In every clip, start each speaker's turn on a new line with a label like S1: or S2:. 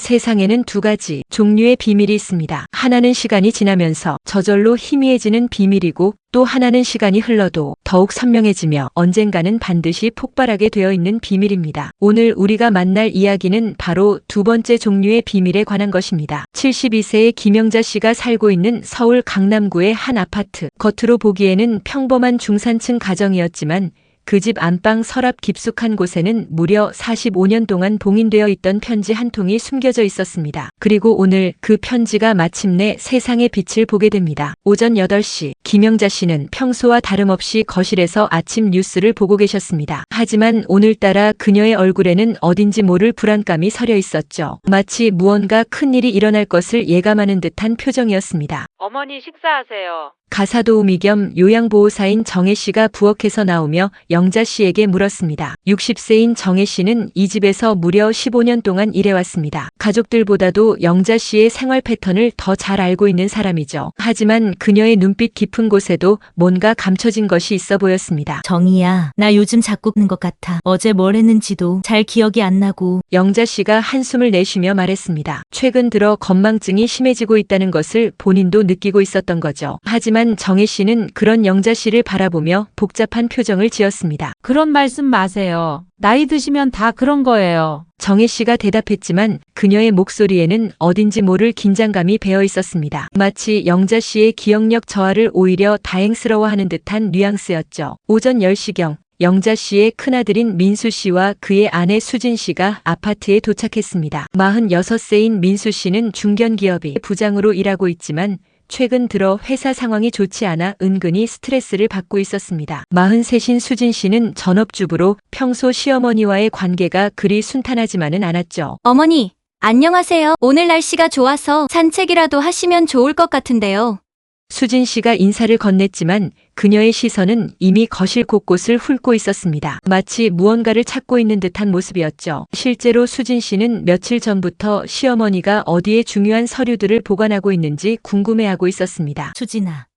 S1: 세상에는 두 가지 종류의 비밀이 있습니다. 하나는 시간이 지나면서 저절로 희미해지는 비밀이고 또 하나는 시간이 흘러도 더욱 선명해지며 언젠가는 반드시 폭발하게 되어 있는 비밀입니다. 오늘 우리가 만날 이야기는 바로 두 번째 종류의 비밀에 관한 것입니다. 72세의 김영자 씨가 살고 있는 서울 강남구의 한 아파트. 겉으로 보기에는 평범한 중산층 가정이었지만 그 집 안방 서랍 깊숙한 곳에는 무려 45년 동안 봉인되어 있던 편지 한 통이 숨겨져 있었습니다. 그리고 오늘 그 편지가 마침내 세상의 빛을 보게 됩니다. 오전 8시, 김영자 씨는 평소와 다름없이 거실에서 아침 뉴스를 보고 계셨습니다. 하지만 오늘따라 그녀의 얼굴에는 어딘지 모를 불안감이 서려 있었죠. 마치 무언가 큰일이 일어날 것을 예감하는 듯한 표정이었습니다.
S2: 어머니 식사하세요.
S1: 가사도우미 겸 요양보호사인 정혜 씨가 부엌에서 나오며 영자 씨에게 물었습니다. 60세인 정혜 씨는 이 집에서 무려 15년 동안 일해왔습니다. 가족들보다도 영자 씨의 생활 패턴을 더 잘 알고 있는 사람이죠. 하지만 그녀의 눈빛 깊은 곳에도 뭔가 감춰진 것이 있어 보였습니다.
S3: 정희야, 나 요즘 자꾸 는 것 같아. 어제 뭘 했는지도 잘 기억이 안 나고.
S1: 영자 씨가 한숨을 내쉬며 말했습니다. 최근 들어 건망증이 심해지고 있다는 것을 본인도 느끼고 있었던 거죠. 하지만 정혜 씨는 그런 영자 씨를 바라보며 복잡한 표정을 지었습니다.
S2: 그런 말씀 마세요. 나이 드시면 다 그런 거예요.
S1: 정혜 씨가 대답했지만 그녀의 목소리에는 어딘지 모를 긴장감이 배어 있었습니다. 마치 영자 씨의 기억력 저하를 오히려 다행스러워하는 듯한 뉘앙스였죠. 오전 10시경 영자 씨의 큰아들인 민수 씨와 그의 아내 수진 씨가 아파트에 도착했습니다. 46세인 민수 씨는 중견기업의 부장으로 일하고 있지만 최근 들어 회사 상황이 좋지 않아 은근히 스트레스를 받고 있었습니다. 43인 수진 씨는 전업주부로 평소 시어머니와의 관계가 그리 순탄하지만은 않았죠.
S3: 어머니, 안녕하세요. 오늘 날씨가 좋아서 산책이라도 하시면 좋을 것 같은데요.
S1: 수진 씨가 인사를 건넸지만 그녀의 시선은 이미 거실 곳곳을 훑고 있었습니다. 마치 무언가를 찾고 있는 듯한 모습이었죠. 실제로 수진 씨는 며칠 전부터 시어머니가 어디에 중요한 서류들을 보관하고 있는지 궁금해하고 있었습니다.
S3: 수진아,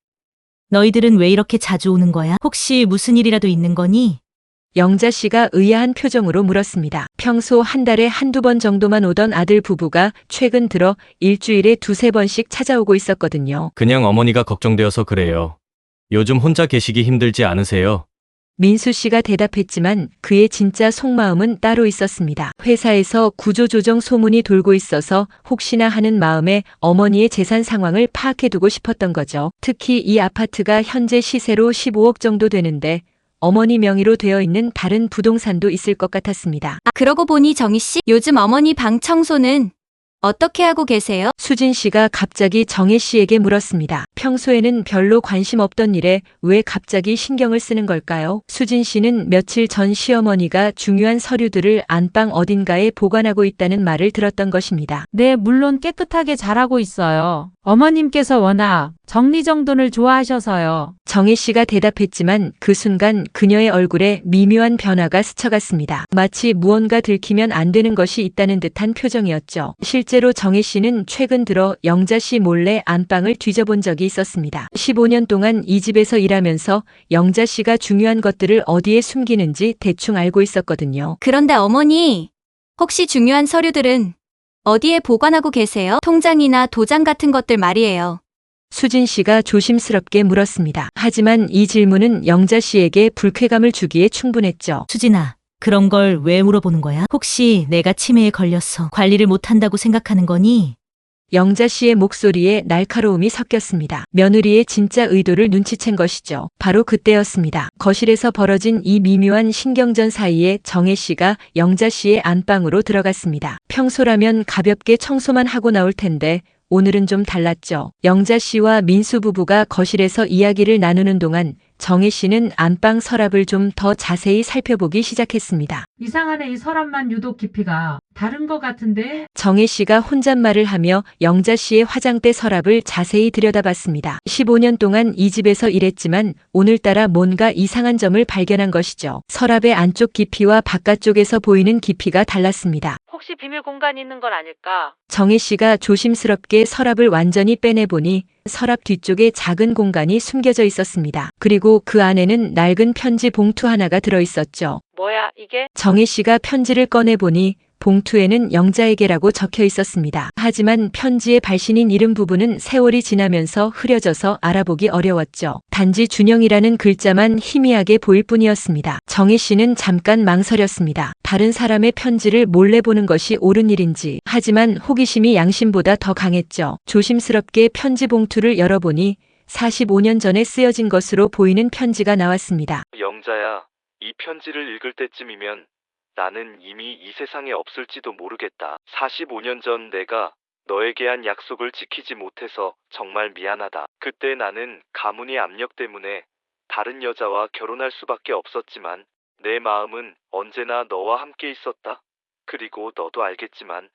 S3: 너희들은 왜 이렇게 자주 오는 거야? 혹시 무슨 일이라도 있는 거니?
S1: 영자 씨가 의아한 표정으로 물었습니다. 평소 한 달에 한두 번 정도만 오던 아들 부부가 최근 들어 일주일에 두세 번씩 찾아오고 있었거든요.
S4: 그냥 어머니가 걱정되어서 그래요. 요즘 혼자 계시기 힘들지 않으세요?
S1: 민수 씨가 대답했지만 그의 진짜 속마음은 따로 있었습니다. 회사에서 구조조정 소문이 돌고 있어서 혹시나 하는 마음에 어머니의 재산 상황을 파악해두고 싶었던 거죠. 특히 이 아파트가 현재 시세로 15억 정도 되는데 어머니 명의로 되어 있는 다른 부동산도 있을 것 같았습니다.
S3: 그러고 보니 정희 씨, 요즘 어머니 방 청소는 어떻게 하고 계세요?
S1: 수진 씨가 갑자기 정혜 씨에게 물었습니다. 평소에는 별로 관심 없던 일에 왜 갑자기 신경을 쓰는 걸까요? 수진 씨는 며칠 전 시어머니가 중요한 서류들을 안방 어딘가에 보관하고 있다는 말을 들었던 것입니다.
S2: 네, 물론 깨끗하게 잘하고 있어요. 어머님께서 워낙 정리정돈을 좋아하셔서요.
S1: 정혜 씨가 대답했지만 그 순간 그녀의 얼굴에 미묘한 변화가 스쳐갔습니다. 마치 무언가 들키면 안 되는 것이 있다는 듯한 표정이었죠. 실제로 정혜 씨는 최근 들어 영자 씨 몰래 안방을 뒤져본 적이 있었습니다. 15년 동안 이 집에서 일하면서 영자 씨가 중요한 것들을 어디에 숨기는지 대충 알고 있었거든요.
S3: 그런데 어머니, 혹시 중요한 서류들은 어디에 보관하고 계세요? 통장이나 도장 같은 것들 말이에요.
S1: 수진 씨가 조심스럽게 물었습니다. 하지만 이 질문은 영자 씨에게 불쾌감을 주기에 충분했죠.
S3: 수진아, 그런 걸 왜 물어보는 거야? 혹시 내가 치매에 걸려서 관리를 못한다고 생각하는 거니?
S1: 영자 씨의 목소리에 날카로움이 섞였습니다. 며느리의 진짜 의도를 눈치챈 것이죠. 바로 그때였습니다. 거실에서 벌어진 이 미묘한 신경전 사이에 정혜 씨가 영자 씨의 안방으로 들어갔습니다. 평소라면 가볍게 청소만 하고 나올 텐데 오늘은 좀 달랐죠. 영자 씨와 민수 부부가 거실에서 이야기를 나누는 동안 정혜 씨는 안방 서랍을 좀 더 자세히 살펴보기 시작했습니다.
S2: 이상하네, 이 서랍만 유독 깊이가 다른 것 같은데?
S1: 정혜 씨가 혼잣말을 하며 영자 씨의 화장대 서랍을 자세히 들여다봤습니다. 15년 동안 이 집에서 일했지만 오늘따라 뭔가 이상한 점을 발견한 것이죠. 서랍의 안쪽 깊이와 바깥쪽에서 보이는 깊이가 달랐습니다.
S2: 혹시 비밀 공간이 있는 건 아닐까?
S1: 정혜 씨가 조심스럽게 서랍을 완전히 빼내보니 서랍 뒤쪽에 작은 공간이 숨겨져 있었습니다. 그리고 그 안에는 낡은 편지 봉투 하나가 들어있었죠.
S2: 뭐야, 이게?
S1: 정혜 씨가 편지를 꺼내보니 봉투에는 영자에게라고 적혀 있었습니다. 하지만 편지의 발신인 이름 부분은 세월이 지나면서 흐려져서 알아보기 어려웠죠. 단지 준영이라는 글자만 희미하게 보일 뿐이었습니다. 정혜 씨는 잠깐 망설였습니다. 다른 사람의 편지를 몰래 보는 것이 옳은 일인지. 하지만 호기심이 양심보다 더 강했죠. 조심스럽게 편지 봉투를 열어보니 45년 전에 쓰여진 것으로 보이는 편지가 나왔습니다.
S5: 영자야, 이 편지를 읽을 때쯤이면 나는 이미 이 세상에 없을지도 모르겠다. 45년 전 내가 너에게 한 약속을 지키지 못해서 정말 미안하다. 그때 나는 가문의 압력 때문에 다른 여자와 결혼할 수밖에 없었지만 내 마음은 언제나 너와 함께 있었다. 그리고 너도 알겠지만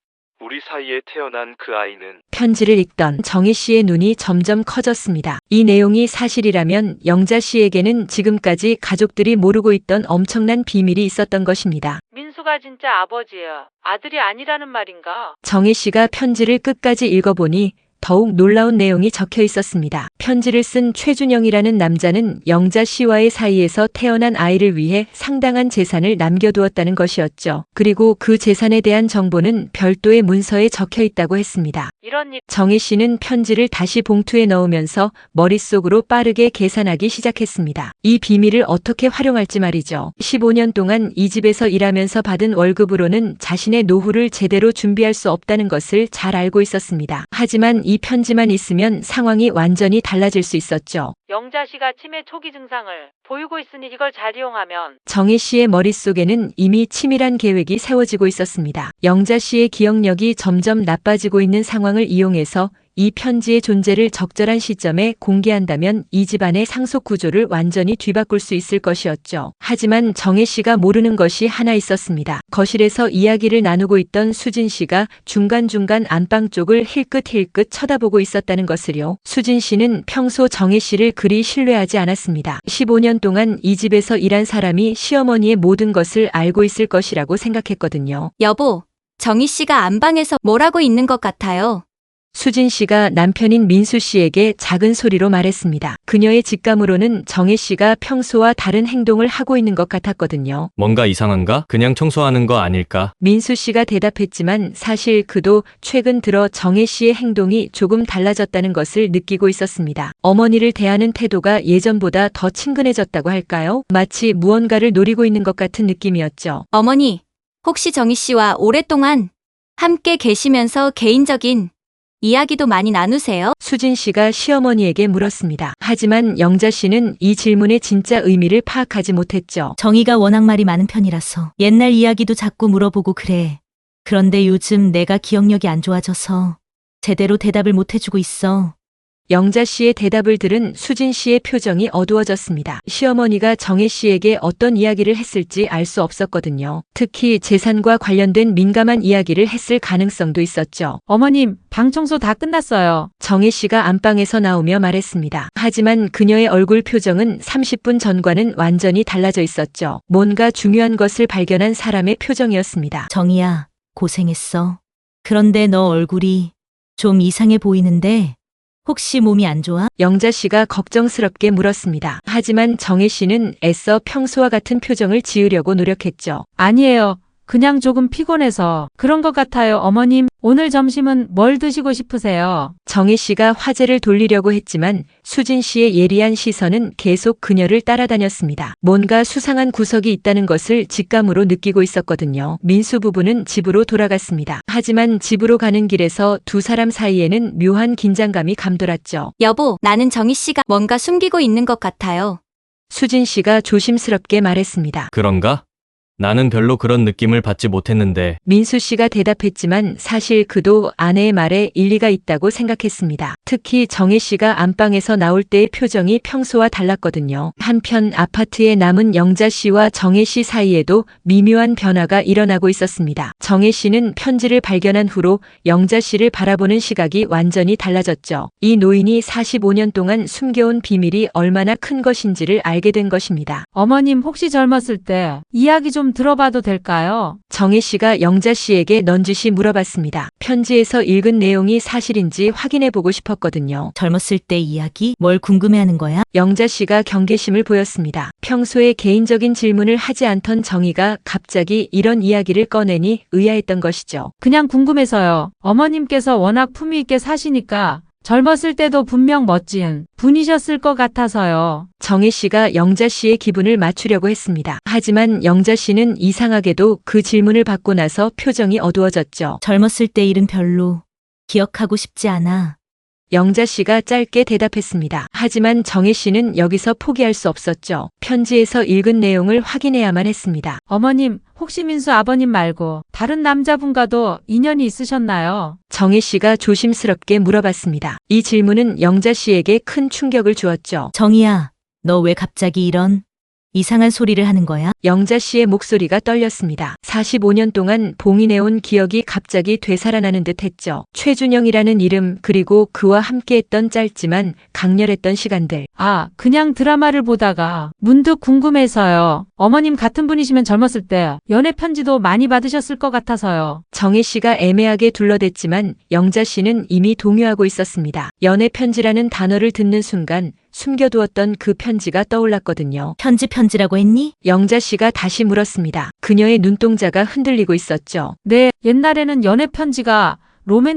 S5: 우리 사이에 태어난 그 아이는
S1: 편지를 읽던 정희 씨의 눈이 점점 커졌습니다. 이 내용이 사실이라면 영자 씨에게는 지금까지 가족들이 모르고 있던 엄청난 비밀이 있었던 것입니다.
S2: 민수가 진짜 아버지야. 아들이 아니라는 말인가?
S1: 정희 씨가 편지를 끝까지 읽어보니 더욱 놀라운 내용이 적혀 있었습니다. 편지를 쓴 최준영이라는 남자는 영자 씨와의 사이에서 태어난 아이를 위해 상당한 재산을 남겨두었다는 것이었죠. 그리고 그 재산에 대한 정보는 별도의 문서에 적혀 있다고 했습니다.
S2: 이런 일.
S1: 정희 씨는 편지를 다시 봉투에 넣으면서 머릿속으로 빠르게 계산하기 시작했습니다. 이 비밀을 어떻게 활용할지 말이죠. 15년 동안 이 집에서 일하면서 받은 월급으로는 자신의 노후를 제대로 준비할 수 없다는 것을 잘 알고 있었습니다. 하지만 이 편지만 있으면 상황이 완전히 달라질 수 있었죠.
S2: 영자 씨가 치매 초기 증상을 보이고 있으니 이걸 잘 이용하면.
S1: 정혜 씨의 머릿속에는 이미 치밀한 계획이 세워지고 있었습니다. 영자 씨의 기억력이 점점 나빠지고 있는 상황을 이용해서 이 편지의 존재를 적절한 시점에 공개한다면 이 집안의 상속 구조를 완전히 뒤바꿀 수 있을 것이었죠. 하지만 정혜 씨가 모르는 것이 하나 있었습니다. 거실에서 이야기를 나누고 있던 수진 씨가 중간중간 안방 쪽을 힐끗힐끗 쳐다보고 있었다는 것을요. 수진 씨는 평소 정혜 씨를 그리 신뢰하지 않았습니다. 15년 동안 이 집에서 일한 사람이 시어머니의 모든 것을 알고 있을 것이라고 생각했거든요.
S3: 여보, 정희 씨가 안방에서 뭐라고 있는 것 같아요.
S1: 수진 씨가 남편인 민수 씨에게 작은 소리로 말했습니다. 그녀의 직감으로는 정혜 씨가 평소와 다른 행동을 하고 있는 것 같았거든요.
S4: 뭔가 이상한가? 그냥 청소하는 거 아닐까?
S1: 민수 씨가 대답했지만 사실 그도 최근 들어 정혜 씨의 행동이 조금 달라졌다는 것을 느끼고 있었습니다. 어머니를 대하는 태도가 예전보다 더 친근해졌다고 할까요? 마치 무언가를 노리고 있는 것 같은 느낌이었죠.
S3: 어머니, 혹시 정희 씨와 오랫동안 함께 계시면서 개인적인 이야기도 많이 나누세요?
S1: 수진 씨가 시어머니에게 물었습니다. 하지만 영자 씨는 이 질문의 진짜 의미를 파악하지 못했죠.
S6: 정희가 워낙 말이 많은 편이라서 옛날 이야기도 자꾸 물어보고 그래. 그런데 요즘 내가 기억력이 안 좋아져서 제대로 대답을 못 해주고 있어.
S1: 영자 씨의 대답을 들은 수진 씨의 표정이 어두워졌습니다. 시어머니가 정혜 씨에게 어떤 이야기를 했을지 알 수 없었거든요. 특히 재산과 관련된 민감한 이야기를 했을 가능성도 있었죠.
S2: 어머님, 방 청소 다 끝났어요.
S1: 정혜 씨가 안방에서 나오며 말했습니다. 하지만 그녀의 얼굴 표정은 30분 전과는 완전히 달라져 있었죠. 뭔가 중요한 것을 발견한 사람의 표정이었습니다.
S6: 정희야, 고생했어. 그런데 너 얼굴이 좀 이상해 보이는데 혹시 몸이 안 좋아?
S1: 영자 씨가 걱정스럽게 물었습니다. 하지만 정혜 씨는 애써 평소와 같은 표정을 지으려고 노력했죠.
S2: 아니에요. 그냥 조금 피곤해서 그런 것 같아요. 어머님, 오늘 점심은 뭘 드시고 싶으세요?
S1: 정혜 씨가 화제를 돌리려고 했지만 수진 씨의 예리한 시선은 계속 그녀를 따라다녔습니다. 뭔가 수상한 구석이 있다는 것을 직감으로 느끼고 있었거든요. 민수 부부는 집으로 돌아갔습니다. 하지만 집으로 가는 길에서 두 사람 사이에는 묘한 긴장감이 감돌았죠.
S3: 여보, 나는 정희 씨가 뭔가 숨기고 있는 것 같아요.
S1: 수진 씨가 조심스럽게 말했습니다.
S4: 그런가? 나는 별로 그런 느낌을 받지 못했는데.
S1: 민수 씨가 대답했지만 사실 그도 아내의 말에 일리가 있다고 생각했습니다. 특히 정혜 씨가 안방에서 나올 때의 표정이 평소와 달랐거든요. 한편 아파트에 남은 영자 씨와 정혜 씨 사이에도 미묘한 변화가 일어나고 있었습니다. 정혜 씨는 편지를 발견한 후로 영자 씨를 바라보는 시각이 완전히 달라졌죠. 이 노인이 45년 동안 숨겨온 비밀이 얼마나 큰 것인지를 알게 된 것입니다.
S2: 어머님, 혹시 젊었을 때 이야기 좀 좀 들어봐도 될까요?
S1: 정혜 씨가 영자 씨에게 넌지시 물어봤습니다. 편지에서 읽은 내용이 사실인지 확인해 보고 싶었거든요.
S6: 젊었을 때 이야기? 뭘 궁금해하는 거야?
S1: 영자 씨가 경계심을 보였습니다. 평소에 개인적인 질문을 하지 않던 정희가 갑자기 이런 이야기를 꺼내니 의아했던 것이죠.
S2: 그냥 궁금해서요. 어머님께서 워낙 품위 있게 사시니까 젊었을 때도 분명 멋진 분이셨을 것 같아서요.
S1: 정혜 씨가 영자 씨의 기분을 맞추려고 했습니다. 하지만 영자 씨는 이상하게도 그 질문을 받고 나서 표정이 어두워졌죠.
S6: 젊었을 때 일은 별로 기억하고 싶지 않아.
S1: 영자 씨가 짧게 대답했습니다. 하지만 정혜 씨는 여기서 포기할 수 없었죠. 편지에서 읽은 내용을 확인해야만 했습니다.
S2: 어머님, 혹시 민수 아버님 말고 다른 남자분과도 인연이 있으셨나요?
S1: 정혜 씨가 조심스럽게 물어봤습니다. 이 질문은 영자 씨에게 큰 충격을 주었죠.
S6: 정희야, 너 왜 갑자기 이런 이상한 소리를 하는 거야?
S1: 영자 씨의 목소리가 떨렸습니다. 45년 동안 봉인해온 기억이 갑자기 되살아나는 듯 했죠. 최준영이라는 이름, 그리고 그와 함께했던 짧지만 강렬했던 시간들.
S2: 아, 그냥 드라마를 보다가 문득 궁금해서요. 어머님 같은 분이시면 젊었을 때 연애 편지도 많이 받으셨을 것 같아서요.
S1: 정혜 씨가 애매하게 둘러댔지만 영자 씨는 이미 동요하고 있었습니다. 연애 편지라는 단어를 듣는 순간 숨겨두었던 그 편지가 떠올랐거든요.
S6: 편지라고 했니?
S1: 영자 씨가 다시 물었습니다. 그녀의 눈동자가 흔들리고 있었죠.
S2: 네, 옛날에는 연애 편지가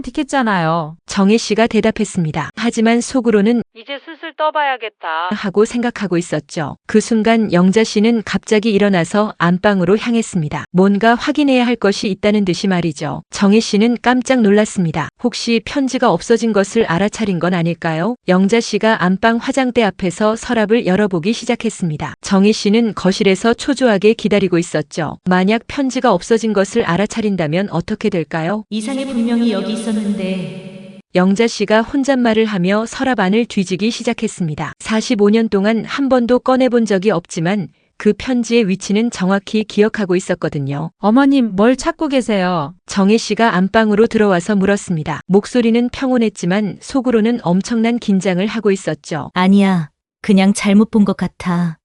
S2: 로맨틱했잖아요.
S1: 정혜 씨가 대답했습니다. 하지만 속으로는
S2: 이제 슬슬 떠봐야겠다.
S1: 하고 생각하고 있었죠. 그 순간 영자 씨는 갑자기 일어나서 안방으로 향했습니다. 뭔가 확인해야 할 것이 있다는 듯이 말이죠. 정혜 씨는 깜짝 놀랐습니다. 혹시 편지가 없어진 것을 알아차린 건 아닐까요? 영자 씨가 안방 화장대 앞에서 서랍을 열어보기 시작했습니다. 정혜 씨는 거실에서 초조하게 기다리고 있었죠. 만약 편지가 없어진 것을 알아차린다면 어떻게 될까요?
S6: 이상이 분명히 여기 있었는데.
S1: 영자 씨가 혼잣말을 하며 서랍 안을 뒤지기 시작했습니다. 45년 동안 한 번도 꺼내본 적이 없지만 그 편지의 위치는 정확히 기억하고 있었거든요.
S2: 어머님, 뭘 찾고 계세요?
S1: 정혜 씨가 안방으로 들어와서 물었습니다. 목소리는 평온했지만 속으로는 엄청난 긴장을 하고 있었죠.
S6: 아니야, 그냥 잘못 본 것 같아.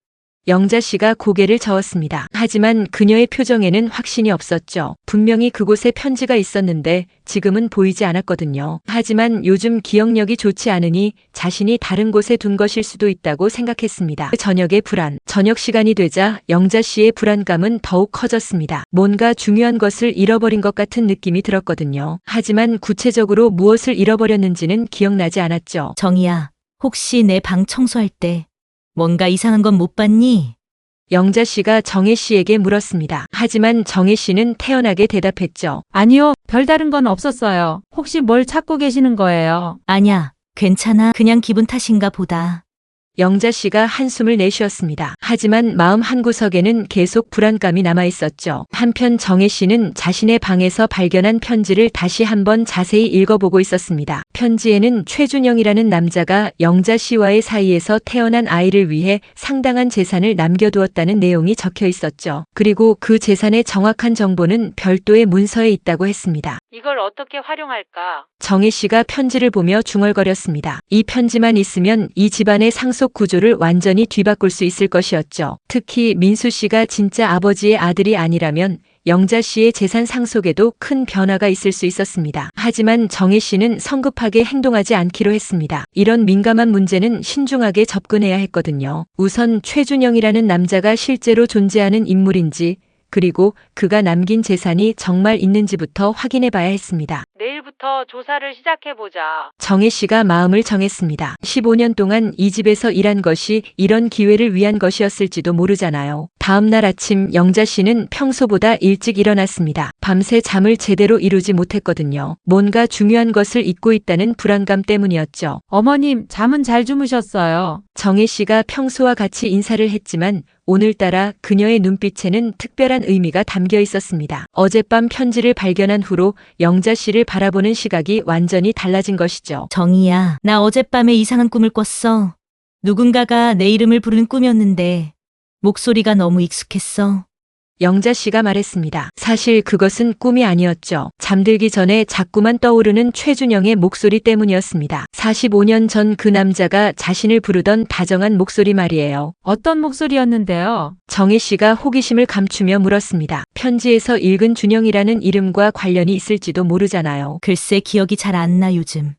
S1: 영자 씨가 고개를 저었습니다. 하지만 그녀의 표정에는 확신이 없었죠. 분명히 그곳에 편지가 있었는데 지금은 보이지 않았거든요. 하지만 요즘 기억력이 좋지 않으니 자신이 다른 곳에 둔 것일 수도 있다고 생각했습니다. 저녁의 불안. 저녁 시간이 되자 영자 씨의 불안감은 더욱 커졌습니다. 뭔가 중요한 것을 잃어버린 것 같은 느낌이 들었거든요. 하지만 구체적으로 무엇을 잃어버렸는지는 기억나지 않았죠.
S6: 정희야, 혹시 내 방 청소할 때 뭔가 이상한 건 못 봤니?
S1: 영자 씨가 정혜 씨에게 물었습니다. 하지만 정혜 씨는 태연하게 대답했죠.
S2: 아니요, 별다른 건 없었어요. 혹시 뭘 찾고 계시는 거예요?
S6: 아냐, 괜찮아. 그냥 기분 탓인가 보다.
S1: 영자 씨가 한숨을 내쉬었습니다. 하지만 마음 한구석에는 계속 불안감이 남아 있었죠. 한편 정혜 씨는 자신의 방에서 발견한 편지를 다시 한번 자세히 읽어보고 있었습니다. 편지에는 최준영이라는 남자가 영자 씨와의 사이에서 태어난 아이를 위해 상당한 재산을 남겨두었다는 내용이 적혀 있었죠. 그리고 그 재산의 정확한 정보는 별도의 문서에 있다고 했습니다.
S2: 이걸 어떻게 활용할까?
S1: 정혜 씨가 편지를 보며 중얼거렸습니다. 이 편지만 있으면 이 집안의 상속 구조를 완전히 뒤바꿀 수 있을 것이었죠. 특히 민수 씨가 진짜 아버지의 아들이 아니라면 영자 씨의 재산 상속에도 큰 변화가 있을 수 있었습니다. 하지만 정혜 씨는 성급하게 행동하지 않기로 했습니다. 이런 민감한 문제는 신중하게 접근해야 했거든요. 우선 최준영이라는 남자가 실제로 존재하는 인물인지, 그리고 그가 남긴 재산이 정말 있는지부터 확인해 봐야 했습니다.
S2: 내일부터 조사를 시작해보자.
S1: 정혜 씨가 마음을 정했습니다. 15년 동안 이 집에서 일한 것이 이런 기회를 위한 것이었을지도 모르잖아요. 다음 날 아침 영자 씨는 평소보다 일찍 일어났습니다. 밤새 잠을 제대로 이루지 못했거든요. 뭔가 중요한 것을 잊고 있다는 불안감 때문이었죠.
S2: 어머님, 잠은 잘 주무셨어요?
S1: 정혜 씨가 평소와 같이 인사를 했지만 오늘따라 그녀의 눈빛에는 특별한 의미가 담겨 있었습니다. 어젯밤 편지를 발견한 후로 영자 씨를 바라보는 시각이 완전히 달라진 것이죠.
S6: 정희야, 나 어젯밤에 이상한 꿈을 꿨어. 누군가가 내 이름을 부르는 꿈이었는데 목소리가 너무 익숙했어.
S1: 영자 씨가 말했습니다. 사실 그것은 꿈이 아니었죠. 잠들기 전에 자꾸만 떠오르는 최준영의 목소리 때문이었습니다. 45년 전 그 남자가 자신을 부르던 다정한 목소리 말이에요.
S2: 어떤 목소리였는데요?
S1: 정혜 씨가 호기심을 감추며 물었습니다. 편지에서 읽은 준영이라는 이름과 관련이 있을지도 모르잖아요.
S6: 글쎄 기억이 잘 안 나 요즘.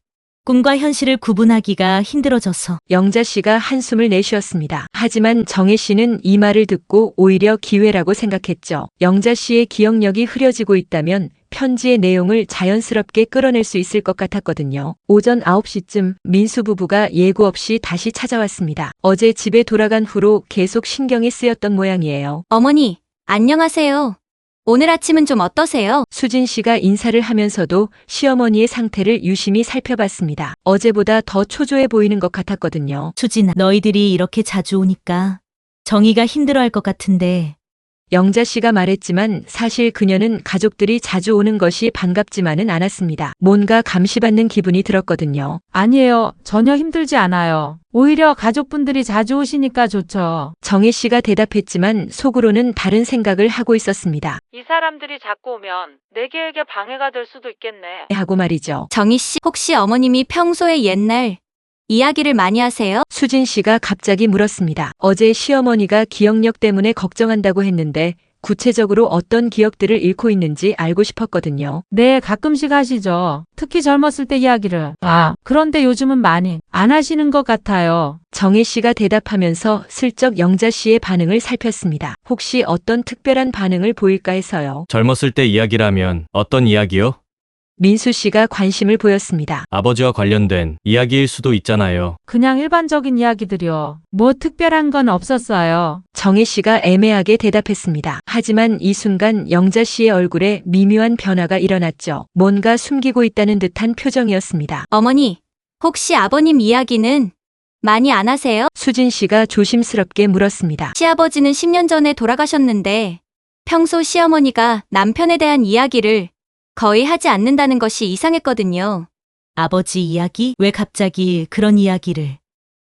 S6: 꿈과 현실을 구분하기가 힘들어져서.
S1: 영자 씨가 한숨을 내쉬었습니다. 하지만 정혜 씨는 이 말을 듣고 오히려 기회라고 생각했죠. 영자 씨의 기억력이 흐려지고 있다면 편지의 내용을 자연스럽게 끌어낼 수 있을 것 같았거든요. 오전 9시쯤 민수 부부가 예고 없이 다시 찾아왔습니다. 어제 집에 돌아간 후로 계속 신경이 쓰였던 모양이에요.
S3: 어머니, 안녕하세요. 오늘 아침은 좀 어떠세요?
S1: 수진 씨가 인사를 하면서도 시어머니의 상태를 유심히 살펴봤습니다. 어제보다 더 초조해 보이는 것 같았거든요.
S6: 수진아, 너희들이 이렇게 자주 오니까 정희가 힘들어할 것 같은데.
S1: 영자 씨가 말했지만 사실 그녀는 가족들이 자주 오는 것이 반갑지만은 않았습니다. 뭔가 감시받는 기분이 들었거든요.
S2: 아니에요. 전혀 힘들지 않아요. 오히려 가족분들이 자주 오시니까 좋죠.
S1: 정혜 씨가 대답했지만 속으로는 다른 생각을 하고 있었습니다.
S2: 이 사람들이 자꾸 오면 내 계획에 방해가 될 수도 있겠네.
S1: 하고 말이죠.
S3: 정희 씨, 혹시 어머님이 평소에 옛날 이야기를 많이 하세요?
S1: 수진 씨가 갑자기 물었습니다. 어제 시어머니가 기억력 때문에 걱정한다고 했는데 구체적으로 어떤 기억들을 잃고 있는지 알고 싶었거든요.
S2: 네, 가끔씩 하시죠. 특히 젊었을 때 이야기를. 그런데 요즘은 많이 안 하시는 것 같아요.
S1: 정혜 씨가 대답하면서 슬쩍 영자 씨의 반응을 살폈습니다. 혹시 어떤 특별한 반응을 보일까 해서요.
S4: 젊었을 때 이야기라면 어떤 이야기요?
S1: 민수 씨가 관심을 보였습니다.
S4: 아버지와 관련된 이야기일 수도 있잖아요.
S2: 그냥 일반적인 이야기들이요. 뭐 특별한 건 없었어요.
S1: 정혜 씨가 애매하게 대답했습니다. 하지만 이 순간 영자 씨의 얼굴에 미묘한 변화가 일어났죠. 뭔가 숨기고 있다는 듯한 표정이었습니다.
S3: 어머니, 혹시 아버님 이야기는 많이 안 하세요?
S1: 수진 씨가 조심스럽게 물었습니다.
S3: 시아버지는 10년 전에 돌아가셨는데 평소 시어머니가 남편에 대한 이야기를 거의 하지 않는다는 것이 이상했거든요.
S6: 아버지 이야기? 왜 갑자기 그런 이야기를?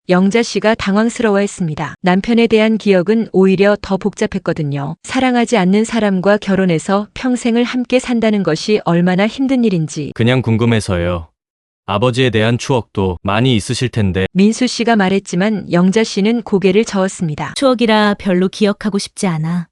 S1: 영자 씨가 당황스러워했습니다. 남편에 대한 기억은 오히려 더 복잡했거든요. 사랑하지 않는 사람과 결혼해서 평생을 함께 산다는 것이 얼마나 힘든 일인지.
S4: 그냥 궁금해서요. 아버지에 대한 추억도 많이 있으실 텐데.
S1: 민수 씨가 말했지만 영자 씨는 고개를 저었습니다.
S6: 추억이라 별로 기억하고 싶지 않아.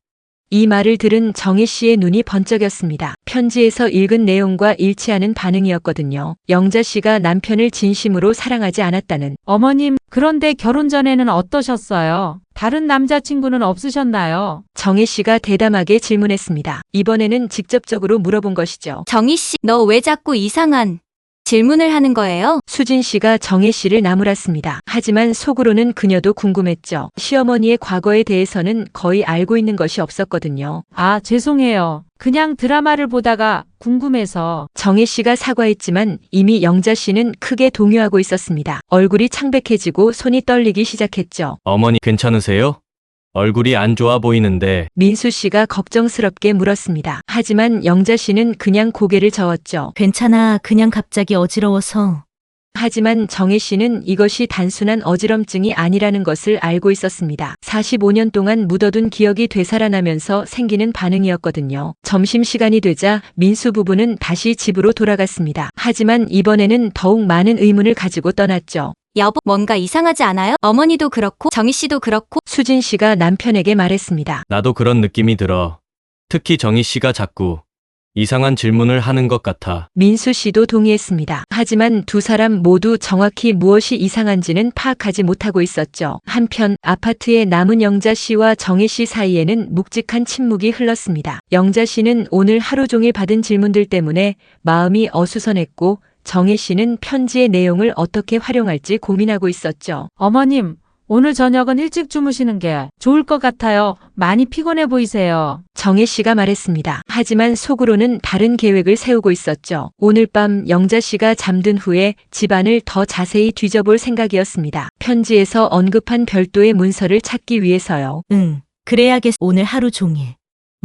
S1: 이 말을 들은 정혜 씨의 눈이 번쩍였습니다. 편지에서 읽은 내용과 일치하는 반응이었거든요. 영자 씨가 남편을 진심으로 사랑하지 않았다는.
S2: 어머님, 그런데 결혼 전에는 어떠셨어요? 다른 남자친구는 없으셨나요?
S1: 정혜 씨가 대담하게 질문했습니다. 이번에는 직접적으로 물어본 것이죠.
S3: 정희 씨, 너 왜 자꾸 이상한 질문을 하는 거예요?
S1: 수진 씨가 정혜 씨를 나무랐습니다. 하지만 속으로는 그녀도 궁금했죠. 시어머니의 과거에 대해서는 거의 알고 있는 것이 없었거든요.
S2: 죄송해요. 그냥 드라마를 보다가 궁금해서.
S1: 정혜 씨가 사과했지만 이미 영자 씨는 크게 동요하고 있었습니다. 얼굴이 창백해지고 손이 떨리기 시작했죠.
S4: 어머니 괜찮으세요? 얼굴이 안 좋아 보이는데.
S1: 민수 씨가 걱정스럽게 물었습니다. 하지만 영자 씨는 그냥 고개를 저었죠.
S6: 괜찮아, 그냥 갑자기 어지러워서.
S1: 하지만 정혜 씨는 이것이 단순한 어지럼증이 아니라는 것을 알고 있었습니다. 45년 동안 묻어둔 기억이 되살아나면서 생기는 반응이었거든요. 점심시간이 되자 민수 부부는 다시 집으로 돌아갔습니다. 하지만 이번에는 더욱 많은 의문을 가지고 떠났죠.
S3: 여보, 뭔가 이상하지 않아요? 어머니도 그렇고 정희 씨도 그렇고.
S1: 수진 씨가 남편에게 말했습니다.
S4: 나도 그런 느낌이 들어. 특히 정희 씨가 자꾸 이상한 질문을 하는 것 같아.
S1: 민수 씨도 동의했습니다. 하지만 두 사람 모두 정확히 무엇이 이상한지는 파악하지 못하고 있었죠. 한편 아파트에 남은 영자 씨와 정혜 씨 사이에는 묵직한 침묵이 흘렀습니다. 영자 씨는 오늘 하루 종일 받은 질문들 때문에 마음이 어수선했고 정혜 씨는 편지의 내용을 어떻게 활용할지 고민하고 있었죠.
S2: 어머님, 오늘 저녁은 일찍 주무시는 게 좋을 것 같아요. 많이 피곤해 보이세요.
S1: 정혜 씨가 말했습니다. 하지만 속으로는 다른 계획을 세우고 있었죠. 오늘 밤 영자 씨가 잠든 후에 집안을 더 자세히 뒤져볼 생각이었습니다. 편지에서 언급한 별도의 문서를 찾기 위해서요.
S6: 응, 그래야겠어. 오늘 하루 종일.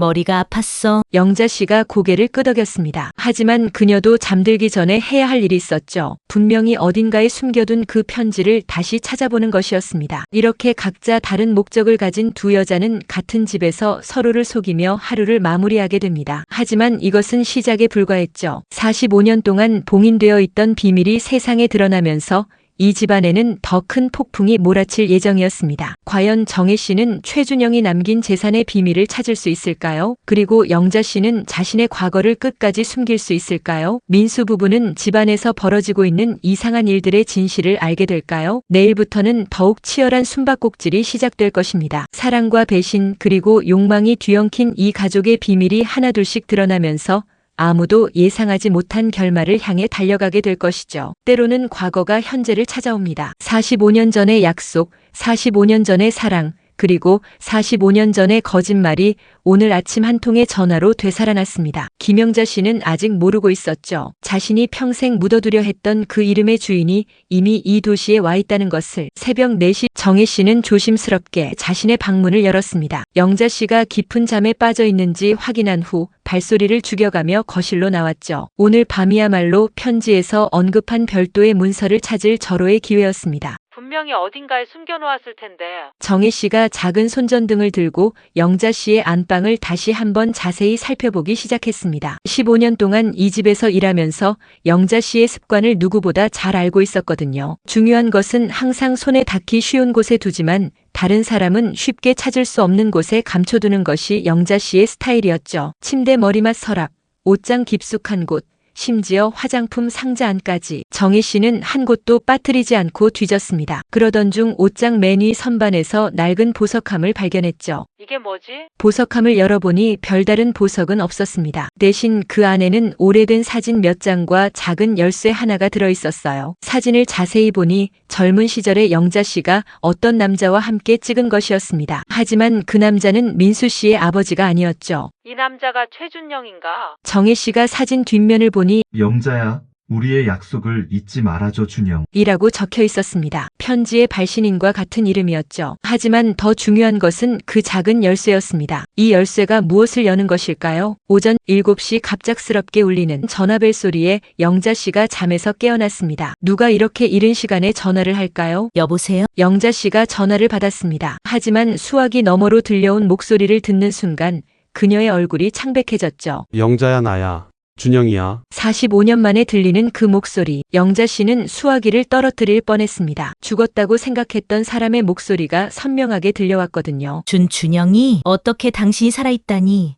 S6: 머리가 아팠어.
S1: 영자 씨가 고개를 끄덕였습니다. 하지만 그녀도 잠들기 전에 해야 할 일이 있었죠. 분명히 어딘가에 숨겨둔 그 편지를 다시 찾아보는 것이었습니다. 이렇게 각자 다른 목적을 가진 두 여자는 같은 집에서 서로를 속이며 하루를 마무리하게 됩니다. 하지만 이것은 시작에 불과했죠. 45년 동안 봉인되어 있던 비밀이 세상에 드러나면서 이 집안에는 더 큰 폭풍이 몰아칠 예정이었습니다. 과연 정혜 씨는 최준영이 남긴 재산의 비밀을 찾을 수 있을까요? 그리고 영자 씨는 자신의 과거를 끝까지 숨길 수 있을까요? 민수 부부는 집안에서 벌어지고 있는 이상한 일들의 진실을 알게 될까요? 내일부터는 더욱 치열한 숨바꼭질이 시작될 것입니다. 사랑과 배신 그리고 욕망이 뒤엉킨 이 가족의 비밀이 하나둘씩 드러나면서 아무도 예상하지 못한 결말을 향해 달려가게 될 것이죠. 때로는 과거가 현재를 찾아옵니다. 45년 전의 약속, 45년 전의 사랑, 그리고 45년 전의 거짓말이 오늘 아침 한 통의 전화로 되살아났습니다. 김영자 씨는 아직 모르고 있었죠. 자신이 평생 묻어두려 했던 그 이름의 주인이 이미 이 도시에 와 있다는 것을. 새벽 4시 정혜 씨는 조심스럽게 자신의 방문을 열었습니다. 영자 씨가 깊은 잠에 빠져 있는지 확인한 후 발소리를 죽여가며 거실로 나왔죠. 오늘 밤이야말로 편지에서 언급한 별도의 문서를 찾을 절호의 기회였습니다.
S2: 분명히 어딘가에 숨겨놓았을 텐데.
S1: 정혜 씨가 작은 손전등을 들고 영자 씨의 안방을 다시 한번 자세히 살펴보기 시작했습니다. 15년 동안 이 집에서 일하면서 영자 씨의 습관을 누구보다 잘 알고 있었거든요. 중요한 것은 항상 손에 닿기 쉬운 곳에 두지만 다른 사람은 쉽게 찾을 수 없는 곳에 감춰두는 것이 영자 씨의 스타일이었죠. 침대 머리맡 서랍, 옷장 깊숙한 곳, 심지어 화장품 상자 안까지 정혜 씨는 한 곳도 빠뜨리지 않고 뒤졌습니다. 그러던 중 옷장 맨 위 선반에서 낡은 보석함을 발견했죠.
S2: 이게 뭐지?
S1: 보석함을 열어보니 별다른 보석은 없었습니다. 대신 그 안에는 오래된 사진 몇 장과 작은 열쇠 하나가 들어있었어요. 사진을 자세히 보니 젊은 시절의 영자 씨가 어떤 남자와 함께 찍은 것이었습니다. 하지만 그 남자는 민수 씨의 아버지가 아니었죠.
S2: 이 남자가 최준영인가?
S1: 정혜 씨가 사진 뒷면을 보니
S7: 영자야, 우리의 약속을 잊지 말아줘, 준영.
S1: 이라고 적혀 있었습니다. 편지의 발신인과 같은 이름이었죠. 하지만 더 중요한 것은 그 작은 열쇠였습니다. 이 열쇠가 무엇을 여는 것일까요? 오전 7시 갑작스럽게 울리는 전화벨 소리에 영자 씨가 잠에서 깨어났습니다. 누가 이렇게 이른 시간에 전화를 할까요?
S6: 여보세요?
S1: 영자 씨가 전화를 받았습니다. 하지만 수화기 너머로 들려온 목소리를 듣는 순간 그녀의 얼굴이 창백해졌죠.
S8: 영자야, 나야. 준영이야.
S1: 45년 만에 들리는 그 목소리. 영자 씨는 수화기를 떨어뜨릴 뻔했습니다. 죽었다고 생각했던 사람의 목소리가 선명하게 들려왔거든요.
S6: 준영이 어떻게 당신이 살아있다니.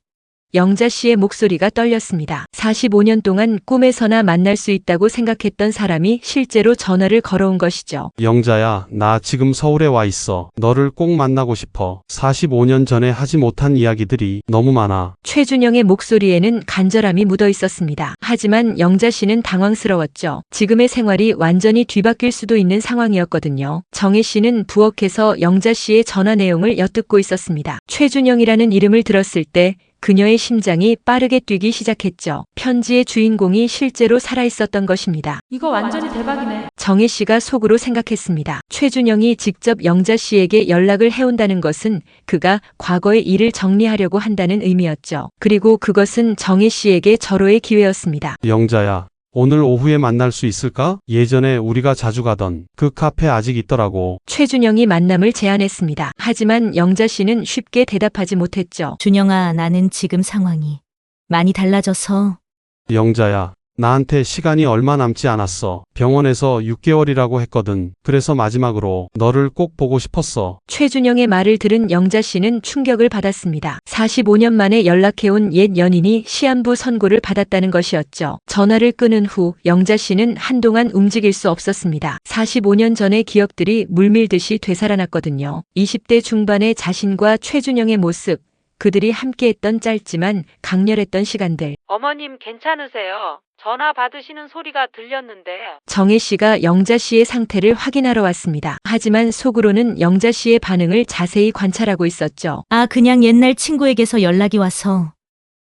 S1: 영자 씨의 목소리가 떨렸습니다. 45년 동안 꿈에서나 만날 수 있다고 생각했던 사람이 실제로 전화를 걸어온 것이죠.
S8: 영자야, 나 지금 서울에 와 있어. 너를 꼭 만나고 싶어. 45년 전에 하지 못한 이야기들이 너무 많아.
S1: 최준영의 목소리에는 간절함이 묻어 있었습니다. 하지만 영자 씨는 당황스러웠죠. 지금의 생활이 완전히 뒤바뀔 수도 있는 상황이었거든요. 정혜 씨는 부엌에서 영자 씨의 전화 내용을 엿듣고 있었습니다. 최준영이라는 이름을 들었을 때 그녀의 심장이 빠르게 뛰기 시작했죠. 편지의 주인공이 실제로 살아있었던 것입니다.
S2: 이거 완전히 대박이네.
S1: 정혜 씨가 속으로 생각했습니다. 최준영이 직접 영자 씨에게 연락을 해온다는 것은 그가 과거의 일을 정리하려고 한다는 의미였죠. 그리고 그것은 정혜 씨에게 절호의 기회였습니다.
S8: 영자야, 오늘 오후에 만날 수 있을까? 예전에 우리가 자주 가던 그 카페 아직 있더라고.
S1: 최준영이 만남을 제안했습니다. 하지만 영자 씨는 쉽게 대답하지 못했죠.
S6: 준영아, 나는 지금 상황이 많이 달라져서.
S8: 영자야, 나한테 시간이 얼마 남지 않았어. 병원에서 6개월이라고 했거든. 그래서 마지막으로 너를 꼭 보고 싶었어.
S1: 최준영의 말을 들은 영자 씨는 충격을 받았습니다. 45년 만에 연락해온 옛 연인이 시한부 선고를 받았다는 것이었죠. 전화를 끊은 후 영자 씨는 한동안 움직일 수 없었습니다. 45년 전의 기억들이 물밀듯이 되살아났거든요. 20대 중반의 자신과 최준영의 모습, 그들이 함께했던 짧지만 강렬했던 시간들.
S2: 어머님 괜찮으세요? 전화 받으시는 소리가 들렸는데.
S1: 정혜 씨가 영자 씨의 상태를 확인하러 왔습니다. 하지만 속으로는 영자 씨의 반응을 자세히 관찰하고 있었죠.
S6: 아, 그냥 옛날 친구에게서 연락이 와서.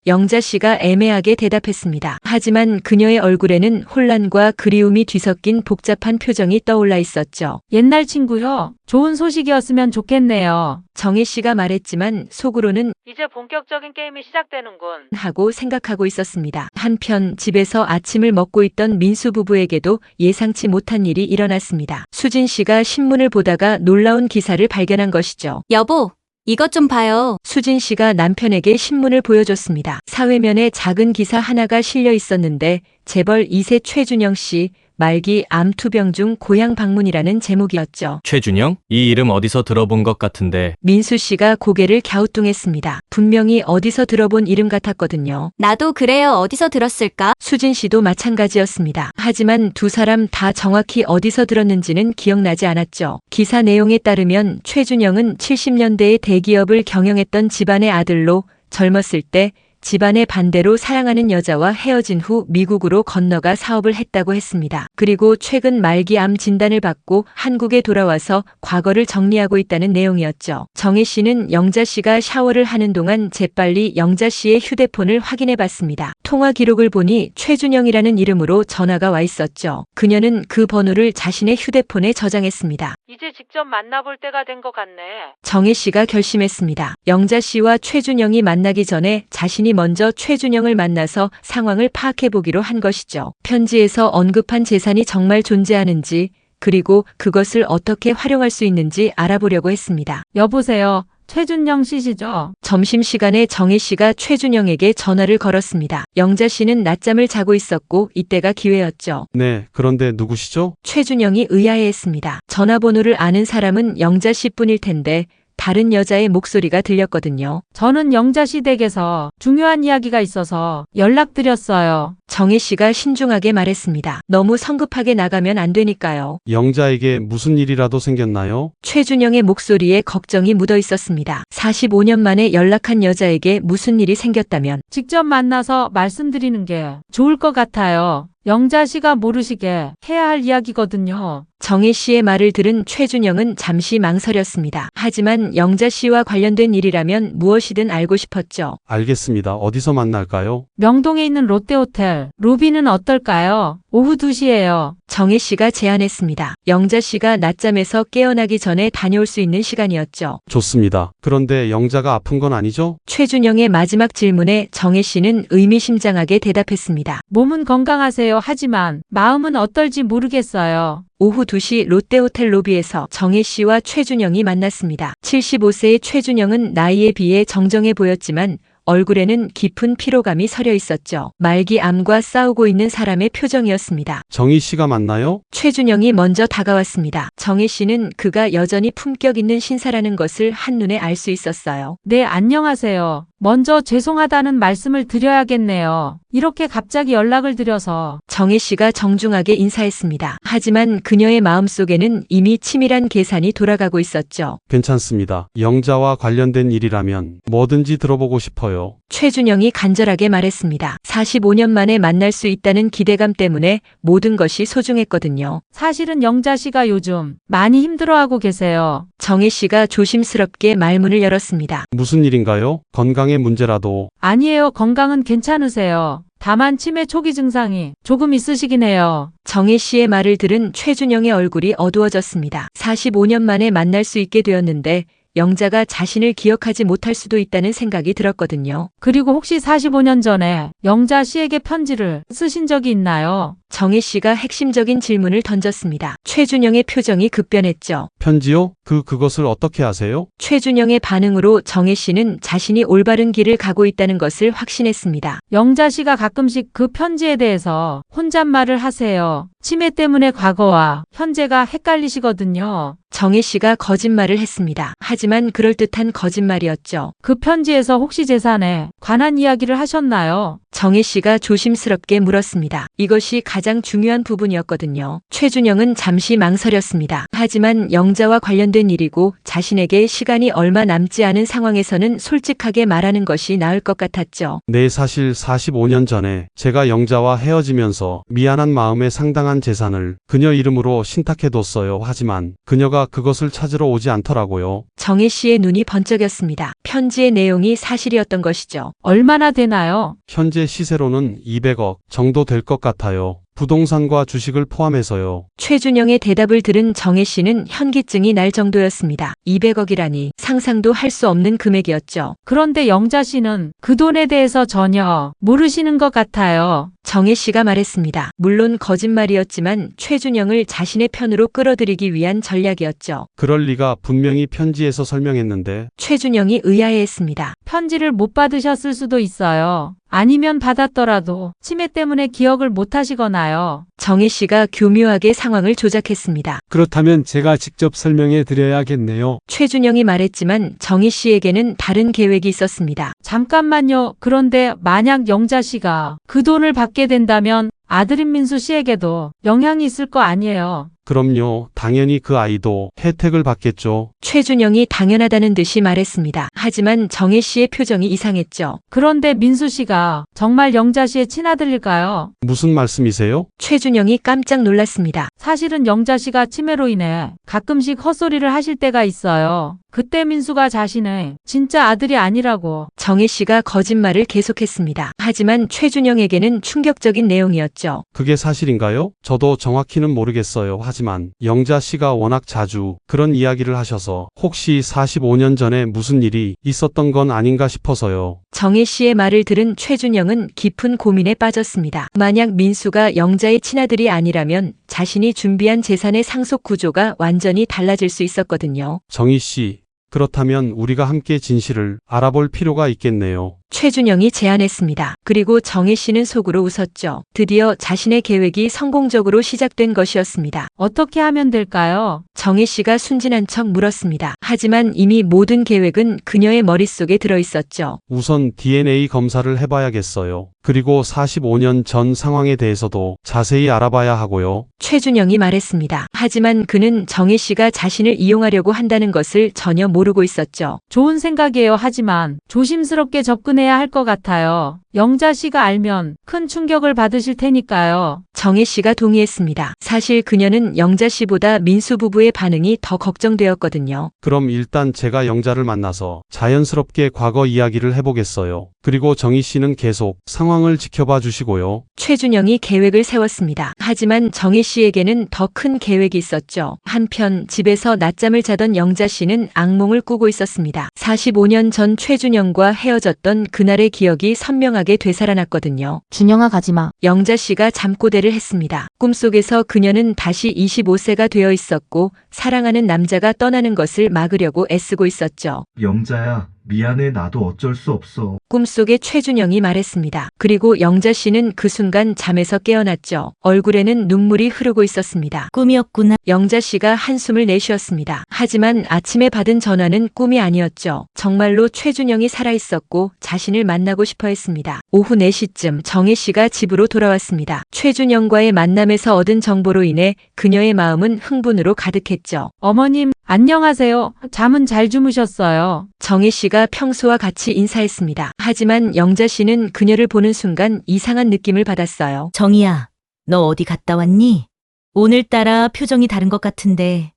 S1: 영자 씨가 애매하게 대답했습니다. 하지만 그녀의 얼굴에는 혼란과 그리움이 뒤섞인 복잡한 표정이 떠올라 있었죠.
S2: 옛날 친구요. 좋은 소식이었으면 좋겠네요.
S1: 정혜 씨가 말했지만 속으로는
S2: 이제 본격적인 게임이 시작되는군.
S1: 하고 생각하고 있었습니다. 한편 집에서 아침을 먹고 있던 민수 부부에게도 예상치 못한 일이 일어났습니다. 수진 씨가 신문을 보다가 놀라운 기사를 발견한 것이죠.
S3: 여보, 이것 좀 봐요.
S1: 수진 씨가 남편에게 신문을 보여줬습니다. 사회면에 작은 기사 하나가 실려 있었는데 재벌 2세 최준영 씨 말기 암 투병 중 고향 방문이라는 제목이었죠.
S4: 최준영? 이 이름 어디서 들어본 것 같은데.
S1: 민수 씨가 고개를 갸우뚱했습니다. 분명히 어디서 들어본 이름 같았거든요.
S3: 나도 그래요. 어디서 들었을까?
S1: 수진 씨도 마찬가지였습니다. 하지만 두 사람 다 정확히 어디서 들었는지는 기억나지 않았죠. 기사 내용에 따르면 최준영은 70년대에 대기업을 경영했던 집안의 아들로 젊었을 때 집안의 반대로 사랑하는 여자와 헤어진 후 미국으로 건너가 사업을 했다고 했습니다. 그리고 최근 말기 암 진단을 받고 한국에 돌아와서 과거를 정리하고 있다는 내용이었죠. 정혜 씨는 영자 씨가 샤워를 하는 동안 재빨리 영자 씨의 휴대폰을 확인해 봤습니다. 통화 기록을 보니 최준영이라는 이름으로 전화가 와 있었죠. 그녀는 그 번호를 자신의 휴대폰에 저장했습니다.
S2: 이제 직접 만나볼 때가 된 것 같네.
S1: 정혜 씨가 결심했습니다. 영자 씨와 최준영이 만나기 전에 자신이 먼저 최준영을 만나서 상황을 파악해 보기로 한 것이죠. 편지에서 언급한 재산이 정말 존재하는지, 그리고 그것을 어떻게 활용할 수 있는지 알아보려고 했습니다.
S2: 여보세요. 최준영 씨시죠?
S1: 점심시간에 정혜 씨가 최준영에게 전화를 걸었습니다. 영자 씨는 낮잠을 자고 있었고 이때가 기회였죠.
S8: 네, 그런데 누구시죠?
S1: 최준영이 의아해했습니다. 전화번호를 아는 사람은 영자 씨뿐일 텐데 다른 여자의 목소리가 들렸거든요.
S2: 저는 영자 씨 댁에서 중요한 이야기가 있어서 연락드렸어요.
S1: 정혜 씨가 신중하게 말했습니다. 너무 성급하게 나가면 안 되니까요.
S8: 영자에게 무슨 일이라도 생겼나요?
S1: 최준영의 목소리에 걱정이 묻어 있었습니다. 45년 만에 연락한 여자에게 무슨 일이 생겼다면
S2: 직접 만나서 말씀드리는 게 좋을 것 같아요. 영자 씨가 모르시게 해야 할 이야기거든요.
S1: 정혜 씨의 말을 들은 최준영은 잠시 망설였습니다. 하지만 영자 씨와 관련된 일이라면 무엇이든 알고 싶었죠.
S8: 알겠습니다. 어디서 만날까요?
S2: 명동에 있는 롯데호텔. 로비는 어떨까요? 오후 2시예요.
S1: 정혜 씨가 제안했습니다. 영자 씨가 낮잠에서 깨어나기 전에 다녀올 수 있는 시간이었죠.
S8: 좋습니다. 그런데 영자가 아픈 건 아니죠?
S1: 최준영의 마지막 질문에 정혜 씨는 의미심장하게 대답했습니다.
S2: 몸은 건강하세요. 하지만 마음은 어떨지 모르겠어요.
S1: 오후 2시 롯데호텔 로비에서 정혜 씨와 최준영이 만났습니다. 75세의 최준영은 나이에 비해 정정해 보였지만 얼굴에는 깊은 피로감이 서려 있었죠. 말기 암과 싸우고 있는 사람의 표정이었습니다.
S8: 정희 씨가 맞나요?
S1: 최준영이 먼저 다가왔습니다. 정혜 씨는 그가 여전히 품격 있는 신사라는 것을 한눈에 알 수 있었어요.
S2: 네, 안녕하세요. 먼저 죄송하다는 말씀을 드려야겠네요. 이렇게 갑자기 연락을 드려서.
S1: 정혜 씨가 정중하게 인사했습니다. 하지만 그녀의 마음속에는 이미 치밀한 계산이 돌아가고 있었죠.
S8: 괜찮습니다. 영자와 관련된 일이라면 뭐든지 들어보고 싶어요.
S1: 최준영이 간절하게 말했습니다. 45년 만에 만날 수 있다는 기대감 때문에 모든 것이 소중했거든요.
S2: 사실은 영자 씨가 요즘 많이 힘들어하고 계세요.
S1: 정혜 씨가 조심스럽게 말문을 열었습니다.
S8: 무슨 일인가요? 건강의 문제라도.
S2: 아니에요. 건강은 괜찮으세요. 다만 치매 초기 증상이 조금 있으시긴 해요.
S1: 정혜 씨의 말을 들은 최준영의 얼굴이 어두워졌습니다. 45년 만에 만날 수 있게 되었는데 영자가 자신을 기억하지 못할 수도 있다는 생각이 들었거든요.
S2: 그리고 혹시 45년 전에 영자 씨에게 편지를 쓰신 적이 있나요?
S1: 정혜 씨가 핵심적인 질문을 던졌습니다. 최준영의 표정이 급변했죠.
S8: 편지요? 그것을 어떻게 아세요?
S1: 최준영의 반응으로 정혜 씨는 자신이 올바른 길을 가고 있다는 것을 확신했습니다.
S2: 영자 씨가 가끔씩 그 편지에 대해서 혼잣말을 하세요. 치매 때문에 과거와 현재가 헷갈리시거든요.
S1: 정혜 씨가 거짓말을 했습니다. 하지만 그럴듯한 거짓말이었죠.
S2: 그 편지에서 혹시 재산에 관한 이야기를 하셨나요?
S1: 정혜 씨가 조심스럽게 물었습니다. 이것이 가장 중요한 부분이었거든요. 최준영은 잠시 망설였습니다. 하지만 영자와 관련된 일이고 자신에게 시간이 얼마 남지 않은 상황에서는 솔직하게 말하는 것이 나을 것 같았죠.
S8: 네, 사실 45년 전에 제가 영자와 헤어지면서 미안한 마음에 상당한 중요한 재산을 그녀 이름으로 신탁해뒀어요. 하지만 그녀가 그것을 찾으러 오지 않더라고요.
S1: 정혜 씨의 눈이 번쩍였습니다. 편지의 내용이 사실이었던 것이죠.
S2: 얼마나 되나요?
S8: 현재 시세로는 200억 정도 될 것 같아요. 부동산과 주식을 포함해서요.
S1: 최준영의 대답을 들은 정혜 씨는 현기증이 날 정도였습니다. 200억이라니 상상도 할 수 없는 금액이었죠.
S2: 그런데 영자 씨는 그 돈에 대해서 전혀 모르시는 것 같아요.
S1: 정혜 씨가 말했습니다. 물론 거짓말이었지만 최준영을 자신의 편으로 끌어들이기 위한 전략이었죠.
S8: 그럴 리가 분명히 편지에서 설명했는데
S1: 최준영이 의아해했습니다.
S2: 편지를 못 받으셨을 수도 있어요. 아니면 받았더라도 치매 때문에 기억을 못 하시거나요.
S1: 정혜 씨가 교묘하게 상황을 조작했습니다.
S9: 그렇다면 제가 직접 설명해 드려야겠네요.
S1: 최준영이 말했지만 정희 씨에게는 다른 계획이 있었습니다.
S2: 잠깐만요. 그런데 만약 영자 씨가 그 돈을 받게 된다면 아들인 민수 씨에게도 영향이 있을 거 아니에요.
S8: 그럼요. 당연히 그 아이도 혜택을 받겠죠.
S1: 최준영이 당연하다는 듯이 말했습니다. 하지만 정혜 씨의 표정이 이상했죠.
S2: 그런데 민수 씨가 정말 영자 씨의 친아들일까요?
S8: 무슨 말씀이세요?
S1: 최준영이 깜짝 놀랐습니다.
S2: 사실은 영자 씨가 치매로 인해 가끔씩 헛소리를 하실 때가 있어요. 그때 민수가 자신의 진짜 아들이 아니라고.
S1: 정혜 씨가 거짓말을 계속했습니다. 하지만 최준영에게는 충격적인 내용이었죠.
S8: 그게 사실인가요? 저도 정확히는 모르겠어요. 하지만 영자 씨가 워낙 자주 그런 이야기를 하셔서 혹시 45년 전에 무슨 일이 있었던 건 아닌가 싶어서요.
S1: 정혜 씨의 말을 들은 최준영은 깊은 고민에 빠졌습니다. 만약 민수가 영자의 친아들이 아니라면 자신이 준비한 재산의 상속 구조가 완전히 달라질 수 있었거든요.
S8: 정희 씨, 그렇다면 우리가 함께 진실을 알아볼 필요가 있겠네요.
S1: 최준영이 제안했습니다. 그리고 정혜 씨는 속으로 웃었죠. 드디어 자신의 계획이 성공적으로 시작된 것이었습니다.
S2: 어떻게 하면 될까요?
S1: 정혜 씨가 순진한 척 물었습니다. 하지만 이미 모든 계획은 그녀의 머릿속에 들어있었죠.
S8: 우선 DNA 검사를 해봐야겠어요. 그리고 45년 전 상황에 대해서도 자세히 알아봐야 하고요.
S1: 최준영이 말했습니다. 하지만 그는 정혜 씨가 자신을 이용하려고 한다는 것을 전혀 모르고 있었죠.
S2: 좋은 생각이에요. 하지만 조심스럽게 접근해야 할 것 같아요. 영자 씨가 알면 큰 충격을 받으실 테니까요.
S1: 정혜 씨가 동의했습니다. 사실 그녀는 영자 씨보다 민수 부부의 반응이 더 걱정되었거든요.
S8: 그럼 일단 제가 영자를 만나서 자연스럽게 과거 이야기를 해보겠어요. 그리고 정희 씨는 계속 상황을 지켜봐 주시고요.
S1: 최준영이 계획을 세웠습니다. 하지만 정혜 씨에게는 더 큰 계획이 있었죠. 한편 집에서 낮잠을 자던 영자 씨는 악몽을 꾸고 있었습니다. 45년 전 최준영과 헤어졌던 그날의 기억이 선명하게 되살아났거든요.
S10: 준영아 가지마.
S1: 영자 씨가 잠꼬대를 했습니다. 꿈속에서 그녀는 다시 25세가 되어 있었고 사랑하는 남자가 떠나는 것을 막으려고 애쓰고 있었죠.
S7: 영자야, 미안해. 나도 어쩔 수 없어.
S1: 꿈속에 최준영이 말했습니다. 그리고 영자 씨는 그 순간 잠에서 깨어났죠. 얼굴에는 눈물이 흐르고 있었습니다.
S6: 꿈이었구나.
S1: 영자 씨가 한숨을 내쉬었습니다. 하지만 아침에 받은 전화는 꿈이 아니었죠. 정말로 최준영이 살아있었고 자신을 만나고 싶어 했습니다. 오후 4시쯤 정혜 씨가 집으로 돌아왔습니다. 최준영과의 만남에서 얻은 정보로 인해 그녀의 마음은 흥분으로 가득했죠.
S2: 어머님, 안녕하세요. 잠은 잘 주무셨어요.
S1: 정혜 씨가 평소와 같이 인사했습니다. 하지만 영자 씨는 그녀를 보는 순간 이상한 느낌을 받았어요.
S6: 정희야, 너 어디 갔다 왔니? 오늘따라 표정이 다른 것 같은데.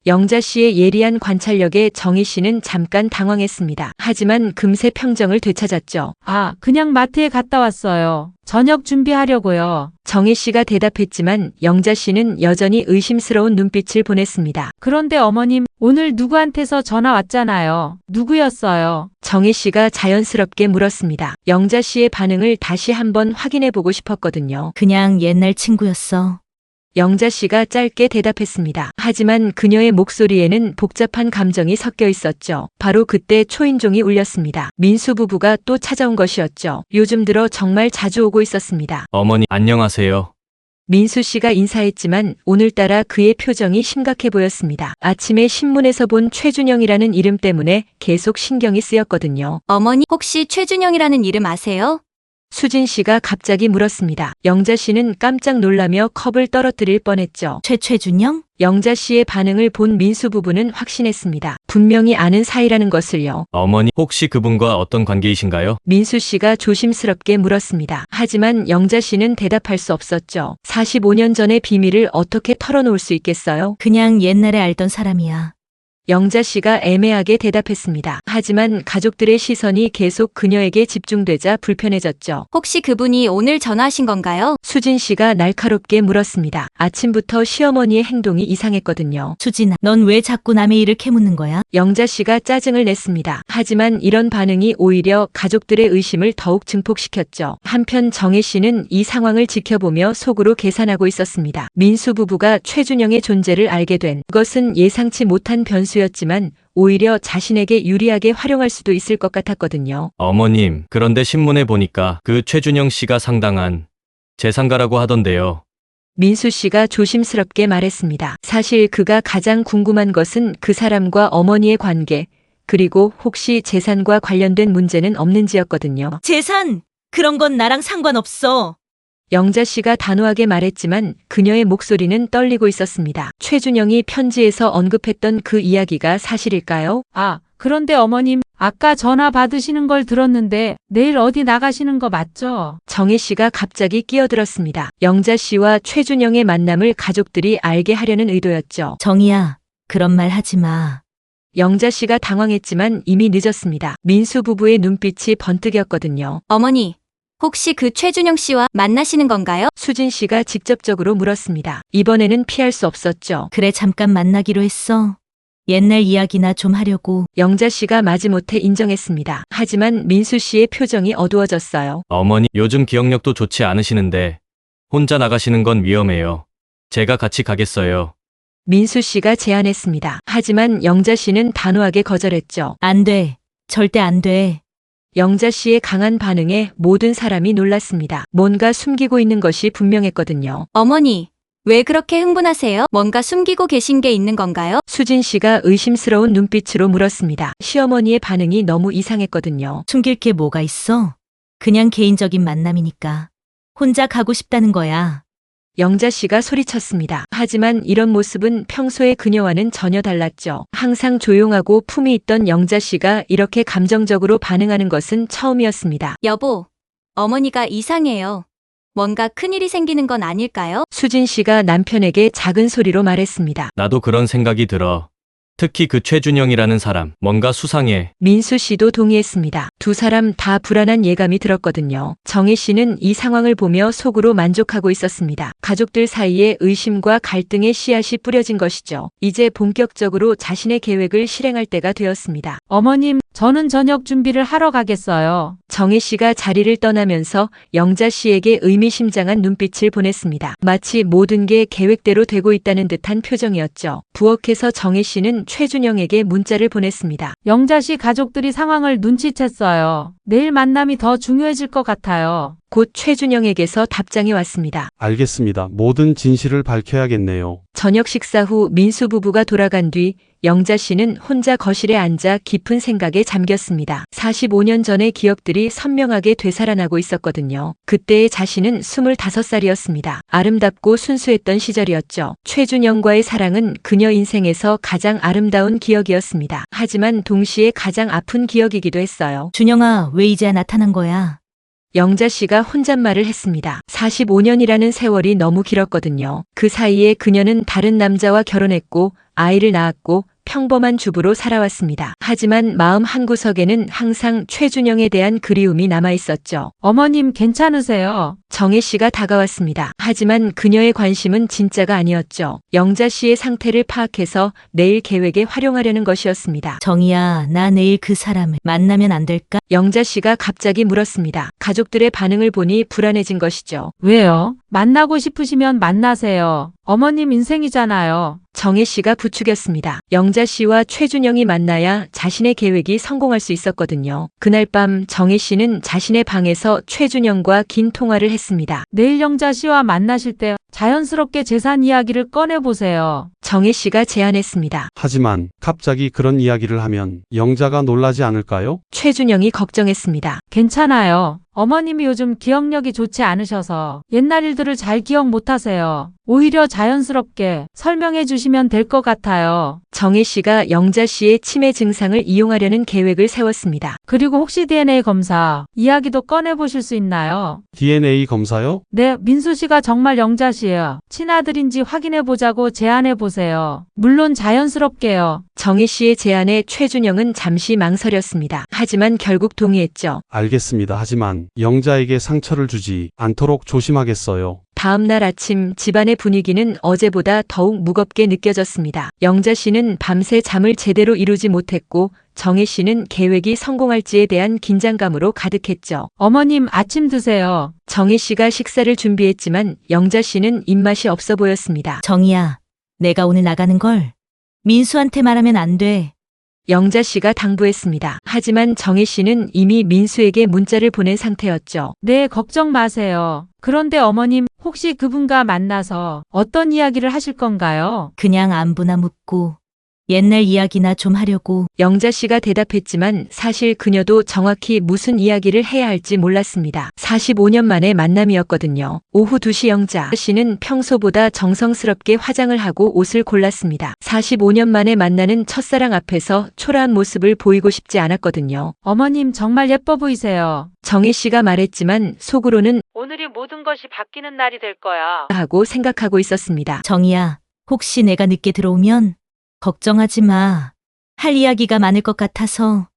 S1: 영자 씨의 예리한 관찰력에 정희 씨는 잠깐 당황했습니다. 하지만 금세 평정을 되찾았죠.
S2: 아, 그냥 마트에 갔다 왔어요. 저녁 준비하려고요.
S1: 정희 씨가 대답했지만 영자 씨는 여전히 의심스러운 눈빛을 보냈습니다.
S2: 그런데 어머님, 오늘 누구한테서 전화 왔잖아요. 누구였어요?
S1: 정희 씨가 자연스럽게 물었습니다. 영자 씨의 반응을 다시 한번 확인해 보고 싶었거든요.
S6: 그냥 옛날 친구였어.
S1: 영자 씨가 짧게 대답했습니다. 하지만 그녀의 목소리에는 복잡한 감정이 섞여 있었죠. 바로 그때 초인종이 울렸습니다. 민수 부부가 또 찾아온 것이었죠. 요즘 들어 정말 자주 오고 있었습니다.
S4: 어머니, 안녕하세요.
S1: 민수 씨가 인사했지만 오늘따라 그의 표정이 심각해 보였습니다. 아침에 신문에서 본 최준영이라는 이름 때문에 계속 신경이 쓰였거든요.
S3: 어머니, 혹시 최준영이라는 이름 아세요?
S1: 수진 씨가 갑자기 물었습니다. 영자 씨는 깜짝 놀라며 컵을 떨어뜨릴 뻔했죠.
S6: 최준영?
S1: 영자 씨의 반응을 본 민수 부부는 확신했습니다. 분명히 아는 사이라는 것을요.
S4: 어머니, 혹시 그분과 어떤 관계이신가요?
S1: 민수 씨가 조심스럽게 물었습니다. 하지만 영자 씨는 대답할 수 없었죠. 45년 전의 비밀을 어떻게 털어놓을 수 있겠어요?
S6: 그냥 옛날에 알던 사람이야.
S1: 영자 씨가 애매하게 대답했습니다. 하지만 가족들의 시선이 계속 그녀에게 집중되자 불편해졌죠.
S3: 혹시 그분이 오늘 전화하신 건가요?
S1: 수진 씨가 날카롭게 물었습니다. 아침부터 시어머니의 행동이 이상했거든요.
S6: 수진아, 넌 왜 자꾸 남의 일을 캐묻는 거야?
S1: 영자 씨가 짜증을 냈습니다. 하지만 이런 반응이 오히려 가족들의 의심을 더욱 증폭시켰죠. 한편 정혜 씨는 이 상황을 지켜보며 속으로 계산하고 있었습니다. 민수 부부가 최준영의 존재를 알게 된 것은 예상치 못한 변수였지만 오히려 자신에게 유리하게 활용할 수도 있을 것 같았거든요.
S4: 어머님, 그런데 신문에 보니까 그 최준영 씨가 상당한 재산가라고 하던데요.
S1: 민수 씨가 조심스럽게 말했습니다. 사실 그가 가장 궁금한 것은 그 사람과 어머니의 관계, 그리고 혹시 재산과 관련된 문제는 없는지였거든요.
S6: 재산! 그런 건 나랑 상관없어.
S1: 영자 씨가 단호하게 말했지만 그녀의 목소리는 떨리고 있었습니다. 최준영이 편지에서 언급했던 그 이야기가 사실일까요?
S2: 아, 그런데 어머님, 아까 전화 받으시는 걸 들었는데 내일 어디 나가시는 거 맞죠?
S1: 정혜 씨가 갑자기 끼어들었습니다. 영자 씨와 최준영의 만남을 가족들이 알게 하려는 의도였죠.
S6: 정희야, 그런 말 하지 마.
S1: 영자 씨가 당황했지만 이미 늦었습니다. 민수 부부의 눈빛이 번뜩였거든요.
S3: 어머니, 혹시 그 최준영 씨와 만나시는 건가요?
S1: 수진 씨가 직접적으로 물었습니다. 이번에는 피할 수 없었죠.
S6: 그래, 잠깐 만나기로 했어. 옛날 이야기나 좀 하려고.
S1: 영자 씨가 마지못해 인정했습니다. 하지만 민수 씨의 표정이 어두워졌어요.
S4: 어머니, 요즘 기억력도 좋지 않으시는데 혼자 나가시는 건 위험해요. 제가 같이 가겠어요.
S1: 민수 씨가 제안했습니다. 하지만 영자 씨는 단호하게 거절했죠.
S6: 안 돼. 절대 안 돼.
S1: 영자 씨의 강한 반응에 모든 사람이 놀랐습니다. 뭔가 숨기고 있는 것이 분명했거든요.
S3: 어머니, 왜 그렇게 흥분하세요? 뭔가 숨기고 계신 게 있는 건가요?
S1: 수진 씨가 의심스러운 눈빛으로 물었습니다. 시어머니의 반응이 너무 이상했거든요.
S6: 숨길 게 뭐가 있어? 그냥 개인적인 만남이니까. 혼자 가고 싶다는 거야.
S1: 영자 씨가 소리쳤습니다. 하지만 이런 모습은 평소의 그녀와는 전혀 달랐죠. 항상 조용하고 품이 있던 영자 씨가 이렇게 감정적으로 반응하는 것은 처음이었습니다.
S3: 여보, 어머니가 이상해요. 뭔가 큰일이 생기는 건 아닐까요?
S1: 수진 씨가 남편에게 작은 소리로 말했습니다.
S4: 나도 그런 생각이 들어. 특히 그 최준영이라는 사람, 뭔가 수상해.
S1: 민수 씨도 동의했습니다. 두 사람 다 불안한 예감이 들었거든요. 정혜 씨는 이 상황을 보며 속으로 만족하고 있었습니다. 가족들 사이에 의심과 갈등의 씨앗이 뿌려진 것이죠. 이제 본격적으로 자신의 계획을 실행할 때가 되었습니다.
S2: 어머님, 저는 저녁 준비를 하러 가겠어요.
S1: 정혜 씨가 자리를 떠나면서 영자 씨에게 의미심장한 눈빛을 보냈습니다. 마치 모든 게 계획대로 되고 있다는 듯한 표정이었죠. 부엌에서 정혜 씨는 최준영에게 문자를 보냈습니다.
S2: 영자 씨 가족들이 상황을 눈치챘어요. 내일 만남이 더 중요해질 것 같아요.
S1: 곧 최준영에게서 답장이 왔습니다.
S8: 알겠습니다. 모든 진실을 밝혀야겠네요.
S1: 저녁 식사 후 민수 부부가 돌아간 뒤 영자 씨는 혼자 거실에 앉아 깊은 생각에 잠겼습니다. 45년 전의 기억들이 선명하게 되살아나고 있었거든요. 그때의 자신은 25살이었습니다. 아름답고 순수했던 시절이었죠. 최준영과의 사랑은 그녀 인생에서 가장 아름다운 기억이었습니다. 하지만 동시에 가장 아픈 기억이기도 했어요.
S6: 준영아, 왜 이제야 나타난 거야?
S1: 영자 씨가 혼잣말을 했습니다. 45년이라는 세월이 너무 길었거든요. 그 사이에 그녀는 다른 남자와 결혼했고 아이를 낳았고 평범한 주부로 살아왔습니다. 하지만 마음 한구석에는 항상 최준영에 대한 그리움이 남아 있었죠.
S2: 어머님 괜찮으세요?
S1: 정혜 씨가 다가왔습니다. 하지만 그녀의 관심은 진짜가 아니었죠. 영자 씨의 상태를 파악해서 내일 계획에 활용하려는 것이었습니다.
S6: 정희야, 나 내일 그 사람을 만나면 안 될까?
S1: 영자 씨가 갑자기 물었습니다. 가족들의 반응을 보니 불안해진 것이죠.
S2: 왜요? 만나고 싶으시면 만나세요. 어머님 인생이잖아요.
S1: 정혜 씨가 부추겼습니다. 영자 씨와 최준영이 만나야 자신의 계획이 성공할 수 있었거든요. 그날 밤 정혜 씨는 자신의 방에서 최준영과 긴 통화를 했습니다.
S2: 내일 영자 씨와 만나실 때 자연스럽게 재산 이야기를 꺼내보세요.
S1: 정혜 씨가 제안했습니다.
S8: 하지만 갑자기 그런 이야기를 하면 영자가 놀라지 않을까요?
S1: 최준영이 걱정했습니다.
S2: 괜찮아요. 어머님이 요즘 기억력이 좋지 않으셔서 옛날 일들을 잘 기억 못하세요. 오히려 자연스럽게 설명해 주시면 될 것 같아요.
S1: 정혜 씨가 영자 씨의 치매 증상을 이용하려는 계획을 세웠습니다.
S2: 그리고 혹시 DNA 검사 이야기도 꺼내보실 수 있나요?
S8: DNA 검사요?
S2: 네, 민수 씨가 정말 영자 씨의 친아들인지 확인해 보자고 제안해 보세요. 물론 자연스럽게요.
S1: 정혜 씨의 제안에 최준영은 잠시 망설였습니다. 하지만 결국 동의했죠.
S8: 알겠습니다. 하지만 영자에게 상처를 주지 않도록 조심하겠어요.
S1: 다음 날 아침 집안의 분위기는 어제보다 더욱 무겁게 느껴졌습니다. 영자 씨는 밤새 잠을 제대로 이루지 못했고 정혜 씨는 계획이 성공할지에 대한 긴장감으로 가득했죠.
S2: 어머님 아침 드세요.
S1: 정혜 씨가 식사를 준비했지만 영자 씨는 입맛이 없어 보였습니다.
S6: 정희야, 내가 오늘 나가는 걸 민수한테 말하면 안 돼.
S1: 영자 씨가 당부했습니다. 하지만 정혜 씨는 이미 민수에게 문자를 보낸 상태였죠.
S2: 네, 걱정 마세요. 그런데 어머님, 혹시 그분과 만나서 어떤 이야기를 하실 건가요?
S6: 그냥 안부나 묻고 옛날 이야기나 좀 하려고.
S1: 영자 씨가 대답했지만 사실 그녀도 정확히 무슨 이야기를 해야 할지 몰랐습니다. 45년 만의 만남이었거든요. 오후 2시 영자 씨는 평소보다 정성스럽게 화장을 하고 옷을 골랐습니다. 45년 만에 만나는 첫사랑 앞에서 초라한 모습을 보이고 싶지 않았거든요.
S2: 어머님 정말 예뻐 보이세요.
S1: 정혜 씨가 말했지만 속으로는
S2: 오늘이 모든 것이 바뀌는 날이 될 거야.
S1: 하고 생각하고 있었습니다.
S6: 정희야, 혹시 내가 늦게 들어오면 걱정하지 마. 할 이야기가 많을 것 같아서.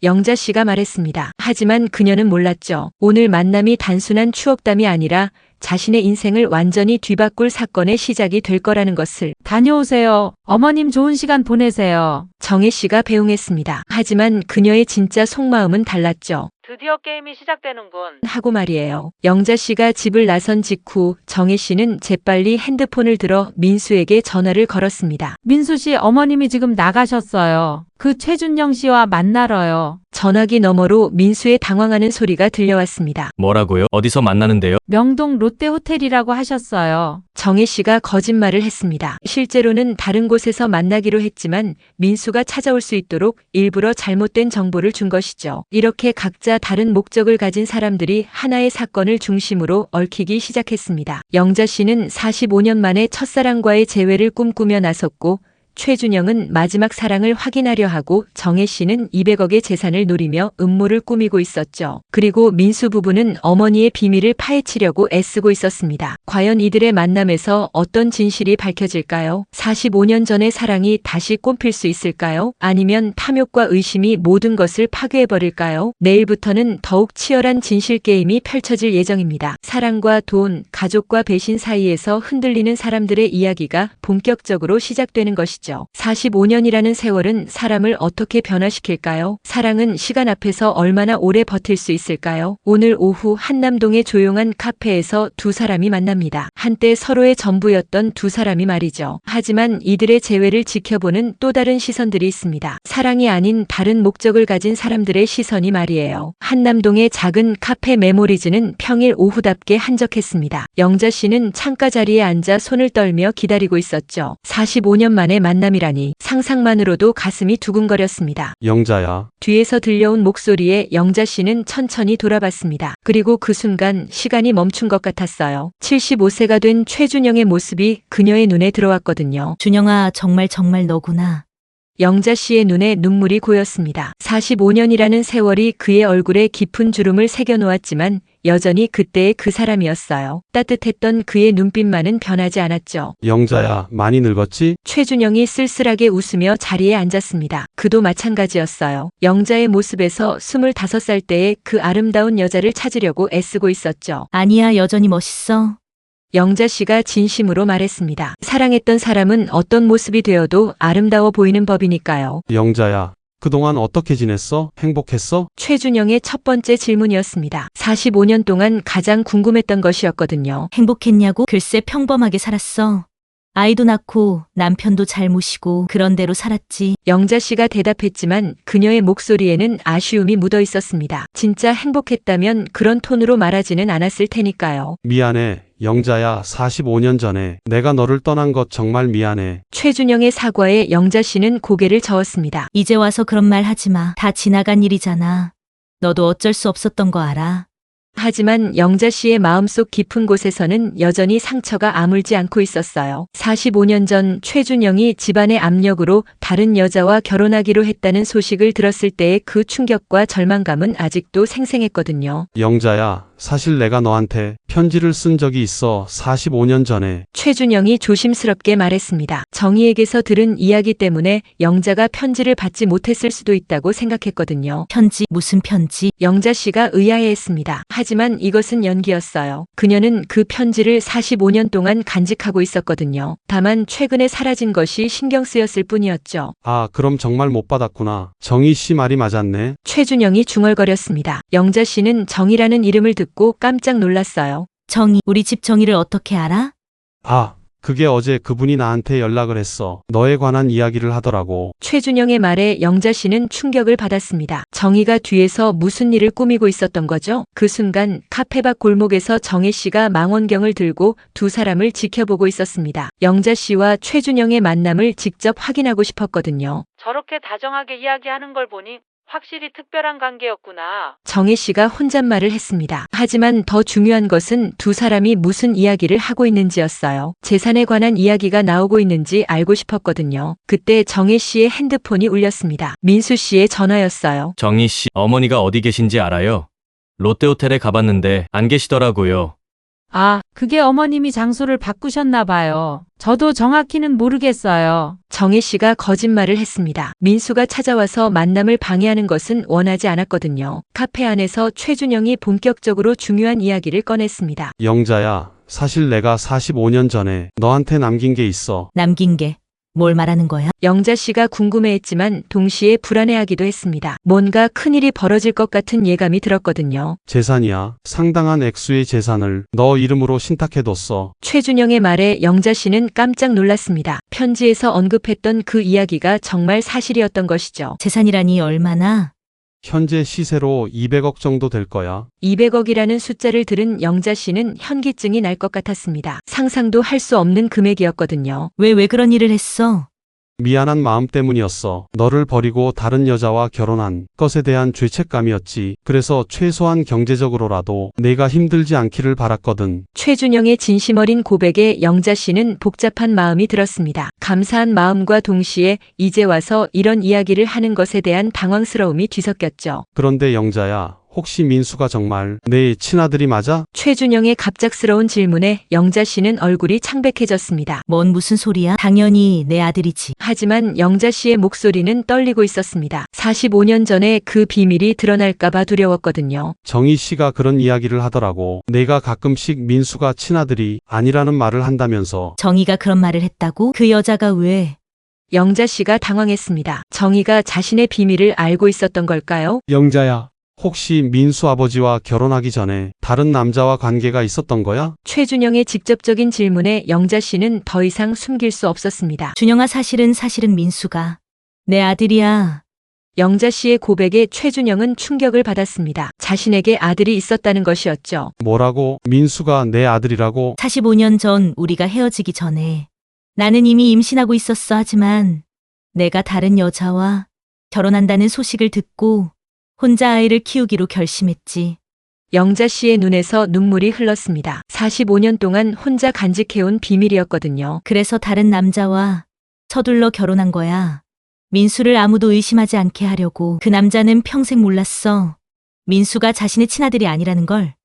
S1: 영자 씨가 말했습니다. 하지만 그녀는 몰랐죠. 오늘 만남이 단순한 추억담이 아니라 자신의 인생을 완전히 뒤바꿀 사건의 시작이 될 거라는 것을.
S2: 다녀오세요. 어머님 좋은 시간 보내세요.
S1: 정혜 씨가 배웅했습니다. 하지만 그녀의 진짜 속마음은 달랐죠.
S2: 드디어 게임이 시작되는군.
S1: 하고 말이에요. 영자 씨가 집을 나선 직후 정혜 씨는 재빨리 핸드폰을 들어 민수에게 전화를 걸었습니다.
S2: 민수 씨 어머님이 지금 나가셨어요. 그 최준영 씨와 만나러요.
S1: 전화기 너머로 민수의 당황하는 소리가 들려왔습니다.
S4: 뭐라고요? 어디서 만나는데요?
S2: 명동 롯데호텔이라고 하셨어요.
S1: 정혜 씨가 거짓말을 했습니다. 실제로는 다른 곳에서 만나기로 했지만 민수가 찾아올 수 있도록 일부러 잘못된 정보를 준 것이죠. 이렇게 각자 다른 목적을 가진 사람들이 하나의 사건을 중심으로 얽히기 시작했습니다. 영자 씨는 45년 만에 첫사랑과의 재회를 꿈꾸며 나섰고 최준영은 마지막 사랑을 확인하려 하고 정혜 씨는 200억의 재산을 노리며 음모를 꾸미고 있었죠. 그리고 민수 부부는 어머니의 비밀을 파헤치려고 애쓰고 있었습니다. 과연 이들의 만남에서 어떤 진실이 밝혀질까요? 45년 전의 사랑이 다시 꽃필 수 있을까요? 아니면 탐욕과 의심이 모든 것을 파괴해버릴까요? 내일부터는 더욱 치열한 진실 게임이 펼쳐질 예정입니다. 사랑과 돈, 가족과 배신 사이에서 흔들리는 사람들의 이야기가 본격적으로 시작되는 것이죠. 45년이라는 세월은 사람을 어떻게 변화시킬까요? 사랑은 시간 앞에서 얼마나 오래 버틸 수 있을까요? 오늘 오후 한남동의 조용한 카페에서 두 사람이 만납니다. 한때 서로의 전부였던 두 사람이 말이죠. 하지만 이들의 재회를 지켜보는 또 다른 시선들이 있습니다. 사랑이 아닌 다른 목적을 가진 사람들의 시선이 말이에요. 한남동의 작은 카페 메모리즈는 평일 오후답게 한적했습니다. 영자 씨는 창가 자리에 앉아 손을 떨며 기다리고 있었죠. 45년 만에 만남이라니 상상만으로도 가슴이 두근거렸습니다.
S8: 영자야.
S1: 뒤에서 들려온 목소리에 영자 씨는 천천히 돌아봤습니다. 그리고 그 순간 시간이 멈춘 것 같았어요. 75세가 된 최준영의 모습이 그녀의 눈에 들어왔거든요.
S6: 준영아, 정말 너구나.
S1: 영자 씨의 눈에 눈물이 고였습니다. 45년이라는 세월이 그의 얼굴에 깊은 주름을 새겨놓았지만 여전히 그때의 그 사람이었어요. 따뜻했던 그의 눈빛만은 변하지 않았죠.
S8: 영자야, 많이 늙었지?
S1: 최준영이 쓸쓸하게 웃으며 자리에 앉았습니다. 그도 마찬가지였어요. 영자의 모습에서 25살 때의 그 아름다운 여자를 찾으려고 애쓰고 있었죠.
S6: 아니야, 여전히 멋있어.
S1: 영자 씨가 진심으로 말했습니다. 사랑했던 사람은 어떤 모습이 되어도 아름다워 보이는 법이니까요.
S8: 영자야, 그동안 어떻게 지냈어? 행복했어?
S1: 최준영의 첫 번째 질문이었습니다. 45년 동안 가장 궁금했던 것이었거든요.
S6: 행복했냐고? 글쎄, 평범하게 살았어. 아이도 낳고 남편도 잘 모시고 그런 대로 살았지.
S1: 영자 씨가 대답했지만 그녀의 목소리에는 아쉬움이 묻어 있었습니다. 진짜 행복했다면 그런 톤으로 말하지는 않았을 테니까요.
S8: 미안해. 영자야, 45년 전에 내가 너를 떠난 것 정말 미안해.
S1: 최준영의 사과에 영자 씨는 고개를 저었습니다.
S6: 이제 와서 그런 말 하지 마. 다 지나간 일이잖아. 너도 어쩔 수 없었던 거 알아.
S1: 하지만 영자 씨의 마음속 깊은 곳에서는 여전히 상처가 아물지 않고 있었어요. 45년 전 최준영이 집안의 압력으로 다른 여자와 결혼하기로 했다는 소식을 들었을 때의 그 충격과 절망감은 아직도 생생했거든요.
S8: 영자야, 사실 내가 너한테 편지를 쓴 적이 있어. 45년 전에.
S1: 최준영이 조심스럽게 말했습니다. 정희에게서 들은 이야기 때문에 영자가 편지를 받지 못했을 수도 있다고 생각했거든요.
S6: 편지, 무슨 편지?
S1: 영자 씨가 의아해했습니다. 하지만 이것은 연기였어요. 그녀는 그 편지를 45년 동안 간직하고 있었거든요. 다만 최근에 사라진 것이 신경 쓰였을 뿐이었죠.
S8: 아, 그럼 정말 못 받았구나. 정희 씨 말이 맞았네.
S1: 최준영이 중얼거렸습니다. 영자 씨는 정희라는 이름을 듣고 깜짝 놀랐어요.
S6: 정희, 우리 집 정희를 어떻게 알아?
S8: 아, 그게 어제 그분이 나한테 연락을 했어. 너에 관한 이야기를 하더라고.
S1: 최준영의 말에 영자 씨는 충격을 받았습니다. 정희가 뒤에서 무슨 일을 꾸미고 있었던 거죠? 그 순간 카페 밖 골목에서 정혜 씨가 망원경을 들고 두 사람을 지켜보고 있었습니다. 영자 씨와 최준영의 만남을 직접 확인하고 싶었거든요.
S2: 저렇게 다정하게 이야기하는 걸 보니 확실히 특별한 관계였구나.
S1: 정혜 씨가 혼잣말을 했습니다. 하지만 더 중요한 것은 두 사람이 무슨 이야기를 하고 있는지였어요. 재산에 관한 이야기가 나오고 있는지 알고 싶었거든요. 그때 정혜 씨의 핸드폰이 울렸습니다. 민수 씨의 전화였어요.
S4: 정희 씨, 어머니가 어디 계신지 알아요? 롯데호텔에 가봤는데 안 계시더라고요.
S2: 아, 그게 어머님이 장소를 바꾸셨나 봐요. 저도 정확히는 모르겠어요.
S1: 정혜 씨가 거짓말을 했습니다. 민수가 찾아와서 만남을 방해하는 것은 원하지 않았거든요. 카페 안에서 최준영이 본격적으로 중요한 이야기를 꺼냈습니다.
S8: 영자야, 사실 내가 45년 전에 너한테 남긴 게 있어.
S6: 남긴 게. 뭘 말하는 거야?
S1: 영자 씨가 궁금해했지만 동시에 불안해하기도 했습니다. 뭔가 큰일이 벌어질 것 같은 예감이 들었거든요.
S8: 재산이야. 상당한 액수의 재산을 너 이름으로 신탁해뒀어.
S1: 최준영의 말에 영자 씨는 깜짝 놀랐습니다. 편지에서 언급했던 그 이야기가 정말 사실이었던 것이죠.
S6: 재산이라니 얼마나?
S8: 현재 시세로 200억 정도 될 거야.
S1: 200억이라는 숫자를 들은 영자 씨는 현기증이 날 것 같았습니다. 상상도 할 수 없는 금액이었거든요.
S6: 왜 그런 일을 했어?
S8: 미안한 마음 때문이었어. 너를 버리고 다른 여자와 결혼한 것에 대한 죄책감이었지. 그래서 최소한 경제적으로라도 내가 힘들지 않기를 바랐거든.
S1: 최준영의 진심 어린 고백에 영자 씨는 복잡한 마음이 들었습니다. 감사한 마음과 동시에 이제 와서 이런 이야기를 하는 것에 대한 당황스러움이 뒤섞였죠.
S8: 그런데 영자야, 혹시 민수가 정말 내 친아들이 맞아?
S1: 최준영의 갑작스러운 질문에 영자 씨는 얼굴이 창백해졌습니다.
S6: 뭔 무슨 소리야? 당연히 내 아들이지.
S1: 하지만 영자 씨의 목소리는 떨리고 있었습니다. 45년 전에 그 비밀이 드러날까봐 두려웠거든요.
S8: 정희 씨가 그런 이야기를 하더라고. 내가 가끔씩 민수가 친아들이 아니라는 말을 한다면서.
S6: 정희가 그런 말을 했다고? 그 여자가 왜?
S1: 영자 씨가 당황했습니다. 정희가 자신의 비밀을 알고 있었던 걸까요?
S9: 영자야,
S8: 혹시 민수 아버지와 결혼하기 전에 다른 남자와 관계가 있었던 거야?
S1: 최준영의 직접적인 질문에 영자 씨는 더 이상 숨길 수 없었습니다.
S6: 준영아, 사실은 민수가 내 아들이야.
S1: 영자 씨의 고백에 최준영은 충격을 받았습니다. 자신에게 아들이 있었다는 것이었죠.
S8: 뭐라고? 민수가 내 아들이라고?
S6: 45년 전 우리가 헤어지기 전에 나는 이미 임신하고 있었어. 하지만 내가 다른 여자와 결혼한다는 소식을 듣고 혼자 아이를 키우기로 결심했지.
S1: 영자 씨의 눈에서 눈물이 흘렀습니다. 45년 동안 혼자 간직해온 비밀이었거든요.
S6: 그래서 다른 남자와 서둘러 결혼한 거야. 민수를 아무도 의심하지 않게 하려고. 그 남자는 평생 몰랐어. 민수가 자신의 친아들이 아니라는 걸.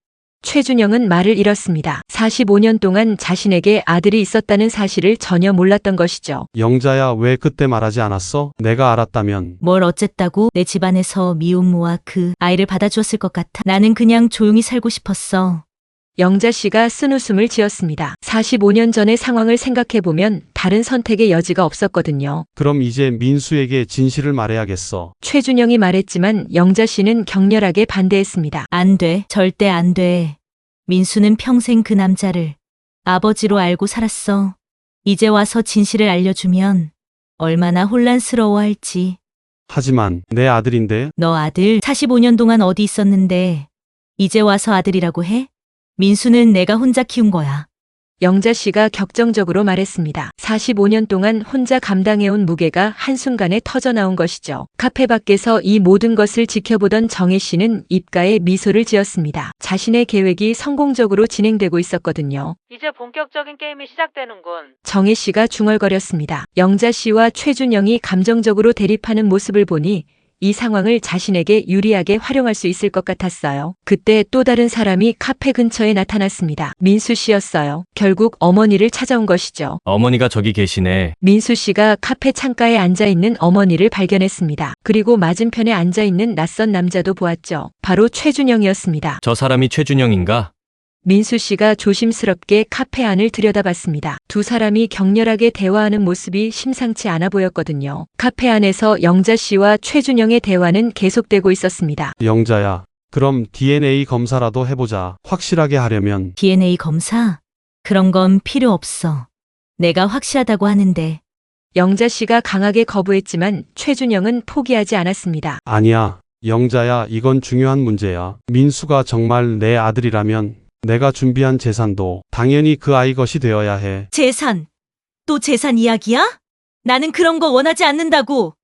S1: 최준영은 말을 잃었습니다. 45년 동안 자신에게 아들이 있었다는 사실을 전혀 몰랐던 것이죠.
S8: 영자야, 왜 그때 말하지 않았어? 내가 알았다면.
S6: 뭘 어쨌다고? 내 집안에서 미혼모와 그 아이를 받아주었을 것 같아. 나는 그냥 조용히 살고 싶었어.
S1: 영자 씨가 쓴웃음을 지었습니다. 45년 전의 상황을 생각해보면 다른 선택의 여지가 없었거든요.
S8: 그럼 이제 민수에게 진실을 말해야겠어.
S1: 최준영이 말했지만 영자 씨는 격렬하게 반대했습니다.
S6: 안 돼. 절대 안 돼. 민수는 평생 그 남자를 아버지로 알고 살았어. 이제 와서 진실을 알려주면 얼마나 혼란스러워할지.
S8: 하지만 내 아들인데.
S6: 너 아들 45년 동안 어디 있었는데 이제 와서 아들이라고 해? 민수는 내가 혼자 키운 거야.
S1: 영자 씨가 격정적으로 말했습니다. 45년 동안 혼자 감당해온 무게가 한순간에 터져나온 것이죠. 카페 밖에서 이 모든 것을 지켜보던 정혜 씨는 입가에 미소를 지었습니다. 자신의 계획이 성공적으로 진행되고 있었거든요.
S2: 이제 본격적인 게임이 시작되는군.
S1: 정혜 씨가 중얼거렸습니다. 영자 씨와 최준영이 감정적으로 대립하는 모습을 보니 이 상황을 자신에게 유리하게 활용할 수 있을 것 같았어요. 그때 또 다른 사람이 카페 근처에 나타났습니다. 민수 씨였어요. 결국 어머니를 찾아온 것이죠.
S4: 어머니가 저기 계시네.
S1: 민수 씨가 카페 창가에 앉아있는 어머니를 발견했습니다. 그리고 맞은편에 앉아있는 낯선 남자도 보았죠. 바로 최준영이었습니다.
S4: 저 사람이 최준영인가?
S1: 민수 씨가 조심스럽게 카페 안을 들여다봤습니다. 두 사람이 격렬하게 대화하는 모습이 심상치 않아 보였거든요. 카페 안에서 영자 씨와 최준영의 대화는 계속되고 있었습니다.
S8: 영자야, 그럼 DNA 검사라도 해보자. 확실하게 하려면
S6: DNA 검사? 그런 건 필요 없어. 내가 확실하다고 하는데.
S1: 영자 씨가 강하게 거부했지만 최준영은 포기하지 않았습니다.
S8: 아니야. 영자야, 이건 중요한 문제야. 민수가 정말 내 아들이라면 내가 준비한 재산도 당연히 그 아이 것이 되어야 해.
S6: 재산. 또 재산 이야기야? 나는 그런 거 원하지 않는다고.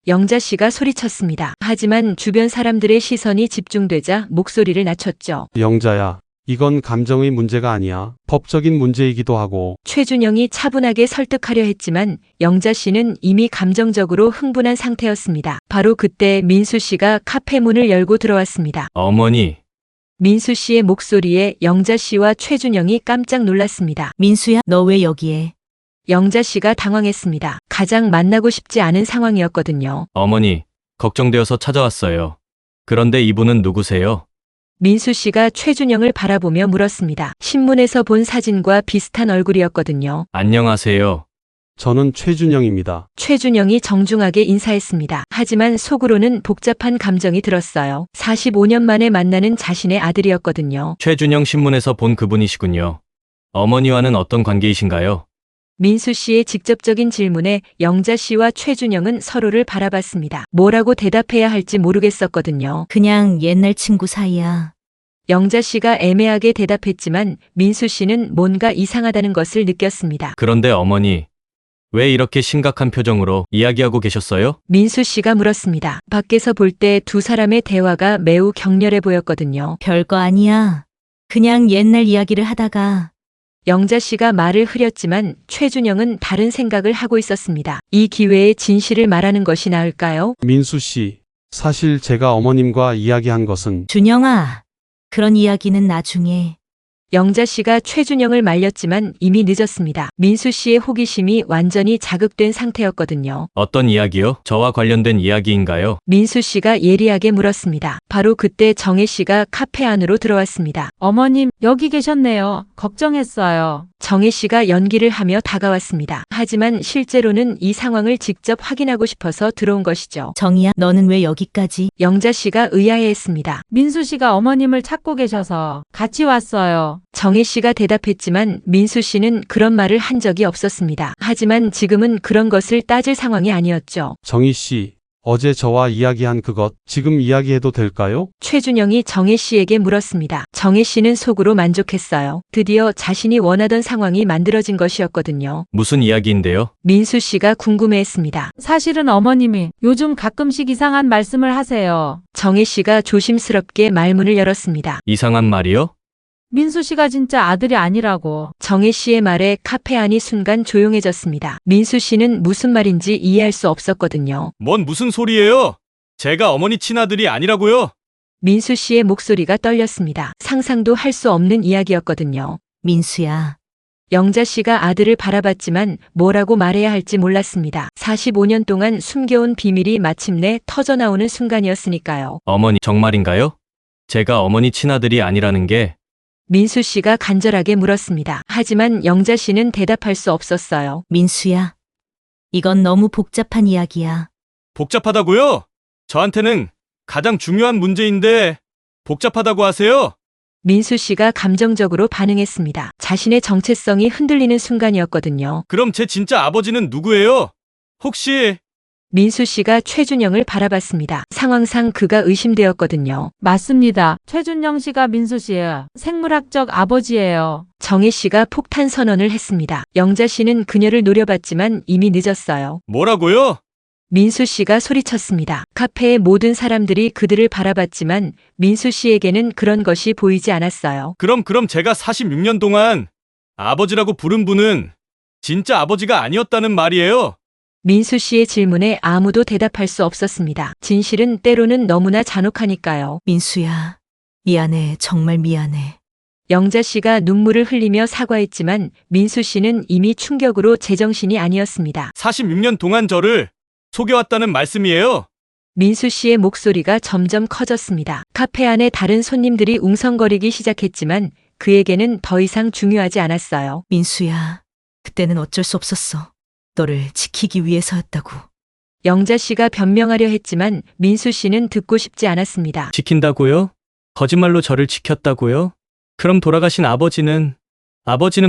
S1: 영자 씨가 소리쳤습니다. 하지만 주변 사람들의 시선이 집중되자 목소리를 낮췄죠.
S8: 영자야, 이건 감정의 문제가 아니야. 법적인 문제이기도 하고.
S1: 최준영이 차분하게 설득하려 했지만 영자 씨는 이미 감정적으로 흥분한 상태였습니다. 바로 그때 민수 씨가 카페 문을 열고 들어왔습니다.
S4: 어머니,
S1: 민수 씨의 목소리에 영자 씨와 최준영이 깜짝 놀랐습니다.
S6: 민수야, 너 왜 여기에?
S1: 영자 씨가 당황했습니다. 가장 만나고 싶지 않은 상황이었거든요.
S4: 어머니, 걱정되어서 찾아왔어요. 그런데 이분은 누구세요?
S1: 민수 씨가 최준영을 바라보며 물었습니다. 신문에서 본 사진과 비슷한 얼굴이었거든요.
S4: 안녕하세요.
S8: 저는 최준영입니다.
S1: 최준영이 정중하게 인사했습니다. 하지만 속으로는 복잡한 감정이 들었어요. 45년 만에 만나는 자신의 아들이었거든요.
S4: 최준영 신문에서 본 그분이시군요. 어머니와는 어떤 관계이신가요?
S1: 민수 씨의 직접적인 질문에 영자 씨와 최준영은 서로를 바라봤습니다. 뭐라고 대답해야 할지 모르겠었거든요.
S6: 그냥 옛날 친구 사이야.
S1: 영자 씨가 애매하게 대답했지만 민수 씨는 뭔가 이상하다는 것을 느꼈습니다.
S4: 그런데 어머니, 왜 이렇게 심각한 표정으로 이야기하고 계셨어요?
S1: 민수 씨가 물었습니다. 밖에서 볼 때 두 사람의 대화가 매우 격렬해 보였거든요.
S6: 별거 아니야. 그냥 옛날 이야기를 하다가.
S1: 영자 씨가 말을 흐렸지만 최준영은 다른 생각을 하고 있었습니다. 이 기회에 진실을 말하는 것이 나을까요?
S8: 민수 씨, 사실 제가 어머님과 이야기한 것은
S6: 준영아, 그런 이야기는 나중에.
S1: 영자 씨가 최준영을 말렸지만 이미 늦었습니다. 민수 씨의 호기심이 완전히 자극된 상태였거든요.
S4: 어떤 이야기요? 저와 관련된 이야기인가요?
S1: 민수 씨가 예리하게 물었습니다. 바로 그때 정혜 씨가 카페 안으로 들어왔습니다.
S2: 어머님, 여기 계셨네요. 걱정했어요.
S1: 정혜 씨가 연기를 하며 다가왔습니다. 하지만 실제로는 이 상황을 직접 확인하고 싶어서 들어온 것이죠.
S6: 정이야, 너는 왜 여기까지?
S1: 영자 씨가 의아해했습니다.
S2: 민수 씨가 어머님을 찾고 계셔서 같이 왔어요.
S1: 정혜 씨가 대답했지만 민수 씨는 그런 말을 한 적이 없었습니다. 하지만 지금은 그런 것을 따질 상황이 아니었죠.
S8: 정희 씨, 어제 저와 이야기한 그것 지금 이야기해도 될까요?
S1: 최준영이 정혜 씨에게 물었습니다. 정혜 씨는 속으로 만족했어요. 드디어 자신이 원하던 상황이 만들어진 것이었거든요.
S4: 무슨 이야기인데요?
S1: 민수 씨가 궁금해했습니다.
S2: 사실은 어머님이 요즘 가끔씩 이상한 말씀을 하세요.
S1: 정혜 씨가 조심스럽게 말문을 열었습니다.
S4: 이상한 말이요?
S2: 민수 씨가 진짜 아들이 아니라고.
S1: 정혜 씨의 말에 카페 안이 순간 조용해졌습니다. 민수 씨는 무슨 말인지 이해할 수 없었거든요.
S4: 뭔 무슨 소리예요? 제가 어머니 친아들이 아니라고요?
S1: 민수 씨의 목소리가 떨렸습니다. 상상도 할 수 없는 이야기였거든요.
S6: 민수야.
S1: 영자 씨가 아들을 바라봤지만 뭐라고 말해야 할지 몰랐습니다. 45년 동안 숨겨온 비밀이 마침내 터져나오는 순간이었으니까요.
S4: 어머니, 정말인가요? 제가 어머니 친아들이 아니라는 게
S1: 민수 씨가 간절하게 물었습니다. 하지만 영자 씨는 대답할 수 없었어요.
S6: 민수야. 이건 너무 복잡한 이야기야.
S4: 복잡하다고요? 저한테는 가장 중요한 문제인데 복잡하다고 하세요?
S1: 민수 씨가 감정적으로 반응했습니다. 자신의 정체성이 흔들리는 순간이었거든요.
S4: 그럼 제 진짜 아버지는 누구예요? 혹시
S1: 민수 씨가 최준영을 바라봤습니다. 상황상 그가 의심되었거든요.
S2: 맞습니다. 최준영 씨가 민수 씨의 생물학적 아버지예요.
S1: 정혜 씨가 폭탄 선언을 했습니다. 영자 씨는 그녀를 노려봤지만 이미 늦었어요.
S4: 뭐라고요?
S1: 민수 씨가 소리쳤습니다. 카페의 모든 사람들이 그들을 바라봤지만 민수 씨에게는 그런 것이 보이지 않았어요.
S4: 그럼 제가 46년 동안 아버지라고 부른 분은 진짜 아버지가 아니었다는 말이에요?
S1: 민수 씨의 질문에 아무도 대답할 수 없었습니다. 진실은 때로는 너무나 잔혹하니까요.
S6: 민수야, 미안해. 정말 미안해.
S1: 영자 씨가 눈물을 흘리며 사과했지만 민수 씨는 이미 충격으로 제정신이 아니었습니다.
S4: 46년 동안 저를 속여왔다는 말씀이에요?
S1: 민수 씨의 목소리가 점점 커졌습니다. 카페 안에 다른 손님들이 웅성거리기 시작했지만 그에게는 더 이상 중요하지 않았어요.
S6: 민수야, 그때는 어쩔 수 없었어. 너를 지키기 위해서였다고.
S1: 영자 씨가 변명하려 했지만 민수 씨는 듣고 싶지 않았습니다.
S4: 지킨다고요? 거짓말로 저를 지켰다고요? 그럼 돌아가신 아버지는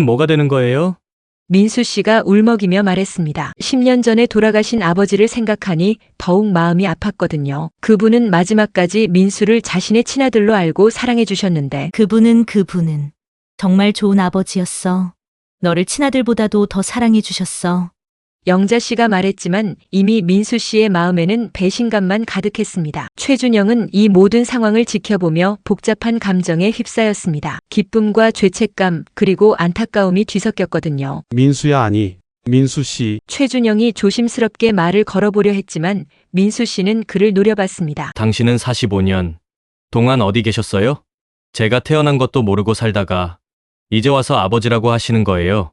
S4: 뭐가 되는 거예요?
S1: 민수 씨가 울먹이며 말했습니다. 10년 전에 돌아가신 아버지를 생각하니 더욱 마음이 아팠거든요. 그분은 마지막까지 민수를 자신의 친아들로 알고 사랑해 주셨는데
S6: 그분은 정말 좋은 아버지였어. 너를 친아들보다도 더 사랑해 주셨어.
S1: 영자 씨가 말했지만 이미 민수 씨의 마음에는 배신감만 가득했습니다. 최준영은 이 모든 상황을 지켜보며 복잡한 감정에 휩싸였습니다. 기쁨과 죄책감 그리고 안타까움이 뒤섞였거든요.
S8: 민수야 아니, 민수 씨.
S1: 최준영이 조심스럽게 말을 걸어보려 했지만 민수 씨는 그를 노려봤습니다.
S4: 당신은 45년 동안 어디 계셨어요? 제가 태어난 것도 모르고 살다가 이제 와서 아버지라고 하시는 거예요.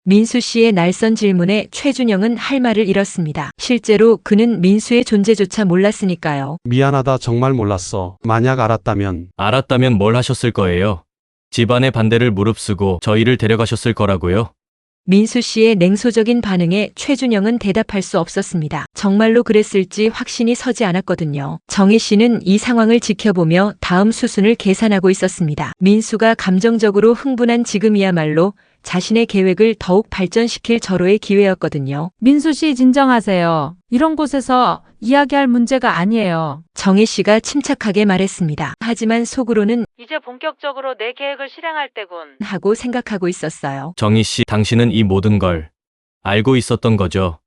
S1: 민수 씨의 날선 질문에 최준영은 할 말을 잃었습니다. 실제로 그는 민수의 존재조차 몰랐으니까요.
S8: 미안하다. 정말 몰랐어. 만약 알았다면.
S4: 알았다면 뭘 하셨을 거예요? 집안의 반대를 무릅쓰고 저희를 데려가셨을 거라고요?
S1: 민수 씨의 냉소적인 반응에 최준영은 대답할 수 없었습니다. 정말로 그랬을지 확신이 서지 않았거든요. 정혜 씨는 이 상황을 지켜보며 다음 수순을 계산하고 있었습니다. 민수가 감정적으로 흥분한 지금이야말로 자신의 계획을 더욱 발전시킬 절호의 기회였거든요.
S2: 민수 씨 진정하세요. 이런 곳에서 이야기할 문제가 아니에요.
S1: 정혜 씨가 침착하게 말했습니다. 하지만 속으로는
S2: 이제 본격적으로 내 계획을 실행할 때군.
S1: 하고 생각하고 있었어요.
S4: 정희 씨, 당신은 이 모든 걸 알고 있었던 거죠?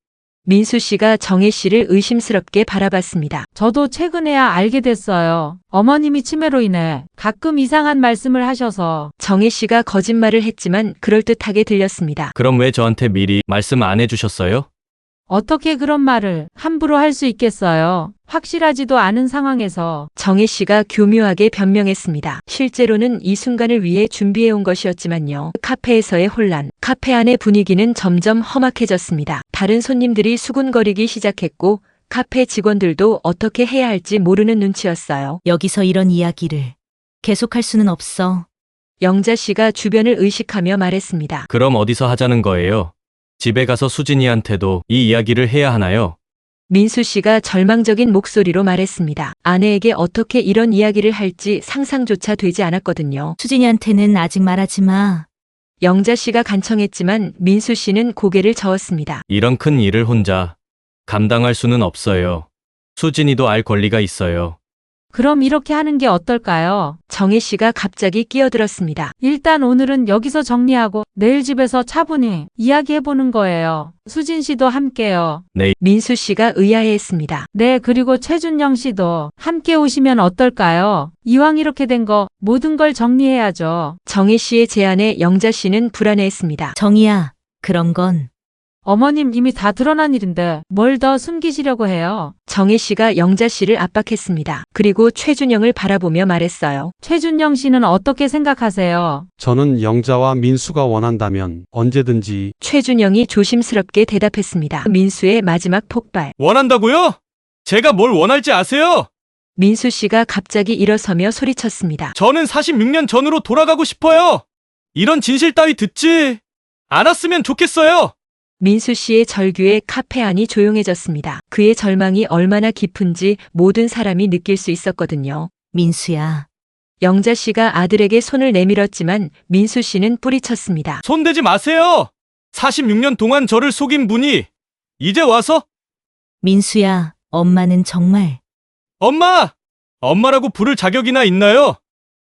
S1: 민수 씨가 정혜 씨를 의심스럽게 바라봤습니다.
S2: 저도 최근에야 알게 됐어요. 어머님이 치매로 인해 가끔 이상한 말씀을 하셔서.
S1: 정혜 씨가 거짓말을 했지만 그럴듯하게 들렸습니다.
S4: 그럼 왜 저한테 미리 말씀 안 해주셨어요?
S2: 어떻게 그런 말을 함부로 할 수 있겠어요? 확실하지도 않은 상황에서.
S1: 정혜 씨가 교묘하게 변명했습니다. 실제로는 이 순간을 위해 준비해온 것이었지만요. 카페에서의 혼란. 카페 안의 분위기는 점점 험악해졌습니다. 다른 손님들이 수군거리기 시작했고 카페 직원들도 어떻게 해야 할지 모르는 눈치였어요.
S6: 여기서 이런 이야기를 계속할 수는 없어.
S1: 영자 씨가 주변을 의식하며 말했습니다.
S4: 그럼 어디서 하자는 거예요? 집에 가서 수진이한테도 이 이야기를 해야 하나요?
S1: 민수 씨가 절망적인 목소리로 말했습니다. 아내에게 어떻게 이런 이야기를 할지 상상조차 되지 않았거든요.
S6: 수진이한테는 아직 말하지 마.
S1: 영자 씨가 간청했지만 민수 씨는 고개를 저었습니다.
S4: 이런 큰 일을 혼자 감당할 수는 없어요. 수진이도 알 권리가 있어요.
S2: 그럼 이렇게 하는 게 어떨까요?
S1: 정혜 씨가 갑자기 끼어들었습니다.
S2: 일단 오늘은 여기서 정리하고 내일 집에서 차분히 이야기해보는 거예요. 수진 씨도 함께요.
S1: 민수 씨가 의아해했습니다.
S2: 네, 그리고 최준영 씨도 함께 오시면 어떨까요? 이왕 이렇게 된 거 모든 걸 정리해야죠.
S1: 정혜 씨의 제안에 영자 씨는 불안해했습니다.
S6: 정희야, 그런 건
S2: 어머님 이미 다 드러난 일인데 뭘 더 숨기시려고 해요?
S1: 정혜 씨가 영자 씨를 압박했습니다. 그리고 최준영을 바라보며 말했어요.
S2: 최준영 씨는 어떻게 생각하세요?
S8: 저는 영자와 민수가 원한다면 언제든지.
S1: 최준영이 조심스럽게 대답했습니다. 민수의 마지막 폭발.
S4: 원한다고요? 제가 뭘 원할지 아세요?
S1: 민수 씨가 갑자기 일어서며 소리쳤습니다.
S4: 저는 46년 전으로 돌아가고 싶어요. 이런 진실 따위 듣지 않았으면 좋겠어요.
S1: 민수 씨의 절규에 카페 안이 조용해졌습니다. 그의 절망이 얼마나 깊은지 모든 사람이 느낄 수 있었거든요.
S6: 민수야.
S1: 영자 씨가 아들에게 손을 내밀었지만 민수 씨는 뿌리쳤습니다.
S4: 손대지 마세요. 46년 동안 저를 속인 분이 이제 와서
S6: 민수야, 엄마는 정말
S4: 엄마! 엄마라고 부를 자격이나 있나요?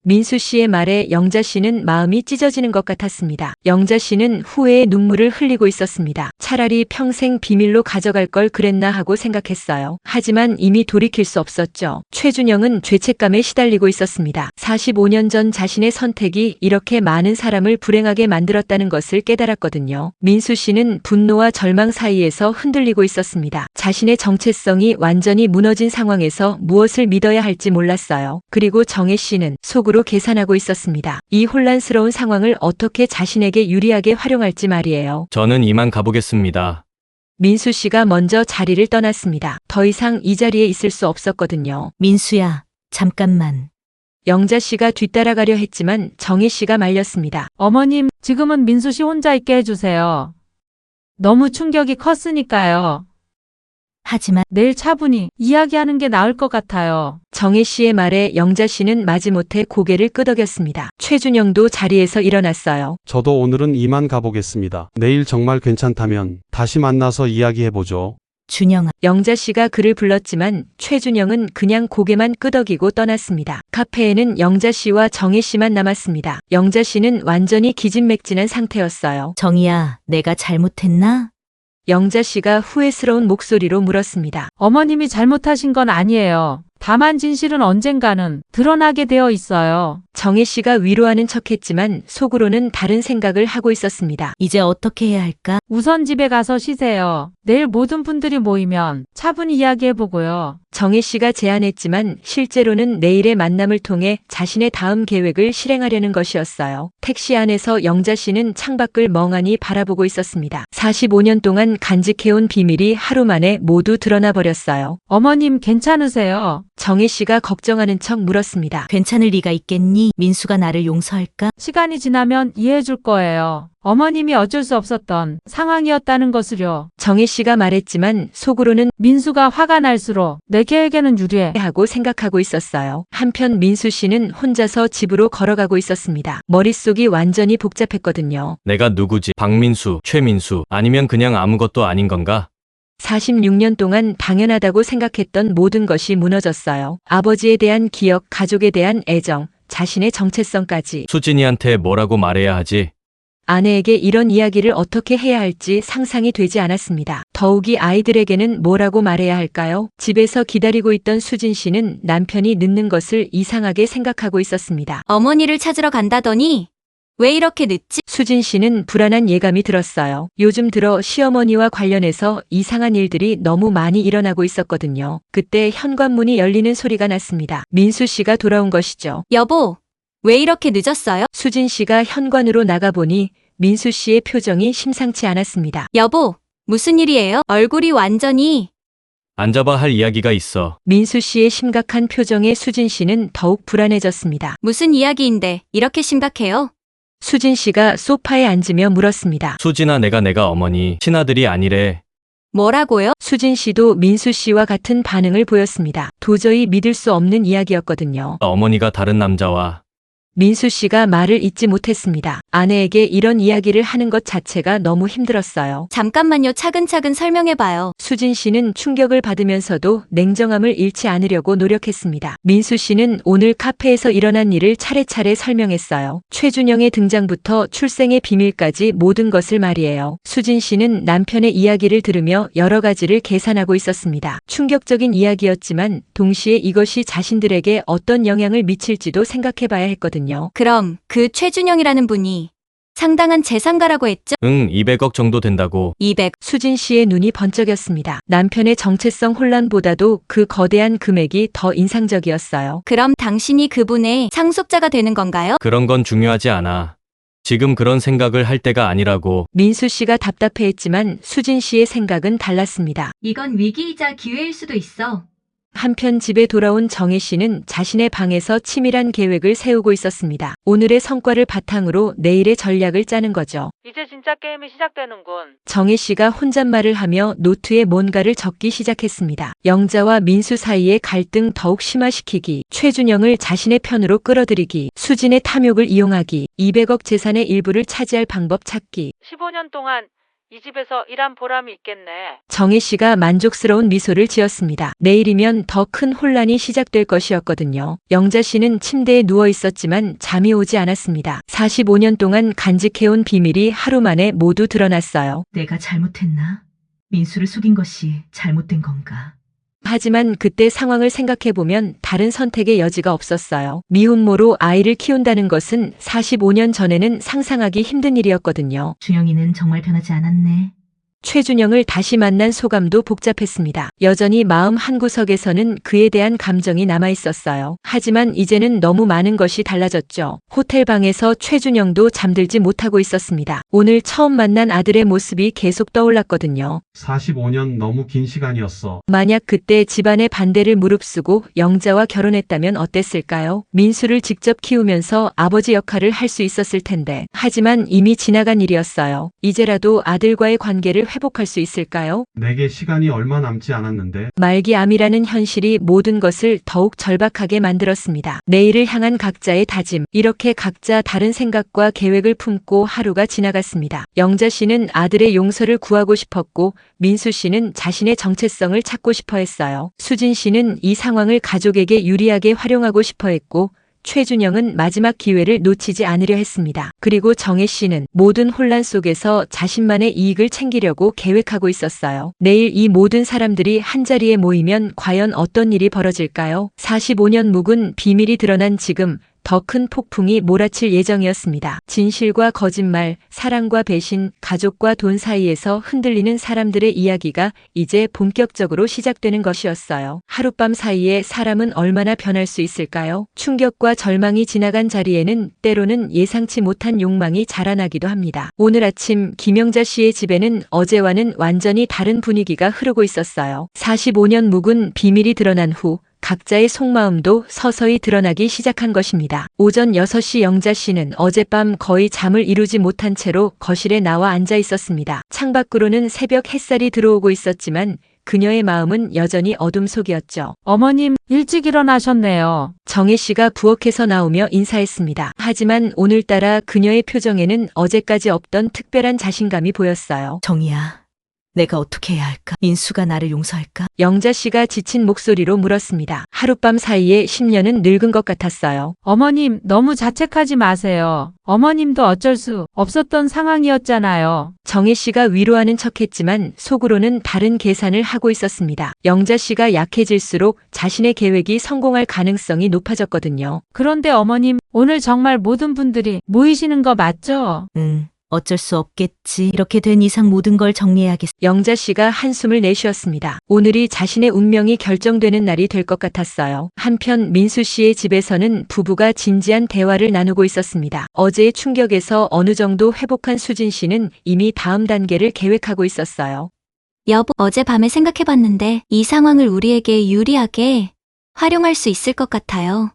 S1: 민수 씨의 말에 영자 씨는 마음이 찢어지는 것 같았습니다. 영자 씨는 후회의 눈물을 흘리고 있었습니다. 차라리 평생 비밀로 가져갈 걸 그랬나 하고 생각했어요. 하지만 이미 돌이킬 수 없었죠. 최준영은 죄책감에 시달리고 있었습니다. 45년 전 자신의 선택이 이렇게 많은 사람을 불행하게 만들었다는 것을 깨달았거든요. 민수 씨는 분노와 절망 사이에서 흔들리고 있었습니다. 자신의 정체성이 완전히 무너진 상황에서 무엇을 믿어야 할지 몰랐어요. 그리고 정혜 씨는 속으로 계산하고 있었습니다. 이 혼란스러운 상황을 어떻게 자신에게 유리하게 활용할지 말이에요.
S4: 저는 이만 가보겠습니다.
S1: 민수 씨가 먼저 자리를 떠났습니다. 더 이상 이 자리에 있을 수 없었거든요.
S6: 민수야, 잠깐만.
S1: 영자 씨가 뒤따라가려 했지만 정혜 씨가 말렸습니다.
S2: 어머님, 지금은 민수 씨 혼자 있게 해주세요. 너무 충격이 컸으니까요.
S6: 하지만
S2: 내일 차분히 이야기하는 게 나을 것 같아요.
S1: 정혜 씨의 말에 영자 씨는 마지못해 고개를 끄덕였습니다. 최준영도 자리에서 일어났어요.
S8: 저도 오늘은 이만 가보겠습니다. 내일 정말 괜찮다면 다시 만나서 이야기해보죠.
S6: 준영아,
S1: 영자 씨가 그를 불렀지만 최준영은 그냥 고개만 끄덕이고 떠났습니다. 카페에는 영자 씨와 정혜 씨만 남았습니다. 영자 씨는 완전히 기진맥진한 상태였어요.
S6: 정희야, 내가 잘못했나?
S1: 영자 씨가 후회스러운 목소리로 물었습니다.
S2: 어머님이 잘못하신 건 아니에요. 다만 진실은 언젠가는 드러나게 되어 있어요.
S1: 정혜 씨가 위로하는 척했지만 속으로는 다른 생각을 하고 있었습니다.
S6: 이제 어떻게 해야 할까?
S2: 우선 집에 가서 쉬세요. 내일 모든 분들이 모이면 차분히 이야기해보고요.
S1: 정혜 씨가 제안했지만 실제로는 내일의 만남을 통해 자신의 다음 계획을 실행하려는 것이었어요. 택시 안에서 영자 씨는 창밖을 멍하니 바라보고 있었습니다. 45년 동안 간직해온 비밀이 하루 만에 모두 드러나 버렸어요.
S2: 어머님 괜찮으세요?
S1: 정혜 씨가 걱정하는 척 물었습니다.
S6: 괜찮을 리가 있겠니? 민수가 나를 용서할까?
S2: 시간이 지나면 이해해 줄 거예요. 어머님이 어쩔 수 없었던 상황이었다는 것을요.
S1: 정혜 씨가 말했지만 속으로는
S2: 민수가 화가 날수록 내 계획에는 유리해.
S1: 하고 생각하고 있었어요. 한편 민수 씨는 혼자서 집으로 걸어가고 있었습니다. 머릿속이 완전히 복잡했거든요.
S4: 내가 누구지? 박민수, 최민수, 아니면 그냥 아무것도 아닌 건가?
S1: 46년 동안 당연하다고 생각했던 모든 것이 무너졌어요. 아버지에 대한 기억, 가족에 대한 애정, 자신의 정체성까지.
S4: 수진이한테 뭐라고 말해야 하지?
S1: 아내에게 이런 이야기를 어떻게 해야 할지 상상이 되지 않았습니다. 더욱이 아이들에게는 뭐라고 말해야 할까요? 집에서 기다리고 있던 수진 씨는 남편이 늦는 것을 이상하게 생각하고 있었습니다.
S3: 어머니를 찾으러 간다더니 왜 이렇게 늦지?
S1: 수진 씨는 불안한 예감이 들었어요. 요즘 들어 시어머니와 관련해서 이상한 일들이 너무 많이 일어나고 있었거든요. 그때 현관문이 열리는 소리가 났습니다. 민수 씨가 돌아온 것이죠.
S3: 여보, 왜 이렇게 늦었어요?
S1: 수진 씨가 현관으로 나가보니 민수 씨의 표정이 심상치 않았습니다.
S3: 여보, 무슨 일이에요? 얼굴이 완전히...
S4: 앉아봐 할 이야기가 있어.
S1: 민수 씨의 심각한 표정에 수진 씨는 더욱 불안해졌습니다.
S3: 무슨 이야기인데 이렇게 심각해요?
S1: 수진 씨가 소파에 앉으며 물었습니다.
S4: 수진아, 내가 어머니 친아들이 아니래.
S3: 뭐라고요?
S1: 수진 씨도 민수 씨와 같은 반응을 보였습니다. 도저히 믿을 수 없는 이야기였거든요.
S4: 어머니가 다른 남자와.
S1: 민수 씨가 말을 잇지 못했습니다. 아내에게 이런 이야기를 하는 것 자체가 너무 힘들었어요.
S3: 잠깐만요. 차근차근 설명해봐요.
S1: 수진 씨는 충격을 받으면서도 냉정함을 잃지 않으려고 노력했습니다. 민수 씨는 오늘 카페에서 일어난 일을 차례차례 설명했어요. 최준영의 등장부터 출생의 비밀까지 모든 것을 말이에요. 수진 씨는 남편의 이야기를 들으며 여러 가지를 계산하고 있었습니다. 충격적인 이야기였지만 동시에 이것이 자신들에게 어떤 영향을 미칠지도 생각해봐야 했거든요.
S3: 그럼 그 최준영이라는 분이 상당한 재산가라고 했죠?
S4: 200억 정도 된다고.
S3: 200.
S1: 수진 씨의 눈이 번쩍였습니다. 남편의 정체성 혼란보다도 그 거대한 금액이 더 인상적이었어요.
S3: 그럼 당신이 그분의 상속자가 되는 건가요?
S4: 그런 건 중요하지 않아. 지금 그런 생각을 할 때가 아니라고.
S1: 민수 씨가 답답해했지만 수진 씨의 생각은 달랐습니다.
S3: 이건 위기이자 기회일 수도 있어.
S1: 한편 집에 돌아온 정혜 씨는 자신의 방에서 치밀한 계획을 세우고 있었습니다. 오늘의 성과를 바탕으로 내일의 전략을 짜는 거죠.
S2: 이제 진짜 게임이 시작되는군.
S1: 정혜 씨가 혼잣말을 하며 노트에 뭔가를 적기 시작했습니다. 영자와 민수 사이의 갈등 더욱 심화시키기, 최준영을 자신의 편으로 끌어들이기, 수진의 탐욕을 이용하기, 200억 재산의 일부를 차지할 방법 찾기.
S2: 15년 동안 이 집에서 일한 보람이 있겠네.
S1: 정혜 씨가 만족스러운 미소를 지었습니다. 내일이면 더 큰 혼란이 시작될 것이었거든요. 영자 씨는 침대에 누워 있었지만 잠이 오지 않았습니다. 45년 동안 간직해온 비밀이 하루 만에 모두 드러났어요.
S6: 내가 잘못했나? 민수를 속인 것이 잘못된 건가?
S1: 하지만 그때 상황을 생각해보면 다른 선택의 여지가 없었어요. 미혼모로 아이를 키운다는 것은 45년 전에는 상상하기 힘든 일이었거든요.
S6: 준영이는 정말 변하지 않았네.
S1: 최준영을 다시 만난 소감도 복잡했습니다. 여전히 마음 한구석에서는 그에 대한 감정이 남아있었어요. 하지만 이제는 너무 많은 것이 달라졌죠. 호텔 방에서 최준영도 잠들지 못하고 있었습니다. 오늘 처음 만난 아들의 모습이 계속 떠올랐거든요.
S8: 45년 너무 긴 시간이었어.
S1: 만약 그때 집안의 반대를 무릅쓰고 영자와 결혼했다면 어땠을까요? 민수를 직접 키우면서 아버지 역할을 할 수 있었을 텐데. 하지만 이미 지나간 일이었어요. 이제라도 아들과의 관계를 회복할 수 있을까요?
S8: 내게 시간이 얼마 남지 않았는데.
S1: 말기암이라는 현실이 모든 것을 더욱 절박하게 만들었습니다. 내일을 향한 각자의 다짐, 이렇게 각자 다른 생각과 계획을 품고 하루가 지나갔습니다. 영자 씨는 아들의 용서를 구하고 싶었고, 민수 씨는 자신의 정체성을 찾고 싶어 했어요. 수진 씨는 이 상황을 가족에게 유리하게 활용하고 싶어 했고, 최준영은 마지막 기회를 놓치지 않으려 했습니다. 그리고 정혜 씨는 모든 혼란 속에서 자신만의 이익을 챙기려고 계획하고 있었어요. 내일 이 모든 사람들이 한자리에 모이면 과연 어떤 일이 벌어질까요? 45년 묵은 비밀이 드러난 지금 더 큰 폭풍이 몰아칠 예정이었습니다. 진실과 거짓말, 사랑과 배신, 가족과 돈 사이에서 흔들리는 사람들의 이야기가 이제 본격적으로 시작되는 것이었어요. 하룻밤 사이에 사람은 얼마나 변할 수 있을까요? 충격과 절망이 지나간 자리에는 때로는 예상치 못한 욕망이 자라나기도 합니다. 오늘 아침 김영자 씨의 집에는 어제와는 완전히 다른 분위기가 흐르고 있었어요. 45년 묵은 비밀이 드러난 후 각자의 속마음도 서서히 드러나기 시작한 것입니다. 오전 6시 영자 씨는 어젯밤 거의 잠을 이루지 못한 채로 거실에 나와 앉아 있었습니다. 창밖으로는 새벽 햇살이 들어오고 있었지만 그녀의 마음은 여전히 어둠 속이었죠.
S2: 어머님, 일찍 일어나셨네요.
S1: 정혜 씨가 부엌에서 나오며 인사했습니다. 하지만 오늘따라 그녀의 표정에는 어제까지 없던 특별한 자신감이 보였어요.
S6: 정희야, 내가 어떻게 해야 할까? 민수가 나를 용서할까?
S1: 영자 씨가 지친 목소리로 물었습니다. 하룻밤 사이에 10년은 늙은 것 같았어요.
S2: 어머님, 너무 자책하지 마세요. 어머님도 어쩔 수 없었던 상황이었잖아요.
S1: 정혜 씨가 위로하는 척했지만 속으로는 다른 계산을 하고 있었습니다. 영자 씨가 약해질수록 자신의 계획이 성공할 가능성이 높아졌거든요.
S2: 그런데 어머님, 오늘 정말 모든 분들이 모이시는 거 맞죠?
S6: 응. 어쩔 수 없겠지. 이렇게 된 이상 모든 걸 정리해야겠어.
S1: 영자 씨가 한숨을 내쉬었습니다. 오늘이 자신의 운명이 결정되는 날이 될 것 같았어요. 한편 민수 씨의 집에서는 부부가 진지한 대화를 나누고 있었습니다. 어제의 충격에서 어느 정도 회복한 수진 씨는 이미 다음 단계를 계획하고 있었어요.
S3: 여보, 어젯밤에 생각해봤는데 이 상황을 우리에게 유리하게 활용할 수 있을 것 같아요.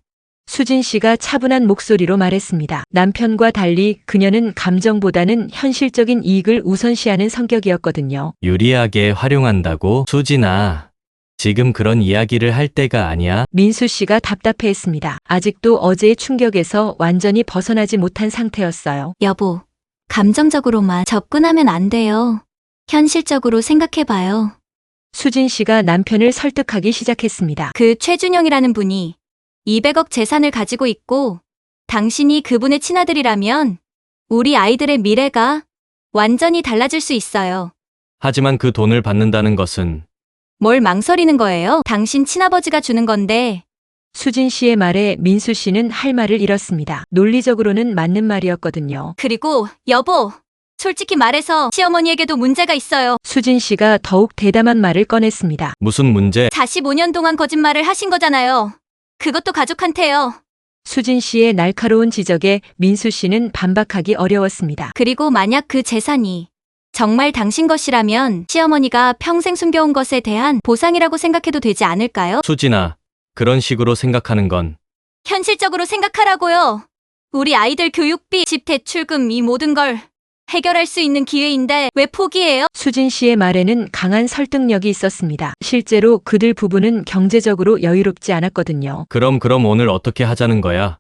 S1: 수진 씨가 차분한 목소리로 말했습니다. 남편과 달리 그녀는 감정보다는 현실적인 이익을 우선시하는 성격이었거든요.
S4: 유리하게 활용한다고? 수진아, 지금 그런 이야기를 할 때가 아니야.
S1: 민수 씨가 답답해했습니다. 아직도 어제의 충격에서 완전히 벗어나지 못한 상태였어요.
S3: 여보, 감정적으로만 접근하면 안 돼요. 현실적으로 생각해봐요.
S1: 수진 씨가 남편을 설득하기 시작했습니다.
S3: 그 최준영이라는 분이 200억 재산을 가지고 있고 당신이 그분의 친아들이라면 우리 아이들의 미래가 완전히 달라질 수 있어요.
S4: 하지만 그 돈을 받는다는 것은
S3: 뭘 망설이는 거예요? 당신 친아버지가 주는 건데.
S1: 수진 씨의 말에 민수 씨는 할 말을 잃었습니다. 논리적으로는 맞는 말이었거든요.
S3: 그리고 여보, 솔직히 말해서 시어머니에게도 문제가 있어요.
S1: 수진 씨가 더욱 대담한 말을 꺼냈습니다.
S4: 무슨 문제?
S3: 45년 동안 거짓말을 하신 거잖아요. 그것도 가족한테요.
S1: 수진 씨의 날카로운 지적에 민수 씨는 반박하기 어려웠습니다.
S3: 그리고 만약 그 재산이 정말 당신 것이라면 시어머니가 평생 숨겨온 것에 대한 보상이라고 생각해도 되지 않을까요?
S4: 수진아, 그런 식으로 생각하는 건
S3: 현실적으로 생각하라고요. 우리 아이들 교육비, 집 대출금 이 모든 걸 해결할 수 있는 기회인데 왜 포기해요?
S1: 수진 씨의 말에는 강한 설득력이 있었습니다. 실제로 그들 부부는 경제적으로 여유롭지 않았거든요.
S4: 그럼 오늘 어떻게 하자는 거야?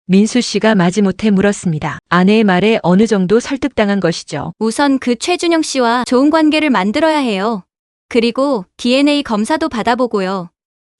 S1: 민수 씨가 마지못해 물었습니다. 아내의 말에 어느 정도 설득당한 것이죠.
S3: 우선 그 최준영 씨와 좋은 관계를 만들어야 해요. 그리고 DNA 검사도 받아보고요.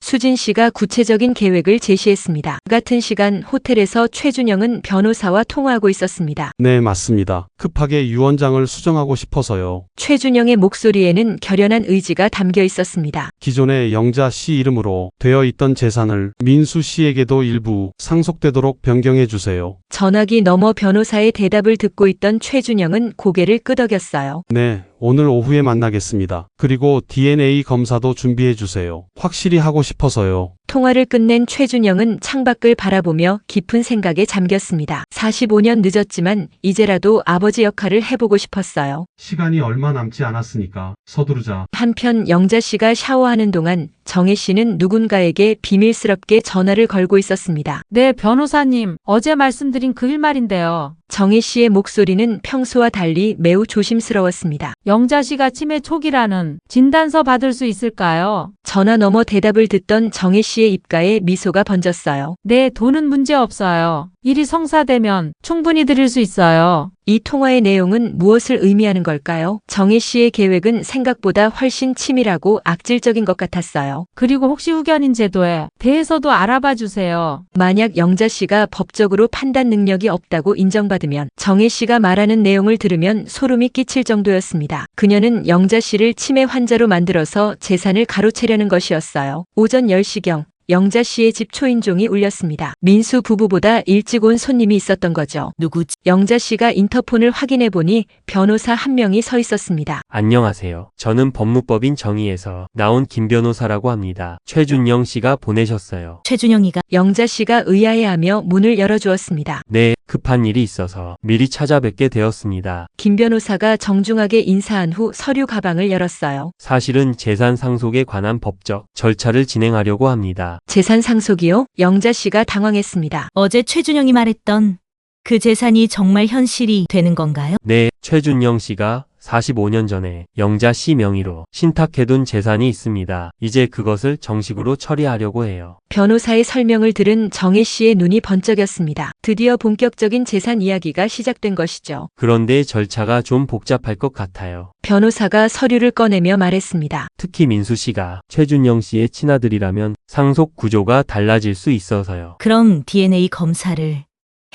S1: 수진 씨가 구체적인 계획을 제시했습니다. 같은 시간 호텔에서 최준영은 변호사와 통화하고 있었습니다.
S8: 네, 맞습니다. 급하게 유언장을 수정하고 싶어서요.
S1: 최준영의 목소리에는 결연한 의지가 담겨 있었습니다.
S8: 기존의 영자 씨 이름으로 되어 있던 재산을 민수 씨에게도 일부 상속되도록 변경해 주세요.
S1: 전화기 너머 변호사의 대답을 듣고 있던 최준영은 고개를 끄덕였어요.
S8: 네, 오늘 오후에 만나겠습니다. 그리고 DNA 검사도 준비해 주세요. 확실히 하고 싶어서요.
S1: 통화를 끝낸 최준영은 창밖을 바라보며 깊은 생각에 잠겼습니다. 45년 늦었지만 이제라도 아버지 역할을 해보고 싶었어요.
S7: 시간이 얼마 남지 않았으니까 서두르자.
S1: 한편 영자 씨가 샤워하는 동안 정혜 씨는 누군가에게 비밀스럽게 전화를 걸고 있었습니다.
S2: 네, 변호사님. 어제 말씀드린 그 일 말인데요.
S1: 정혜 씨의 목소리는 평소와 달리 매우 조심스러웠습니다.
S2: 영자 씨가 치매 초기라는 진단서 받을 수 있을까요?
S1: 전화 너머 대답을 듣던 정혜 씨의 입가에 미소가 번졌어요.
S2: 네, 돈은 문제 없어요. 일이 성사되면 충분히 드릴 수 있어요.
S1: 이 통화의 내용은 무엇을 의미하는 걸까요? 정혜 씨의 계획은 생각보다 훨씬 치밀하고 악질적인 것 같았어요.
S2: 그리고 혹시 후견인 제도에 대해서도 알아봐 주세요.
S1: 만약 영자 씨가 법적으로 판단 능력이 없다고 인정받으면 정혜 씨가 말하는 내용을 들으면 소름이 끼칠 정도였습니다. 그녀는 영자 씨를 치매 환자로 만들어서 재산을 가로채려는 것이었어요. 오전 10시경 영자 씨의 집 초인종이 울렸습니다. 민수 부부보다 일찍 온 손님이 있었던 거죠.
S6: 누구지?
S1: 영자 씨가 인터폰을 확인해 보니 변호사 한 명이 서 있었습니다.
S10: 안녕하세요. 저는 법무법인 정의에서 나온 김 변호사라고 합니다. 최준영 씨가 보내셨어요.
S6: 최준영이가
S1: 영자 씨가 의아해하며 문을 열어주었습니다.
S10: 네, 급한 일이 있어서 미리 찾아뵙게 되었습니다.
S1: 김 변호사가 정중하게 인사한 후 서류 가방을 열었어요.
S10: 사실은 재산 상속에 관한 법적 절차를 진행하려고 합니다.
S1: 재산 상속이요? 영자 씨가 당황했습니다.
S6: 어제 최준영이 말했던 그 재산이 정말 현실이 되는 건가요?
S10: 네, 최준영 씨가 45년 전에 영자 씨 명의로 신탁해둔 재산이 있습니다. 이제 그것을 정식으로 처리하려고 해요.
S1: 변호사의 설명을 들은 정혜 씨의 눈이 번쩍였습니다. 드디어 본격적인 재산 이야기가 시작된 것이죠.
S10: 그런데 절차가 좀 복잡할 것 같아요.
S1: 변호사가 서류를 꺼내며 말했습니다.
S10: 특히 민수 씨가 최준영 씨의 친아들이라면 상속 구조가 달라질 수 있어서요.
S6: 그럼 DNA 검사를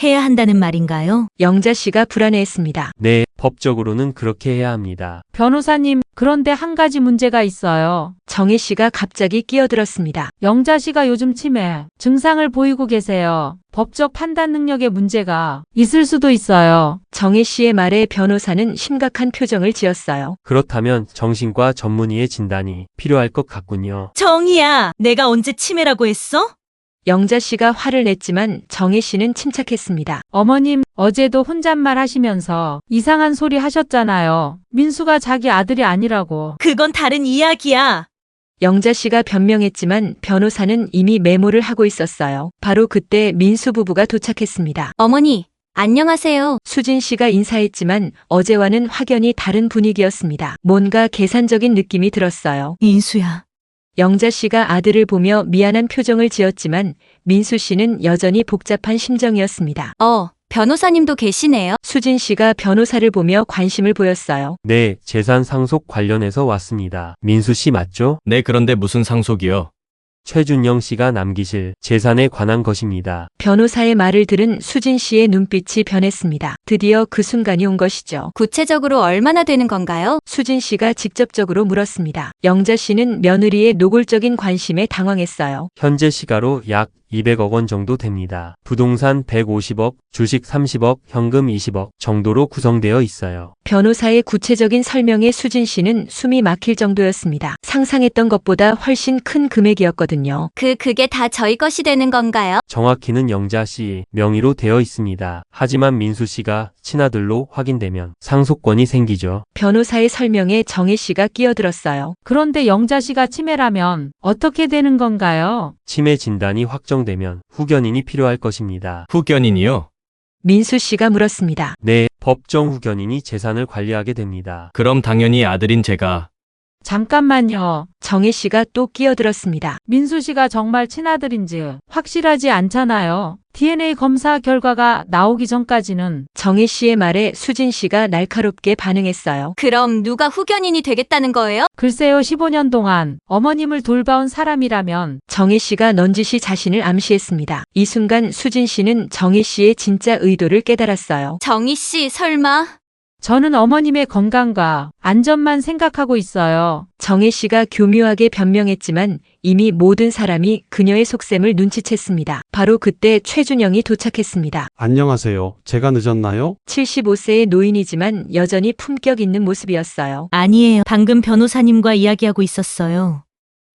S6: 해야 한다는 말인가요?
S1: 영자 씨가 불안해했습니다.
S10: 네, 법적으로는 그렇게 해야 합니다.
S2: 변호사님, 그런데 한 가지 문제가 있어요.
S1: 정혜 씨가 갑자기 끼어들었습니다.
S2: 영자 씨가 요즘 치매 증상을 보이고 계세요. 법적 판단 능력에 문제가 있을 수도 있어요.
S1: 정혜 씨의 말에 변호사는 심각한 표정을 지었어요.
S10: 그렇다면 정신과 전문의의 진단이 필요할 것 같군요.
S6: 정이야, 내가 언제 치매라고 했어?
S1: 영자 씨가 화를 냈지만 정혜 씨는 침착했습니다.
S2: 어머님, 어제도 혼잣말 하시면서 이상한 소리 하셨잖아요. 민수가 자기 아들이 아니라고.
S6: 그건 다른 이야기야.
S1: 영자 씨가 변명했지만 변호사는 이미 메모를 하고 있었어요. 바로 그때 민수 부부가 도착했습니다.
S3: 어머니, 안녕하세요.
S1: 수진 씨가 인사했지만 어제와는 확연히 다른 분위기였습니다. 뭔가 계산적인 느낌이 들었어요.
S6: 인수야.
S1: 영자 씨가 아들을 보며 미안한 표정을 지었지만 민수 씨는 여전히 복잡한 심정이었습니다.
S3: 변호사님도 계시네요.
S1: 수진 씨가 변호사를 보며 관심을 보였어요.
S10: 네, 재산 상속 관련해서 왔습니다. 민수 씨 맞죠?
S4: 네, 그런데 무슨 상속이요?
S10: 최준영 씨가 남기실 재산에 관한 것입니다.
S1: 변호사의 말을 들은 수진 씨의 눈빛이 변했습니다. 드디어 그 순간이 온 것이죠.
S3: 구체적으로 얼마나 되는 건가요?
S1: 수진 씨가 직접적으로 물었습니다. 영자 씨는 며느리의 노골적인 관심에 당황했어요.
S10: 현재 시가로 약 200억 원 정도 됩니다. 부동산 150억, 주식 30억, 현금 20억 정도로 구성되어 있어요.
S1: 변호사의 구체적인 설명에 수진 씨는 숨이 막힐 정도였습니다. 상상했던 것보다 훨씬 큰 금액이었거든요.
S3: 그게 다 저희 것이 되는 건가요?
S10: 정확히는 영자 씨 명의로 되어 있습니다. 하지만 민수 씨가 친아들로 확인되면 상속권이 생기죠.
S1: 변호사의 설명에 정혜 씨가 끼어들었어요.
S2: 그런데 영자 씨가 치매라면 어떻게 되는 건가요?
S10: 치매 진단이 확정되면 후견인이 필요할 것입니다.
S4: 후견인이요?
S1: 민수 씨가 물었습니다.
S10: 네, 법정 후견인이 재산을 관리하게 됩니다.
S4: 그럼 당연히 아들인 제가
S2: 잠깐만요.
S1: 정혜 씨가 또 끼어들었습니다.
S2: 민수 씨가 정말 친아들인지 확실하지 않잖아요. DNA 검사 결과가 나오기 전까지는.
S1: 정혜 씨의 말에 수진 씨가 날카롭게 반응했어요.
S3: 그럼 누가 후견인이 되겠다는 거예요?
S2: 글쎄요, 15년 동안 어머님을 돌봐온 사람이라면.
S1: 정혜 씨가 넌지시 자신을 암시했습니다. 이 순간 수진 씨는 정혜 씨의 진짜 의도를 깨달았어요.
S3: 정희 씨, 설마?
S2: 저는 어머님의 건강과 안전만 생각하고 있어요.
S1: 정혜 씨가 교묘하게 변명했지만 이미 모든 사람이 그녀의 속셈을 눈치챘습니다. 바로 그때 최준영이 도착했습니다.
S8: 안녕하세요. 제가 늦었나요?
S1: 75세의 노인이지만 여전히 품격 있는 모습이었어요.
S6: 아니에요. 방금 변호사님과 이야기하고 있었어요.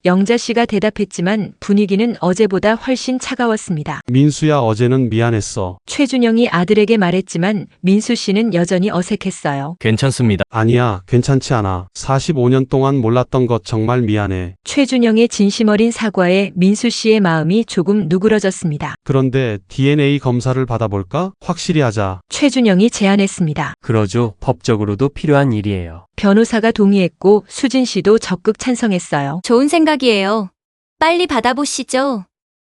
S1: 영자 씨가 대답했지만 분위기는 어제보다 훨씬 차가웠습니다.
S8: 민수야, 어제는 미안했어.
S1: 최준영이 아들에게 말했지만 민수 씨는 여전히 어색했어요.
S4: 괜찮습니다.
S8: 아니야, 괜찮지 않아. 45년 동안 몰랐던 것 정말 미안해.
S1: 최준영의 진심 어린 사과에 민수 씨의 마음이 조금 누그러졌습니다.
S8: 그런데 DNA 검사를 받아볼까? 확실히 하자.
S1: 최준영이 제안했습니다.
S10: 그러죠. 법적으로도 필요한 일이에요.
S1: 변호사가 동의했고 수진 씨도 적극 찬성했어요.
S3: 좋은 생각이에요. 빨리 받아보시죠.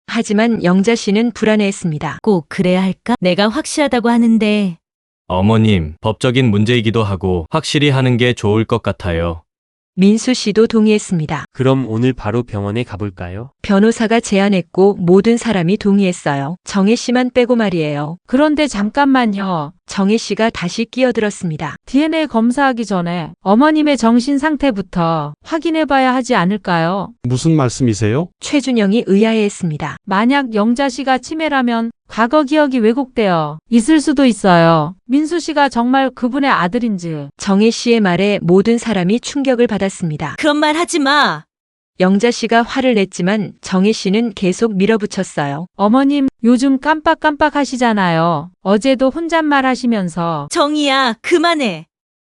S1: 하지만 영자 씨는 불안해했습니다.
S6: 꼭 그래야 할까? 내가 확실하다고 하는데.
S4: 어머님, 법적인 문제이기도 하고 확실히 하는 게 좋을 것 같아요.
S1: 민수 씨도 동의했습니다.
S10: 그럼 오늘 바로 병원에 가볼까요?
S1: 변호사가 제안했고 모든 사람이 동의했어요. 정혜 씨만 빼고 말이에요.
S2: 그런데 잠깐만요.
S1: 정혜 씨가 다시 끼어들었습니다.
S2: DNA 검사하기 전에 어머님의 정신 상태부터 확인해 봐야 하지 않을까요?
S8: 무슨 말씀이세요?
S1: 최준영이 의아해했습니다.
S2: 만약 영자 씨가 치매라면 과거 기억이 왜곡되어 있을 수도 있어요. 민수 씨가 정말 그분의 아들인지.
S1: 정혜 씨의 말에 모든 사람이 충격을 받았습니다.
S6: 그런 말 하지 마.
S1: 영자 씨가 화를 냈지만 정혜 씨는 계속 밀어붙였어요.
S2: 어머님, 요즘 깜빡깜빡 하시잖아요. 어제도 혼잣말 하시면서.
S6: 정희야, 그만해.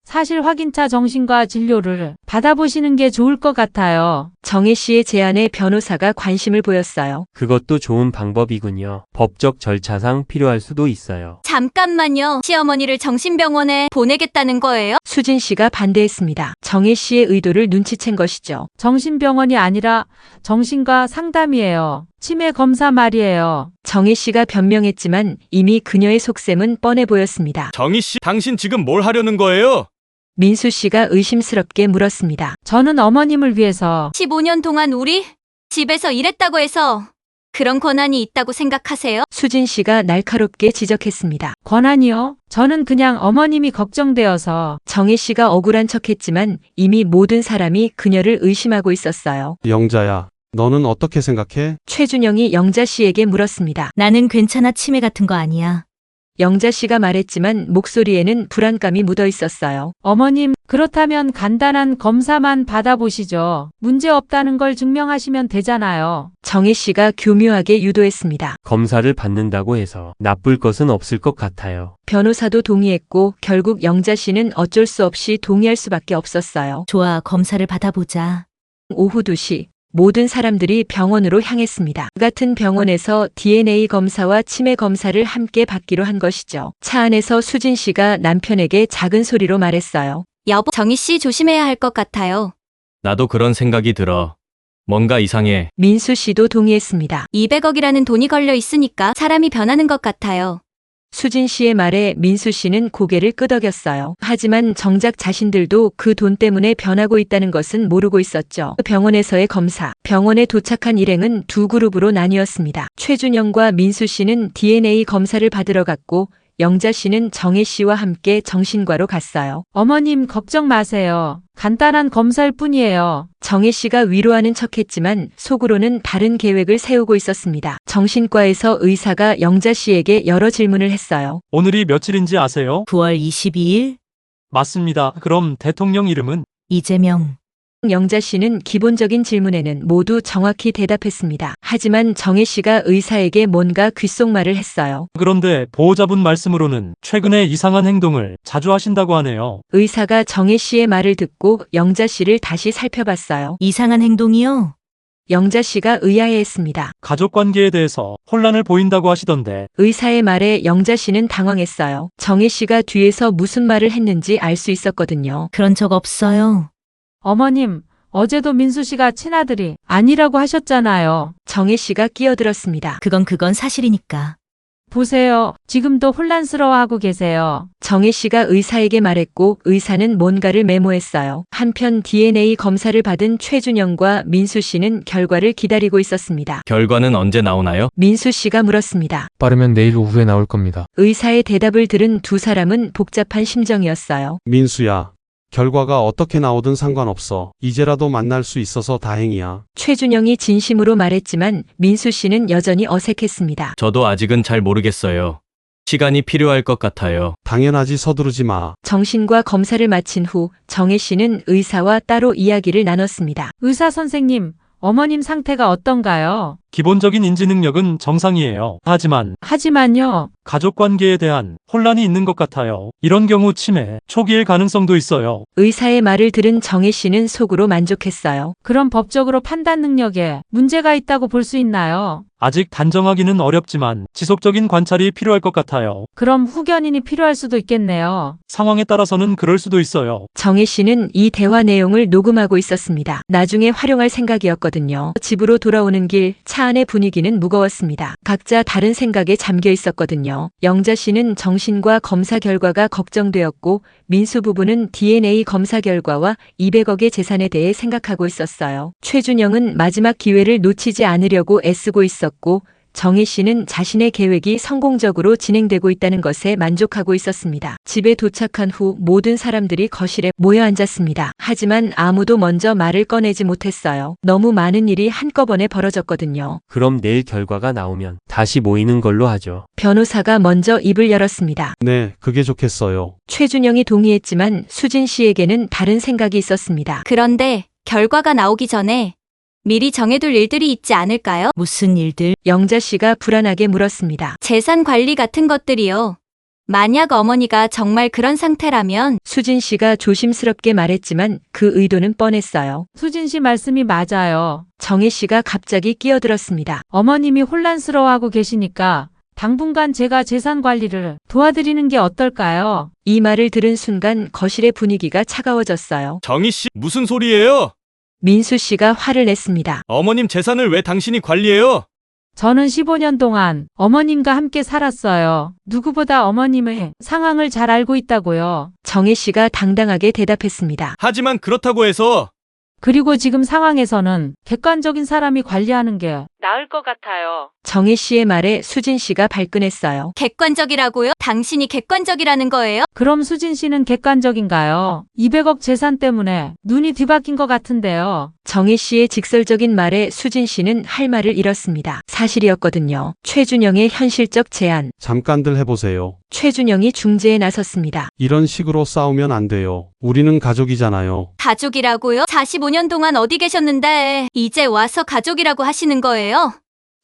S2: 사실 확인차 정신과 진료를 받아보시는 게 좋을 것 같아요.
S1: 정혜 씨의 제안에 변호사가 관심을 보였어요.
S10: 그것도 좋은 방법이군요. 법적 절차상 필요할 수도 있어요.
S3: 잠깐만요. 시어머니를 정신병원에 보내겠다는 거예요?
S1: 수진 씨가 반대했습니다. 정혜 씨의 의도를 눈치챈 것이죠.
S2: 정신병원이 아니라 정신과 상담이에요. 치매 검사 말이에요.
S1: 정혜 씨가 변명했지만 이미 그녀의 속셈은 뻔해 보였습니다.
S4: 정희 씨, 당신 지금 뭘 하려는 거예요?
S1: 민수 씨가 의심스럽게 물었습니다.
S2: 저는 어머님을 위해서.
S3: 15년 동안 우리 집에서 일했다고 해서 그런 권한이 있다고 생각하세요?
S1: 수진 씨가 날카롭게 지적했습니다.
S2: 권한이요? 저는 그냥 어머님이 걱정되어서.
S1: 정혜 씨가 억울한 척했지만 이미 모든 사람이 그녀를 의심하고 있었어요.
S8: 영자야, 너는 어떻게 생각해?
S1: 최준영이 영자 씨에게 물었습니다.
S6: 나는 괜찮아. 치매 같은 거 아니야.
S1: 영자 씨가 말했지만 목소리에는 불안감이 묻어 있었어요.
S2: 어머님, 그렇다면 간단한 검사만 받아보시죠. 문제 없다는 걸 증명하시면 되잖아요.
S1: 정혜 씨가 교묘하게 유도했습니다.
S10: 검사를 받는다고 해서 나쁠 것은 없을 것 같아요.
S1: 변호사도 동의했고 결국 영자 씨는 어쩔 수 없이 동의할 수밖에 없었어요.
S6: 좋아, 검사를 받아보자.
S1: 오후 2시 모든 사람들이 병원으로 향했습니다. 그 같은 병원에서 DNA 검사와 치매 검사를 함께 받기로 한 것이죠. 차 안에서 수진 씨가 남편에게 작은 소리로 말했어요.
S3: 여보, 정희 씨 조심해야 할 것 같아요.
S4: 나도 그런 생각이 들어. 뭔가 이상해.
S1: 민수 씨도 동의했습니다.
S3: 200억이라는 돈이 걸려 있으니까 사람이 변하는 것 같아요.
S1: 수진 씨의 말에 민수 씨는 고개를 끄덕였어요. 하지만 정작 자신들도 그 돈 때문에 변하고 있다는 것은 모르고 있었죠. 병원에서의 검사. 병원에 도착한 일행은 두 그룹으로 나뉘었습니다. 최준영과 민수 씨는 DNA 검사를 받으러 갔고 영자 씨는 정혜 씨와 함께 정신과로 갔어요.
S2: 어머님, 걱정 마세요. 간단한 검사일 뿐이에요.
S1: 정혜 씨가 위로하는 척했지만 속으로는 다른 계획을 세우고 있었습니다. 정신과에서 의사가 영자 씨에게 여러 질문을 했어요.
S11: 오늘이 며칠인지 아세요?
S6: 9월 22일?
S11: 맞습니다. 그럼 대통령 이름은?
S6: 이재명.
S1: 영자 씨는 기본적인 질문에는 모두 정확히 대답했습니다. 하지만 정혜 씨가 의사에게 뭔가 귓속말을 했어요.
S11: 그런데 보호자분 말씀으로는 최근에 이상한 행동을 자주 하신다고 하네요.
S1: 의사가 정혜 씨의 말을 듣고 영자 씨를 다시 살펴봤어요.
S6: 이상한 행동이요?
S1: 영자 씨가 의아해했습니다.
S11: 가족관계에 대해서 혼란을 보인다고 하시던데.
S1: 의사의 말에 영자 씨는 당황했어요. 정혜 씨가 뒤에서 무슨 말을 했는지 알 수 있었거든요.
S6: 그런 적 없어요.
S2: 어머님, 어제도 민수 씨가 친아들이 아니라고 하셨잖아요.
S1: 정혜 씨가 끼어들었습니다.
S6: 그건 사실이니까.
S2: 보세요. 지금도 혼란스러워하고 계세요.
S1: 정혜 씨가 의사에게 말했고 의사는 뭔가를 메모했어요. 한편 DNA 검사를 받은 최준영과 민수 씨는 결과를 기다리고 있었습니다.
S4: 결과는 언제 나오나요?
S1: 민수 씨가 물었습니다.
S12: 빠르면 내일 오후에 나올 겁니다.
S1: 의사의 대답을 들은 두 사람은 복잡한 심정이었어요.
S8: 민수야, 결과가 어떻게 나오든 상관없어. 이제라도 만날 수 있어서 다행이야.
S1: 최준영이 진심으로 말했지만 민수 씨는 여전히 어색했습니다.
S4: 저도 아직은 잘 모르겠어요. 시간이 필요할 것 같아요.
S8: 당연하지, 서두르지 마.
S1: 정신과 검사를 마친 후 정혜 씨는 의사와 따로 이야기를 나눴습니다.
S2: 의사 선생님, 어머님 상태가 어떤가요?
S11: 기본적인 인지 능력은 정상이에요.
S2: 하지만요.
S11: 가족 관계에 대한 혼란이 있는 것 같아요. 이런 경우 치매 초기일 가능성도 있어요.
S1: 의사의 말을 들은 정혜 씨는 속으로 만족했어요.
S2: 그럼 법적으로 판단 능력에 문제가 있다고 볼 수 있나요?
S11: 아직 단정하기는 어렵지만 지속적인 관찰이 필요할 것 같아요.
S2: 그럼 후견인이 필요할 수도 있겠네요.
S11: 상황에 따라서는 그럴 수도 있어요.
S1: 정혜 씨는 이 대화 내용을 녹음하고 있었습니다. 나중에 활용할 생각이었거든요. 집으로 돌아오는 길 차 안의 분위기는 무거웠습니다. 각자 다른 생각에 잠겨 있었거든요. 영자 씨는 정신과 검사 결과가 걱정되었고 민수 부부는 DNA 검사 결과와 200억의 재산에 대해 생각하고 있었어요. 최준영은 마지막 기회를 놓치지 않으려고 애쓰고 있었고 정혜 씨는 자신의 계획이 성공적으로 진행되고 있다는 것에 만족하고 있었습니다. 집에 도착한 후 모든 사람들이 거실에 모여 앉았습니다. 하지만 아무도 먼저 말을 꺼내지 못했어요. 너무 많은 일이 한꺼번에 벌어졌거든요.
S10: 그럼 내일 결과가 나오면 다시 모이는 걸로 하죠.
S1: 변호사가 먼저 입을 열었습니다.
S8: 네, 그게 좋겠어요.
S1: 최준영이 동의했지만 수진 씨에게는 다른 생각이 있었습니다.
S3: 그런데 결과가 나오기 전에 미리 정해둘 일들이 있지 않을까요?
S6: 무슨 일들?
S1: 영자 씨가 불안하게 물었습니다.
S3: 재산 관리 같은 것들이요. 만약 어머니가 정말 그런 상태라면
S1: 수진 씨가 조심스럽게 말했지만 그 의도는 뻔했어요.
S2: 수진 씨 말씀이 맞아요.
S1: 정혜 씨가 갑자기 끼어들었습니다.
S2: 어머님이 혼란스러워하고 계시니까 당분간 제가 재산 관리를 도와드리는 게 어떨까요?
S1: 이 말을 들은 순간 거실의 분위기가 차가워졌어요.
S4: 정희 씨, 무슨 소리예요?
S1: 민수 씨가 화를 냈습니다.
S4: 어머님 재산을 왜 당신이 관리해요?
S2: 저는 15년 동안 어머님과 함께 살았어요. 누구보다 어머님의 상황을 잘 알고 있다고요.
S1: 정혜 씨가 당당하게 대답했습니다.
S4: 하지만 그렇다고 해서
S2: 그리고 지금 상황에서는 객관적인 사람이 관리하는 게 나을 것 같아요.
S1: 정혜 씨의 말에 수진 씨가 발끈했어요.
S3: 객관적이라고요? 당신이 객관적이라는 거예요?
S2: 그럼 수진 씨는 객관적인가요? 200억 재산 때문에 눈이 뒤바뀐 것 같은데요.
S1: 정혜 씨의 직설적인 말에 수진 씨는 할 말을 잃었습니다. 사실이었거든요. 최준영의 현실적 제안.
S8: 잠깐들 해보세요.
S1: 최준영이 중재에 나섰습니다.
S8: 이런 식으로 싸우면 안 돼요. 우리는 가족이잖아요.
S3: 가족이라고요? 45년 동안 어디 계셨는데 이제 와서 가족이라고 하시는 거예요?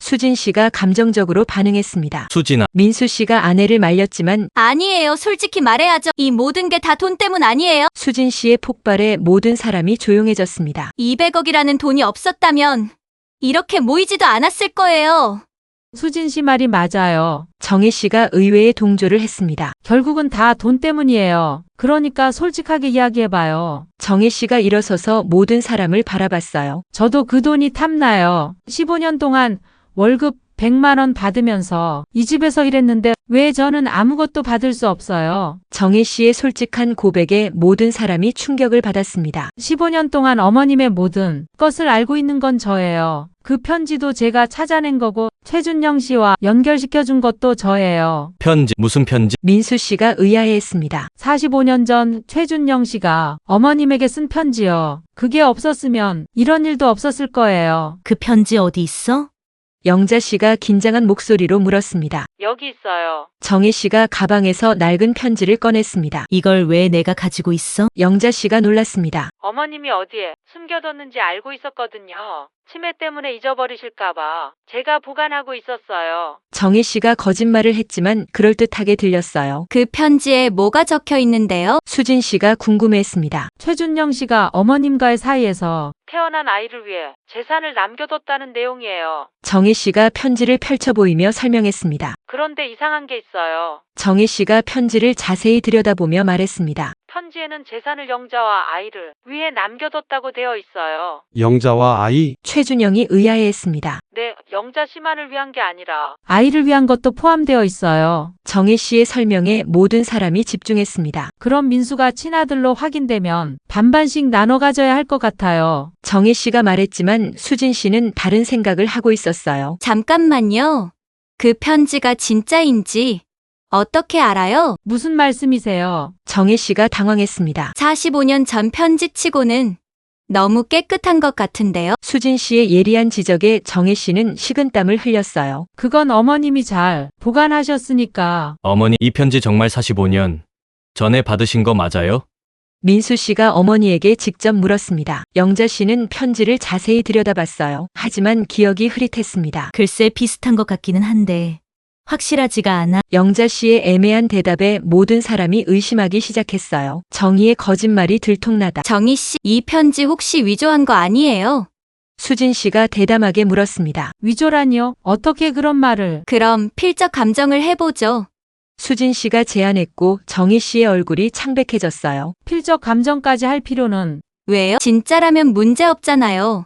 S1: 수진 씨가 감정적으로 반응했습니다.
S4: 수진아,
S1: 민수 씨가 아내를 말렸지만
S3: 아니에요. 솔직히 말해야죠. 이 모든 게 다 돈 때문 아니에요?
S1: 수진 씨의 폭발에 모든 사람이 조용해졌습니다.
S3: 200억이라는 돈이 없었다면 이렇게 모이지도 않았을 거예요.
S2: 수진 씨 말이 맞아요.
S1: 정혜 씨가 의외의 동조를 했습니다.
S2: 결국은 다 돈 때문이에요. 그러니까 솔직하게 이야기해봐요.
S1: 정혜 씨가 일어서서 모든 사람을 바라봤어요.
S2: 저도 그 돈이 탐나요. 15년 동안 월급 100만 원 받으면서 이 집에서 일했는데 왜 저는 아무것도 받을 수 없어요?
S1: 정혜 씨의 솔직한 고백에 모든 사람이 충격을 받았습니다.
S2: 15년 동안 어머님의 모든 것을 알고 있는 건 저예요. 그 편지도 제가 찾아낸 거고 최준영 씨와 연결시켜준 것도 저예요.
S4: 편지, 무슨 편지?
S1: 민수 씨가 의아해했습니다.
S2: 45년 전 최준영 씨가 어머님에게 쓴 편지요. 그게 없었으면 이런 일도 없었을 거예요.
S6: 그 편지 어디 있어?
S1: 영자 씨가 긴장한 목소리로 물었습니다.
S2: 여기 있어요.
S1: 정혜 씨가 가방에서 낡은 편지를 꺼냈습니다.
S6: 이걸 왜 내가 가지고 있어?
S1: 영자 씨가 놀랐습니다.
S2: 어머님이 어디에 숨겨뒀는지 알고 있었거든요. 치매 때문에 잊어버리실까봐 제가 보관하고 있었어요.
S1: 정혜 씨가 거짓말을 했지만 그럴듯하게 들렸어요.
S3: 그 편지에 뭐가 적혀 있는데요?
S1: 수진 씨가 궁금해했습니다.
S2: 최준영 씨가 어머님과의 사이에서 태어난 아이를 위해 재산을 남겨뒀다는 내용이에요.
S1: 정혜 씨가 편지를 펼쳐 보이며 설명했습니다.
S2: 그런데 이상한 게 있어요.
S1: 정혜 씨가 편지를 자세히 들여다보며 말했습니다.
S2: 편지에는 재산을 영자와 아이를 위해 남겨뒀다고 되어 있어요.
S8: 영자와 아이,
S1: 최준영이 의아해했습니다.
S2: 네, 영자 씨만을 위한 게 아니라 아이를 위한 것도 포함되어 있어요.
S1: 정혜 씨의 설명에 모든 사람이 집중했습니다.
S2: 그럼 민수가 친아들로 확인되면 반반씩 나눠 가져야 할 것 같아요.
S1: 정혜 씨가 말했지만 수진 씨는 다른 생각을 하고 있었어요.
S3: 잠깐만요. 그 편지가 진짜인지 어떻게 알아요?
S2: 무슨 말씀이세요?
S1: 정혜 씨가 당황했습니다.
S3: 45년 전 편지치고는 너무 깨끗한 것 같은데요.
S1: 수진 씨의 예리한 지적에 정혜 씨는 식은땀을 흘렸어요.
S2: 그건 어머님이 잘 보관하셨으니까.
S4: 어머니, 이 편지 정말 45년 전에 받으신 거 맞아요?
S1: 민수 씨가 어머니에게 직접 물었습니다. 영자 씨는 편지를 자세히 들여다봤어요. 하지만 기억이 흐릿했습니다.
S6: 글쎄 비슷한 것 같기는 한데 확실하지가 않아.
S1: 영자 씨의 애매한 대답에 모든 사람이 의심하기 시작했어요. 정희의 거짓말이 들통나다.
S3: 정희 씨, 이 편지 혹시 위조한 거 아니에요?
S1: 수진 씨가 대담하게 물었습니다.
S2: 위조라니요? 어떻게 그런 말을?
S3: 그럼 필적 감정을 해보죠.
S1: 수진 씨가 제안했고 정희 씨의 얼굴이 창백해졌어요.
S2: 필적 감정까지 할 필요는.
S3: 왜요? 진짜라면 문제 없잖아요.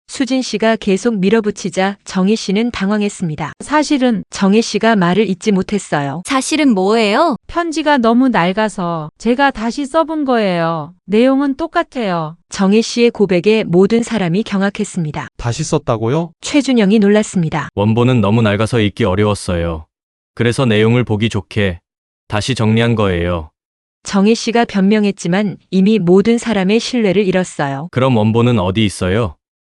S1: 수진 씨가 계속 밀어붙이자 정희 씨는 당황했습니다.
S2: 사실은
S1: 정희 씨가 말을 잇지 못했어요.
S3: 사실은 뭐예요?
S2: 편지가 너무 낡아서 제가 다시 써본 거예요. 내용은 똑같아요.
S1: 정희 씨의 고백에 모든 사람이 경악했습니다.
S8: 다시 썼다고요?
S1: 최준영이 놀랐습니다.
S4: 원본은 너무 낡아서 읽기 어려웠어요. 그래서 내용을 보기 좋게 다시 정리한 거예요.
S1: 정희 씨가 변명했지만 이미 모든 사람의 신뢰를 잃었어요.
S4: 그럼 원본은 어디 있어요?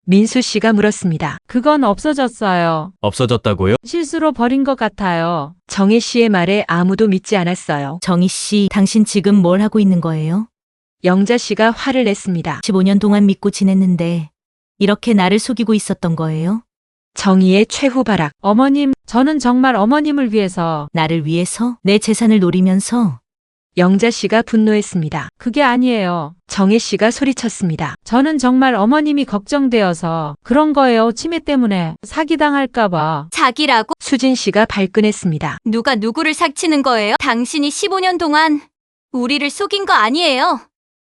S1: 민수 씨가 물었습니다.
S2: 그건 없어졌어요.
S4: 없어졌다고요?
S2: 실수로 버린 것 같아요.
S1: 정희 씨의 말에 아무도 믿지 않았어요.
S6: 정희 씨, 당신 지금 뭘 하고 있는 거예요?
S1: 영자 씨가 화를 냈습니다.
S6: 15년 동안 믿고 지냈는데 이렇게 나를 속이고 있었던 거예요?
S1: 정희의 최후 발악.
S2: 어머님, 저는 정말 어머님을 위해서.
S6: 나를 위해서? 내 재산을 노리면서?
S1: 영자 씨가 분노했습니다.
S2: 그게 아니에요.
S1: 정혜 씨가 소리쳤습니다.
S2: 저는 정말 어머님이 걱정되어서 그런 거예요. 치매 때문에 사기당할까봐.
S3: 사기라고?
S1: 수진 씨가 발끈했습니다.
S3: 누가 누구를 사치는 거예요? 당신이 15년 동안 우리를 속인 거 아니에요?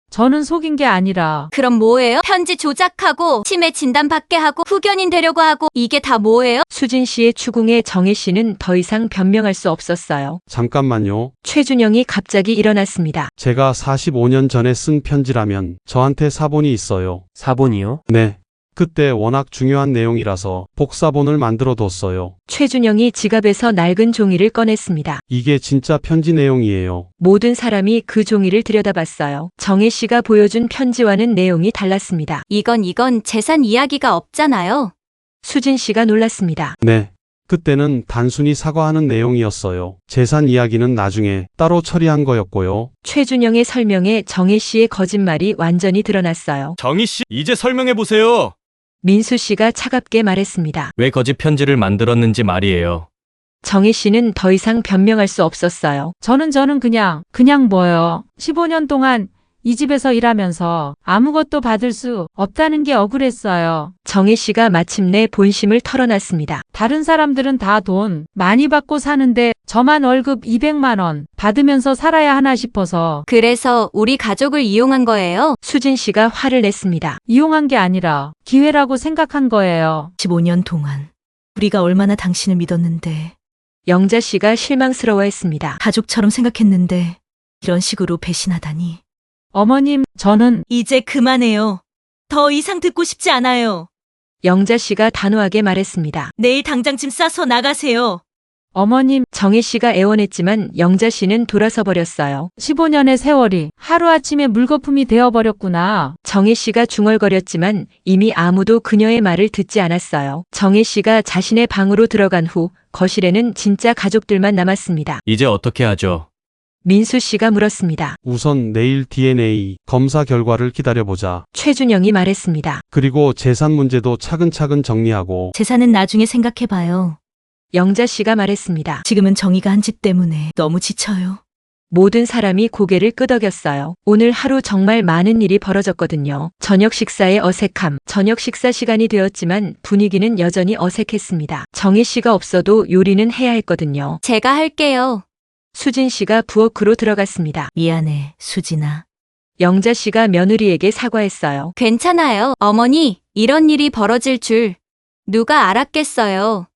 S2: 저는 속인 게 아니라.
S3: 그럼 뭐예요? 편지 조작하고 치매 진단 받게 하고 후견인 되려고 하고 이게 다 뭐예요?
S1: 수진 씨의 추궁에 정혜 씨는 더 이상 변명할 수 없었어요.
S8: 잠깐만요.
S1: 최준영이 갑자기 일어났습니다.
S8: 제가 45년 전에 쓴 편지라면 저한테 사본이 있어요.
S10: 사본이요?
S8: 네. 그때 워낙 중요한 내용이라서 복사본을 만들어 뒀어요.
S1: 최준영이 지갑에서 낡은 종이를 꺼냈습니다.
S8: 이게 진짜 편지 내용이에요.
S1: 모든 사람이 그 종이를 들여다봤어요. 정혜 씨가 보여준 편지와는 내용이 달랐습니다.
S3: 이건 재산 이야기가 없잖아요.
S1: 수진 씨가 놀랐습니다.
S8: 네. 그때는 단순히 사과하는 내용이었어요. 재산 이야기는 나중에 따로 처리한 거였고요.
S1: 최준영의 설명에 정혜 씨의 거짓말이 완전히 드러났어요.
S4: 정희 씨, 이제 설명해 보세요.
S1: 민수 씨가 차갑게 말했습니다.
S4: 왜 거짓 편지를 만들었는지 말이에요.
S1: 정혜 씨는 더 이상 변명할 수 없었어요.
S2: 저는 그냥 뭐요. 15년 동안 이 집에서 일하면서 아무것도 받을 수 없다는 게 억울했어요.
S1: 정혜 씨가 마침내 본심을 털어놨습니다.
S2: 다른 사람들은 다 돈 많이 받고 사는데 저만 월급 200만 원 받으면서 살아야 하나 싶어서.
S3: 그래서 우리 가족을 이용한 거예요?
S1: 수진 씨가 화를 냈습니다.
S2: 이용한 게 아니라 기회라고 생각한 거예요.
S6: 15년 동안 우리가 얼마나 당신을 믿었는데.
S1: 영자 씨가 실망스러워했습니다.
S6: 가족처럼 생각했는데 이런 식으로 배신하다니.
S2: 어머님, 저는
S6: 이제 그만해요. 더 이상 듣고 싶지 않아요.
S1: 영자 씨가 단호하게 말했습니다.
S6: 내일 당장 짐 싸서 나가세요.
S2: 어머님,
S1: 정혜 씨가 애원했지만 영자 씨는 돌아서 버렸어요.
S2: 15년의 세월이 하루아침에 물거품이 되어버렸구나.
S1: 정혜 씨가 중얼거렸지만 이미 아무도 그녀의 말을 듣지 않았어요. 정혜 씨가 자신의 방으로 들어간 후 거실에는 진짜 가족들만 남았습니다.
S4: 이제 어떻게 하죠?
S1: 민수 씨가 물었습니다.
S8: 우선 내일 DNA 검사 결과를 기다려보자.
S1: 최준영이 말했습니다.
S8: 그리고 재산 문제도 차근차근 정리하고.
S6: 재산은 나중에 생각해봐요.
S1: 영자 씨가 말했습니다.
S6: 지금은 정희가 한 집 때문에 너무 지쳐요.
S1: 모든 사람이 고개를 끄덕였어요. 오늘 하루 정말 많은 일이 벌어졌거든요. 저녁 식사의 어색함. 저녁 식사 시간이 되었지만 분위기는 여전히 어색했습니다. 정혜 씨가 없어도 요리는 해야 했거든요.
S3: 제가 할게요.
S1: 수진 씨가 부엌으로 들어갔습니다.
S6: 미안해, 수진아.
S1: 영자 씨가 며느리에게 사과했어요.
S3: 괜찮아요. 어머니, 이런 일이 벌어질 줄 누가 알았겠어요.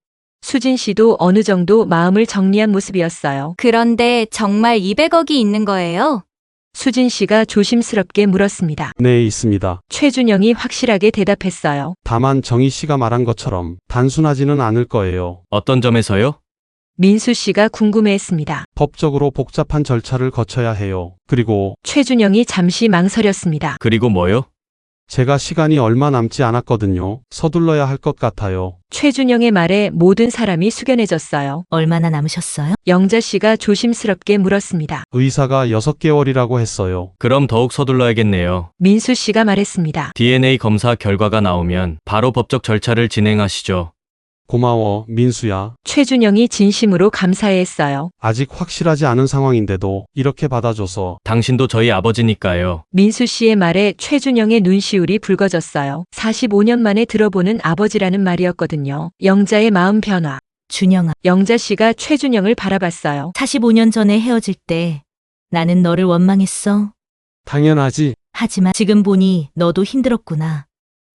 S1: 수진 씨도 어느 정도 마음을 정리한 모습이었어요.
S3: 그런데 정말 200억이 있는 거예요?
S1: 수진 씨가 조심스럽게 물었습니다.
S8: 네, 있습니다.
S1: 최준영이 확실하게 대답했어요.
S8: 다만 정희 씨가 말한 것처럼 단순하지는 않을 거예요.
S4: 어떤 점에서요?
S1: 민수 씨가 궁금해했습니다.
S8: 법적으로 복잡한 절차를 거쳐야 해요. 그리고
S1: 최준영이 잠시 망설였습니다.
S4: 그리고 뭐요?
S8: 제가 시간이 얼마 남지 않았거든요. 서둘러야 할 것 같아요.
S1: 최준영의 말에 모든 사람이 숙연해졌어요.
S6: 얼마나 남으셨어요?
S1: 영자 씨가 조심스럽게 물었습니다.
S8: 의사가 6개월이라고 했어요.
S4: 그럼 더욱 서둘러야겠네요.
S1: 민수 씨가 말했습니다.
S4: DNA 검사 결과가 나오면 바로 법적 절차를 진행하시죠.
S8: 고마워, 민수야.
S1: 최준영이 진심으로 감사해했어요.
S8: 아직 확실하지 않은 상황인데도 이렇게 받아줘서.
S4: 당신도 저희 아버지니까요.
S1: 민수 씨의 말에 최준영의 눈시울이 붉어졌어요. 45년 만에 들어보는 아버지라는 말이었거든요. 영자의 마음 변화.
S6: 준영아,
S1: 영자 씨가 최준영을 바라봤어요.
S6: 45년 전에 헤어질 때 나는 너를 원망했어.
S9: 당연하지.
S6: 하지만 지금 보니 너도 힘들었구나.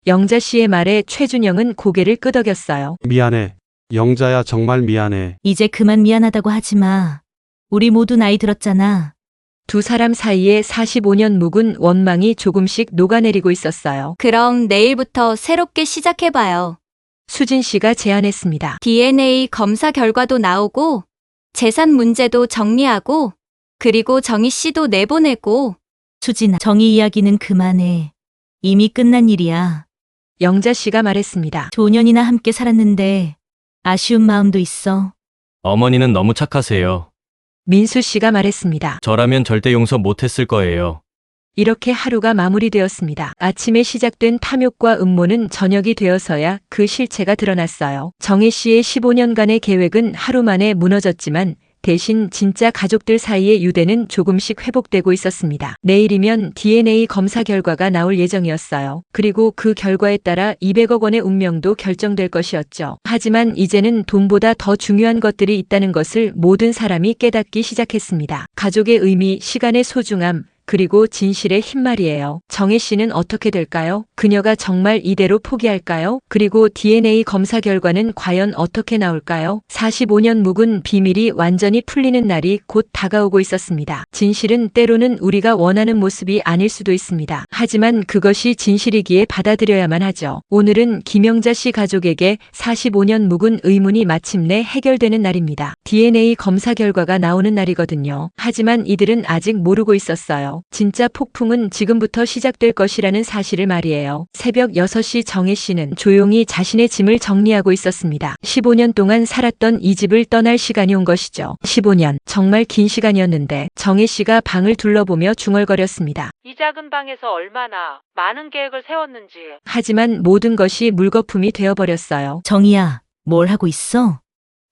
S1: 영자 씨의 말에 최준영은 고개를 끄덕였어요.
S8: 미안해. 영자야, 정말 미안해.
S6: 이제 그만 미안하다고 하지 마. 우리 모두 나이 들었잖아.
S1: 두 사람 사이에 45년 묵은 원망이 조금씩 녹아내리고 있었어요.
S3: 그럼 내일부터 새롭게 시작해봐요.
S1: 수진 씨가 제안했습니다.
S3: DNA 검사 결과도 나오고, 재산 문제도 정리하고, 그리고 정희 씨도 내보내고.
S6: 수진아, 정희 이야기는 그만해. 이미 끝난 일이야.
S1: 영자 씨가 말했습니다.
S6: 5년이나 함께 살았는데 아쉬운 마음도 있어.
S4: 어머니는 너무 착하세요.
S1: 민수 씨가 말했습니다.
S4: 저라면 절대 용서 못했을 거예요.
S1: 이렇게 하루가 마무리되었습니다. 아침에 시작된 탐욕과 음모는 저녁이 되어서야 그 실체가 드러났어요. 정희 씨의 15년간의 계획은 하루 만에 무너졌지만 대신 진짜 가족들 사이의 유대는 조금씩 회복되고 있었습니다. 내일이면 DNA 검사 결과가 나올 예정이었어요. 그리고 그 결과에 따라 200억 원의 운명도 결정될 것이었죠. 하지만 이제는 돈보다 더 중요한 것들이 있다는 것을 모든 사람이 깨닫기 시작했습니다. 가족의 의미, 시간의 소중함, 그리고 진실의 힘 말이에요. 정혜 씨는 어떻게 될까요? 그녀가 정말 이대로 포기할까요? 그리고 DNA 검사 결과는 과연 어떻게 나올까요? 45년 묵은 비밀이 완전히 풀리는 날이 곧 다가오고 있었습니다. 진실은 때로는 우리가 원하는 모습이 아닐 수도 있습니다. 하지만 그것이 진실이기에 받아들여야만 하죠. 오늘은 김영자 씨 가족에게 45년 묵은 의문이 마침내 해결되는 날입니다. DNA 검사 결과가 나오는 날이거든요. 하지만 이들은 아직 모르고 있었어요. 진짜 폭풍은 지금부터 시작될 것이라는 사실을 말이에요. 새벽 6시 정혜 씨는 조용히 자신의 짐을 정리하고 있었습니다. 15년 동안 살았던 이 집을 떠날 시간이 온 것이죠. 15년, 정말 긴 시간이었는데 정혜 씨가 방을 둘러보며 중얼거렸습니다.
S2: 이 작은 방에서 얼마나 많은 계획을 세웠는지.
S1: 하지만 모든 것이 물거품이 되어버렸어요.
S6: 정희야, 뭘 하고 있어?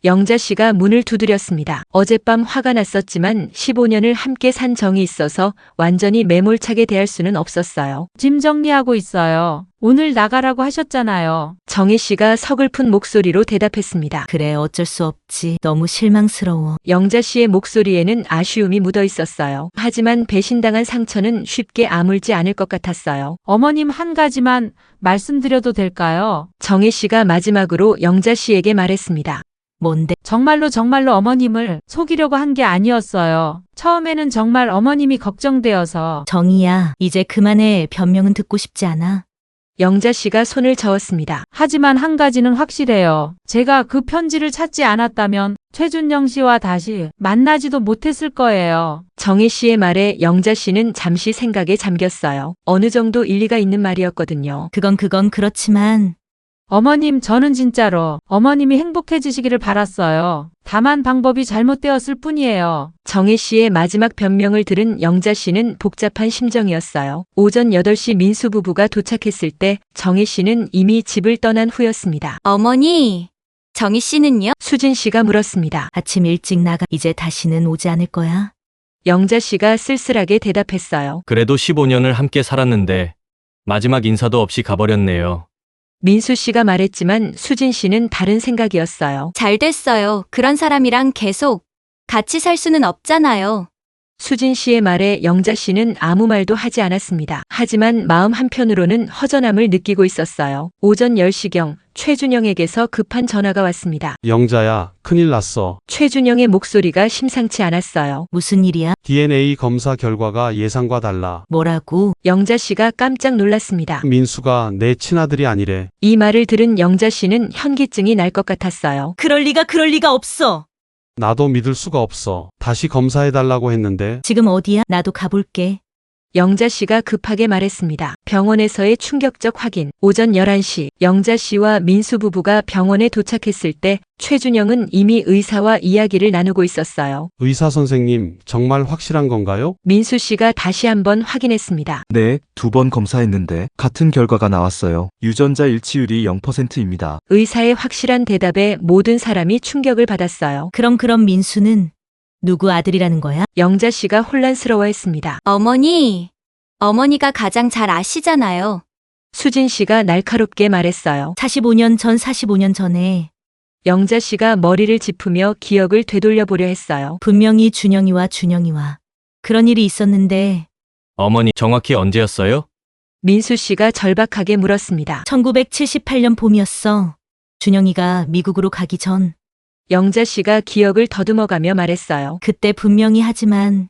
S1: 영자 씨가 문을 두드렸습니다. 어젯밤 화가 났었지만 15년을 함께 산 정이 있어서 완전히 매몰차게 대할 수는 없었어요.
S2: 짐 정리하고 있어요. 오늘 나가라고 하셨잖아요.
S1: 정혜 씨가 서글픈 목소리로 대답했습니다.
S6: 그래, 어쩔 수 없지. 너무 실망스러워.
S1: 영자 씨의 목소리에는 아쉬움이 묻어 있었어요. 하지만 배신당한 상처는 쉽게 아물지 않을 것 같았어요.
S2: 어머님 한 가지만 말씀드려도 될까요?
S1: 정혜 씨가 마지막으로 영자 씨에게 말했습니다.
S6: 뭔데?
S2: 정말로 어머님을 속이려고 한 게 아니었어요. 처음에는 정말 어머님이 걱정되어서.
S6: 정희야, 이제 그만해. 변명은 듣고 싶지 않아.
S1: 영자 씨가 손을 저었습니다.
S2: 하지만 한 가지는 확실해요. 제가 그 편지를 찾지 않았다면 최준영 씨와 다시 만나지도 못했을 거예요.
S1: 정혜 씨의 말에 영자 씨는 잠시 생각에 잠겼어요. 어느 정도 일리가 있는 말이었거든요.
S6: 그건 그렇지만.
S2: 어머님, 저는 진짜로 어머님이 행복해지시기를 바랐어요. 다만 방법이 잘못되었을 뿐이에요.
S1: 정혜 씨의 마지막 변명을 들은 영자 씨는 복잡한 심정이었어요. 오전 8시 민수 부부가 도착했을 때 정혜 씨는 이미 집을 떠난 후였습니다.
S3: 어머니, 정희 씨는요?
S1: 수진 씨가 물었습니다.
S6: 아침 일찍 나가. 이제 다시는 오지 않을 거야?
S1: 영자 씨가 쓸쓸하게 대답했어요.
S4: 그래도 15년을 함께 살았는데 마지막 인사도 없이 가버렸네요.
S1: 민수 씨가 말했지만 수진 씨는 다른 생각이었어요.
S3: 잘 됐어요. 그런 사람이랑 계속 같이 살 수는 없잖아요.
S1: 수진 씨의 말에 영자 씨는 아무 말도 하지 않았습니다. 하지만 마음 한편으로는 허전함을 느끼고 있었어요. 오전 10시경 최준영에게서 급한 전화가 왔습니다.
S8: 영자야, 큰일 났어.
S1: 최준영의 목소리가 심상치 않았어요.
S6: 무슨 일이야?
S8: DNA 검사 결과가 예상과 달라.
S6: 뭐라고?
S1: 영자 씨가 깜짝 놀랐습니다.
S8: 민수가 내 친아들이 아니래.
S1: 이 말을 들은 영자 씨는 현기증이 날 것 같았어요.
S6: 그럴 리가 없어.
S8: 나도 믿을 수가 없어. 다시 검사해달라고 했는데.
S6: 지금 어디야? 나도 가볼게.
S1: 영자 씨가 급하게 말했습니다. 병원에서의 충격적 확인. 오전 11시 영자 씨와 민수 부부가 병원에 도착했을 때 최준영은 이미 의사와 이야기를 나누고 있었어요.
S8: 의사 선생님, 정말 확실한 건가요?
S1: 민수 씨가 다시 한번 확인했습니다.
S7: 네, 2번 검사했는데 같은 결과가 나왔어요. 유전자 일치율이 0%입니다.
S1: 의사의 확실한 대답에 모든 사람이 충격을 받았어요.
S6: 그럼 민수는 누구 아들이라는 거야?
S1: 영자 씨가 혼란스러워했습니다.
S3: 어머니가 가장 잘 아시잖아요.
S1: 수진 씨가 날카롭게 말했어요.
S6: 45년 전에
S1: 영자 씨가 머리를 짚으며 기억을 되돌려 보려 했어요.
S6: 분명히 준영이와 그런 일이 있었는데
S4: 어머니, 정확히 언제였어요?
S1: 민수 씨가 절박하게 물었습니다.
S6: 1978년 봄이었어. 준영이가 미국으로 가기 전.
S1: 영자 씨가 기억을 더듬어가며 말했어요.
S6: 그때 분명히 하지만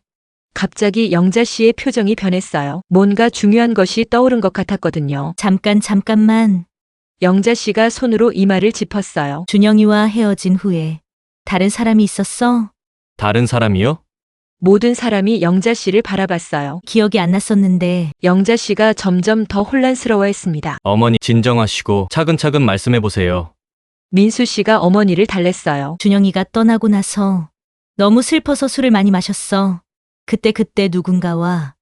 S1: 갑자기 영자 씨의 표정이 변했어요. 뭔가 중요한 것이 떠오른 것 같았거든요.
S6: 잠깐만.
S1: 영자 씨가 손으로 이마를 짚었어요.
S6: 준영이와 헤어진 후에 다른 사람이 있었어?
S4: 다른 사람이요?
S1: 모든 사람이 영자 씨를 바라봤어요.
S6: 기억이 안 났었는데.
S1: 영자 씨가 점점 더 혼란스러워했습니다.
S4: 어머니, 진정하시고 차근차근 말씀해보세요.
S1: 민수 씨가 어머니를 달랬어요.
S6: 준영이가 떠나고 나서 너무 슬퍼서 술을 많이 마셨어. 그때 누군가와.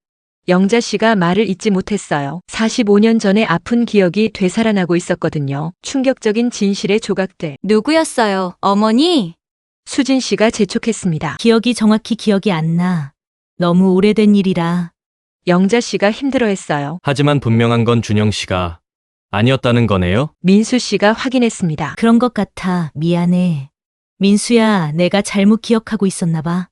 S1: 영자 씨가 말을 잇지 못했어요. 45년 전에 아픈 기억이 되살아나고 있었거든요. 충격적인 진실의 조각들.
S3: 누구였어요, 어머니?
S1: 수진 씨가 재촉했습니다.
S6: 정확히 기억이 안 나. 너무 오래된 일이라.
S1: 영자 씨가 힘들어했어요.
S4: 하지만 분명한 건 준영 씨가 아니었다는 거네요?
S1: 민수 씨가 확인했습니다.
S6: 그런 것 같아. 미안해. 민수야, 내가 잘못 기억하고 있었나 봐.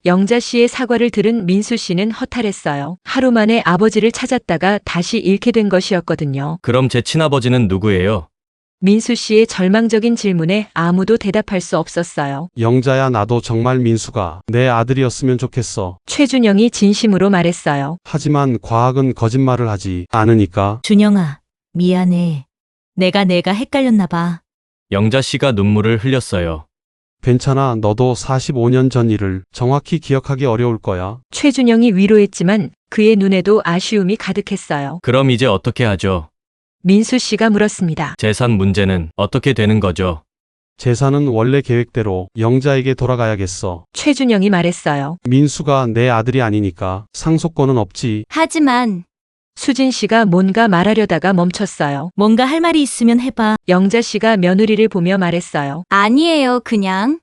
S1: 영자 씨의 사과를 들은 민수 씨는 허탈했어요. 하루 만에 아버지를 찾았다가 다시 잃게 된 것이었거든요.
S4: 그럼 제 친아버지는 누구예요?
S1: 민수 씨의 절망적인 질문에 아무도 대답할 수 없었어요.
S8: 영자야, 나도 정말 민수가 내 아들이었으면 좋겠어.
S1: 최준영이 진심으로 말했어요.
S8: 하지만 과학은 거짓말을 하지 않으니까.
S6: 준영아, 미안해. 내가 헷갈렸나 봐.
S4: 영자 씨가 눈물을 흘렸어요.
S8: 괜찮아, 너도 45년 전 일을 정확히 기억하기 어려울 거야.
S1: 최준영이 위로했지만 그의 눈에도 아쉬움이 가득했어요.
S4: 그럼 이제 어떻게 하죠?
S1: 민수 씨가 물었습니다.
S4: 재산 문제는 어떻게 되는 거죠?
S8: 재산은 원래 계획대로 영자에게 돌아가야겠어.
S1: 최준영이 말했어요.
S8: 민수가 내 아들이 아니니까 상속권은 없지.
S3: 하지만
S1: 수진 씨가 뭔가 말하려다가 멈췄어요.
S6: 뭔가 할 말이 있으면 해봐.
S1: 영자 씨가 며느리를 보며 말했어요.
S3: 아니에요, 그냥.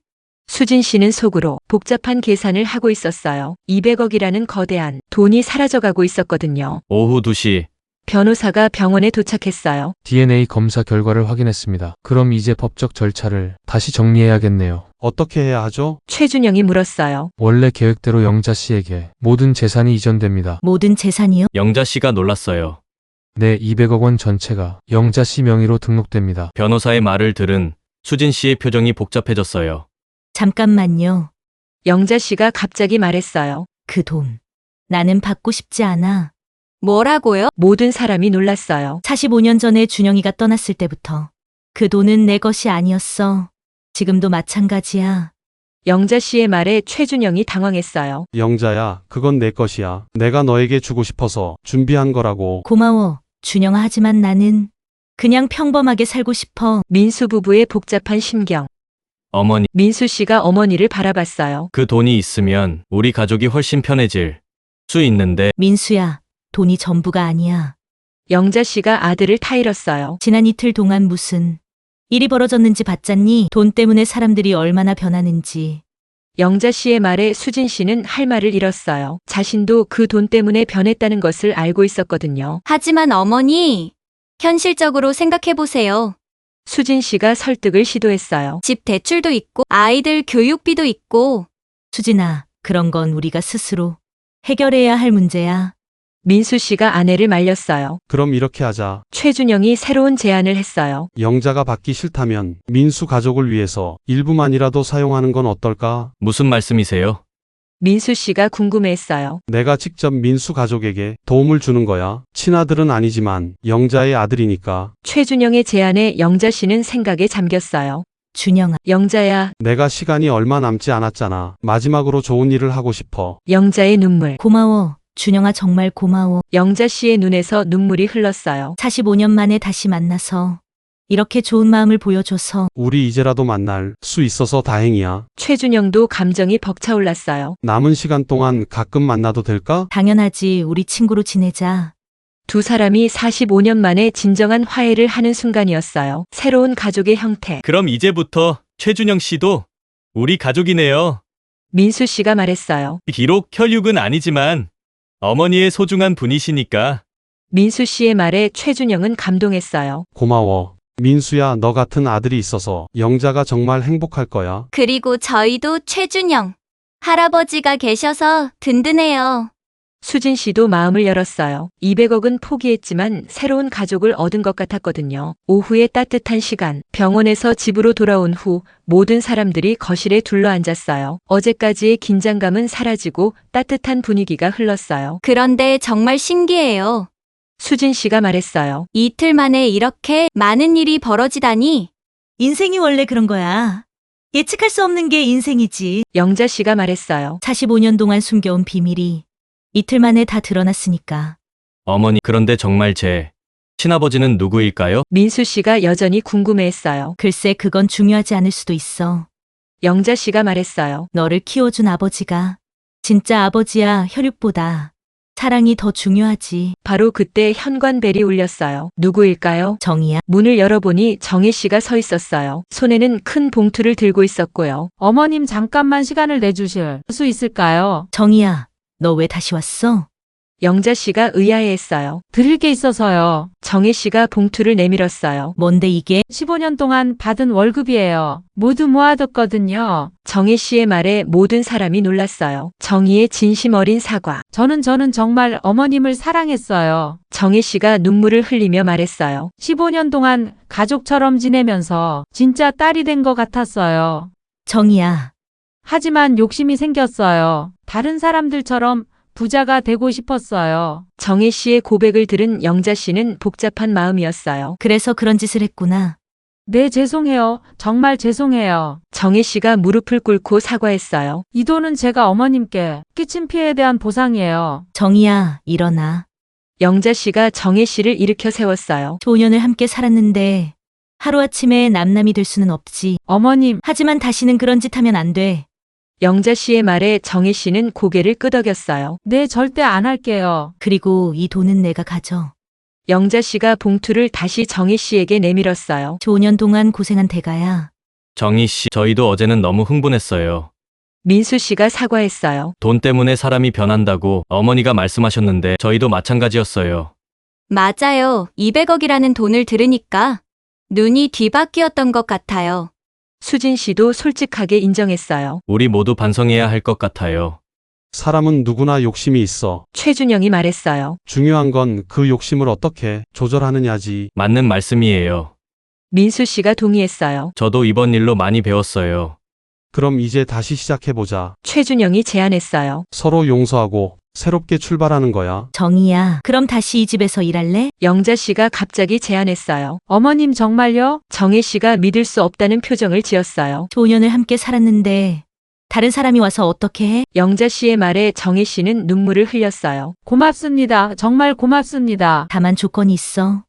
S1: 수진 씨는 속으로 복잡한 계산을 하고 있었어요. 200억이라는 거대한 돈이 사라져가고 있었거든요.
S4: 오후 2시.
S1: 변호사가 병원에 도착했어요.
S12: DNA 검사 결과를 확인했습니다. 그럼 이제 법적 절차를 다시 정리해야겠네요.
S8: 어떻게 해야 하죠?
S1: 최준영이 물었어요.
S12: 원래 계획대로 영자 씨에게 모든 재산이 이전됩니다.
S6: 모든 재산이요?
S4: 영자 씨가 놀랐어요.
S12: 네, 200억 원 전체가 영자 씨 명의로 등록됩니다.
S4: 변호사의 말을 들은 수진 씨의 표정이 복잡해졌어요.
S6: 잠깐만요.
S1: 영자 씨가 갑자기 말했어요.
S6: 그 돈. 나는 받고 싶지 않아.
S3: 뭐라고요?
S1: 모든 사람이 놀랐어요.
S6: 45년 전에 준영이가 떠났을 때부터. 그 돈은 내 것이 아니었어. 지금도 마찬가지야.
S1: 영자 씨의 말에 최준영이 당황했어요.
S8: 영자야, 그건 내 것이야. 내가 너에게 주고 싶어서 준비한 거라고.
S6: 고마워, 준영아. 하지만 나는 그냥 평범하게 살고 싶어.
S1: 민수 부부의 복잡한 심경.
S4: 어머니,
S1: 민수 씨가 어머니를 바라봤어요.
S4: 그 돈이 있으면 우리 가족이 훨씬 편해질 수 있는데.
S6: 민수야, 돈이 전부가 아니야.
S1: 영자 씨가 아들을 타일렀어요.
S6: 지난 이틀 동안 무슨 일이 벌어졌는지 봤잖니? 돈 때문에 사람들이 얼마나 변하는지.
S1: 영자 씨의 말에 수진 씨는 할 말을 잃었어요. 자신도 그 돈 때문에 변했다는 것을 알고 있었거든요.
S3: 하지만 어머니, 현실적으로 생각해보세요.
S1: 수진 씨가 설득을 시도했어요.
S3: 집 대출도 있고, 아이들 교육비도 있고.
S6: 수진아, 그런 건 우리가 스스로 해결해야 할 문제야.
S1: 민수 씨가 아내를 말렸어요.
S8: 그럼 이렇게 하자.
S1: 최준영이 새로운 제안을 했어요.
S8: 영자가 받기 싫다면 민수 가족을 위해서 일부만이라도 사용하는 건 어떨까?
S4: 무슨 말씀이세요?
S1: 민수 씨가 궁금해했어요.
S8: 내가 직접 민수 가족에게 도움을 주는 거야. 친아들은 아니지만 영자의 아들이니까.
S1: 최준영의 제안에 영자 씨는 생각에 잠겼어요.
S6: 준영아,
S1: 영자야,
S8: 내가 시간이 얼마 남지 않았잖아. 마지막으로 좋은 일을 하고 싶어.
S1: 영자의 눈물.
S6: 고마워. 준영아, 정말 고마워.
S1: 영자 씨의 눈에서 눈물이 흘렀어요.
S6: 45년 만에 다시 만나서 이렇게 좋은 마음을 보여줘서
S8: 우리 이제라도 만날 수 있어서 다행이야.
S1: 최준영도 감정이 벅차올랐어요.
S8: 남은 시간 동안 가끔 만나도 될까?
S6: 당연하지. 우리 친구로 지내자.
S1: 두 사람이 45년 만에 진정한 화해를 하는 순간이었어요. 새로운 가족의 형태.
S4: 그럼 이제부터 최준영 씨도 우리 가족이네요.
S1: 민수 씨가 말했어요.
S4: 비록 혈육은 아니지만 어머니의 소중한 분이시니까.
S1: 민수 씨의 말에 최준영은 감동했어요.
S8: 고마워. 민수야, 너 같은 아들이 있어서 영자가 정말 행복할 거야.
S3: 그리고 저희도 최준영 할아버지가 계셔서 든든해요.
S1: 수진 씨도 마음을 열었어요. 200억은 포기했지만 새로운 가족을 얻은 것 같았거든요. 오후의 따뜻한 시간, 병원에서 집으로 돌아온 후 모든 사람들이 거실에 둘러앉았어요. 어제까지의 긴장감은 사라지고 따뜻한 분위기가 흘렀어요.
S3: 그런데 정말 신기해요.
S1: 수진 씨가 말했어요.
S3: 이틀 만에 이렇게 많은 일이 벌어지다니.
S6: 인생이 원래 그런 거야. 예측할 수 없는 게 인생이지.
S1: 영자 씨가 말했어요.
S6: 45년 동안 숨겨온 비밀이 이틀 만에 다 드러났으니까.
S4: 어머니, 그런데 정말 제 친아버지는 누구일까요?
S1: 민수 씨가 여전히 궁금해했어요.
S6: 글쎄, 그건 중요하지 않을 수도 있어.
S1: 영자 씨가 말했어요.
S6: 너를 키워준 아버지가 진짜 아버지야. 혈육보다 사랑이 더 중요하지.
S1: 바로 그때 현관벨이 울렸어요. 누구일까요?
S6: 정이야.
S1: 문을 열어보니 정혜 씨가 서 있었어요. 손에는 큰 봉투를 들고 있었고요.
S2: 어머님 잠깐만 시간을 내주실 수 있을까요?
S6: 정이야, 너 왜 다시 왔어?
S1: 영자 씨가 의아해했어요.
S2: 드릴 게 있어서요.
S1: 정혜 씨가 봉투를 내밀었어요.
S6: 뭔데 이게?
S2: 15년 동안 받은 월급이에요. 모두 모아뒀거든요.
S1: 정혜 씨의 말에 모든 사람이 놀랐어요. 정희의 진심 어린 사과.
S2: 저는 정말 어머님을 사랑했어요.
S1: 정혜 씨가 눈물을 흘리며 말했어요.
S2: 15년 동안 가족처럼 지내면서 진짜 딸이 된 것 같았어요.
S6: 정이야.
S2: 하지만 욕심이 생겼어요. 다른 사람들처럼 부자가 되고 싶었어요.
S1: 정혜 씨의 고백을 들은 영자 씨는 복잡한 마음이었어요.
S6: 그래서 그런 짓을 했구나.
S2: 네, 죄송해요. 정말 죄송해요.
S1: 정혜 씨가 무릎을 꿇고 사과했어요.
S2: 이 돈은 제가 어머님께 끼친 피해에 대한 보상이에요.
S6: 정이야, 일어나.
S1: 영자 씨가 정혜 씨를 일으켜 세웠어요.
S6: 5년을 함께 살았는데 하루아침에 남남이 될 수는 없지.
S2: 어머님,
S6: 하지만 다시는 그런 짓 하면 안 돼.
S1: 영자 씨의 말에 정혜 씨는 고개를 끄덕였어요.
S2: 네, 절대 안 할게요.
S6: 그리고 이 돈은 내가 가져.
S1: 영자 씨가 봉투를 다시 정혜 씨에게 내밀었어요.
S6: 5년 동안 고생한 대가야.
S4: 정희 씨, 저희도 어제는 너무 흥분했어요.
S1: 민수 씨가 사과했어요.
S4: 돈 때문에 사람이 변한다고 어머니가 말씀하셨는데 저희도 마찬가지였어요.
S3: 맞아요. 200억이라는 돈을 들으니까 눈이 뒤바뀌었던 것 같아요.
S1: 수진 씨도 솔직하게 인정했어요.
S4: 우리 모두 반성해야 할 것 같아요.
S8: 사람은 누구나 욕심이 있어.
S1: 최준영이 말했어요.
S8: 중요한 건 그 욕심을 어떻게 조절하느냐지.
S4: 맞는 말씀이에요.
S1: 민수 씨가 동의했어요.
S4: 저도 이번 일로 많이 배웠어요.
S8: 그럼 이제 다시 시작해보자.
S1: 최준영이 제안했어요.
S8: 서로 용서하고 새롭게 출발하는 거야.
S6: 정이야, 그럼 다시 이 집에서 일할래?
S1: 영자 씨가 갑자기 제안했어요.
S2: 어머님 정말요?
S1: 정혜 씨가 믿을 수 없다는 표정을 지었어요.
S6: 5년을 함께 살았는데 다른 사람이 와서 어떻게 해?
S1: 영자 씨의 말에 정혜 씨는 눈물을 흘렸어요.
S2: 고맙습니다. 정말 고맙습니다.
S6: 다만 조건이 있어.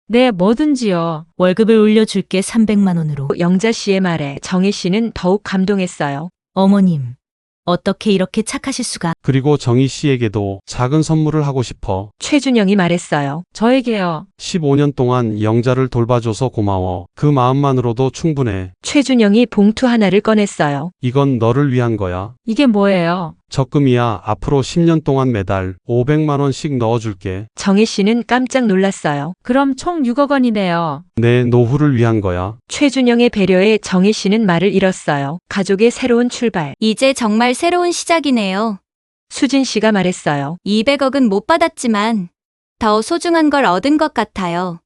S2: 네, 뭐든지요.
S6: 월급을 올려줄게. 300만 원으로.
S1: 영자 씨의 말에 정혜 씨는 더욱 감동했어요.
S6: 어머님, 어떻게 이렇게 착하실 수가?
S8: 그리고 정희 씨에게도 작은 선물을 하고 싶어.
S1: 최준영이 말했어요.
S2: 저에게요.
S8: 15년 동안 영자를 돌봐줘서 고마워. 그 마음만으로도 충분해.
S1: 최준영이 봉투 하나를 꺼냈어요.
S8: 이건 너를 위한 거야.
S2: 이게 뭐예요?
S8: 적금이야. 앞으로 10년 동안 매달 500만 원씩 넣어줄게.
S1: 정혜 씨는 깜짝 놀랐어요.
S2: 그럼 총 6억 원이네요.
S8: 내 노후를 위한 거야.
S1: 최준영의 배려에 정혜 씨는 말을 잃었어요. 가족의 새로운 출발.
S3: 이제 정말 새로운 시작이네요.
S1: 수진 씨가 말했어요.
S3: 200억은 못 받았지만 더 소중한 걸 얻은 것 같아요.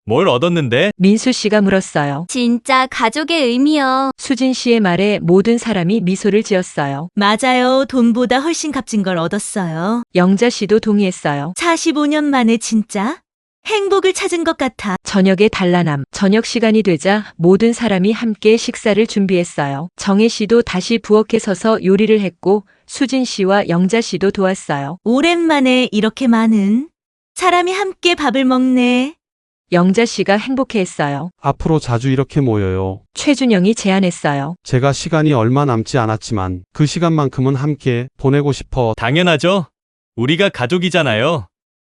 S4: 뭘 얻었는데?
S1: 민수 씨가 물었어요.
S3: 진짜 가족의 의미요.
S1: 수진 씨의 말에 모든 사람이 미소를 지었어요.
S6: 맞아요. 돈보다 훨씬 값진 걸 얻었어요.
S1: 영자 씨도 동의했어요.
S6: 45년 만에 진짜 행복을 찾은 것 같아.
S1: 저녁의 단란함. 저녁 시간이 되자 모든 사람이 함께 식사를 준비했어요. 정혜 씨도 다시 부엌에 서서 요리를 했고 수진 씨와 영자 씨도 도왔어요.
S6: 오랜만에 이렇게 많은 사람이 함께 밥을 먹네.
S1: 영자 씨가 행복해했어요.
S8: 앞으로 자주 이렇게 모여요.
S1: 최준영이 제안했어요.
S8: 제가 시간이 얼마 남지 않았지만 그 시간만큼은 함께 보내고 싶어.
S4: 당연하죠. 우리가 가족이잖아요.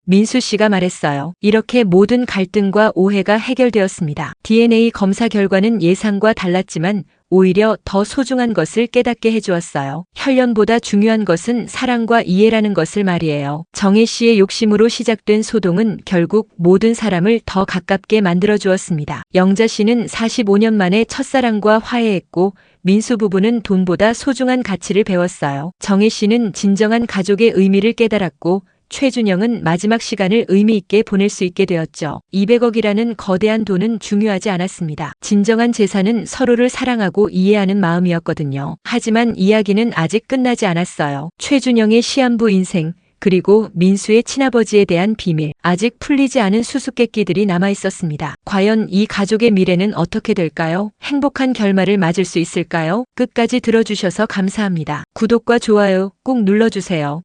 S1: 민수 씨가 말했어요. 이렇게 모든 갈등과 오해가 해결되었습니다. DNA 검사 결과는 예상과 달랐지만 오히려 더 소중한 것을 깨닫게 해주었어요. 혈연보다 중요한 것은 사랑과 이해라는 것을 말이에요. 정혜 씨의 욕심으로 시작된 소동은 결국 모든 사람을 더 가깝게 만들어 주었습니다. 영자 씨는 45년 만에 첫사랑과 화해했고 민수 부부는 돈보다 소중한 가치를 배웠어요. 정혜 씨는 진정한 가족의 의미를 깨달았고 최준영은 마지막 시간을 의미 있게 보낼 수 있게 되었죠. 200억이라는 거대한 돈은 중요하지 않았습니다. 진정한 재산은 서로를 사랑하고 이해하는 마음이었거든요. 하지만 이야기는 아직 끝나지 않았어요. 최준영의 시한부 인생, 그리고 민수의 친아버지에 대한 비밀, 아직 풀리지 않은 수수께끼들이 남아 있었습니다. 과연 이 가족의 미래는 어떻게 될까요? 행복한 결말을 맞을 수 있을까요? 끝까지 들어주셔서 감사합니다. 구독과 좋아요 꼭 눌러주세요.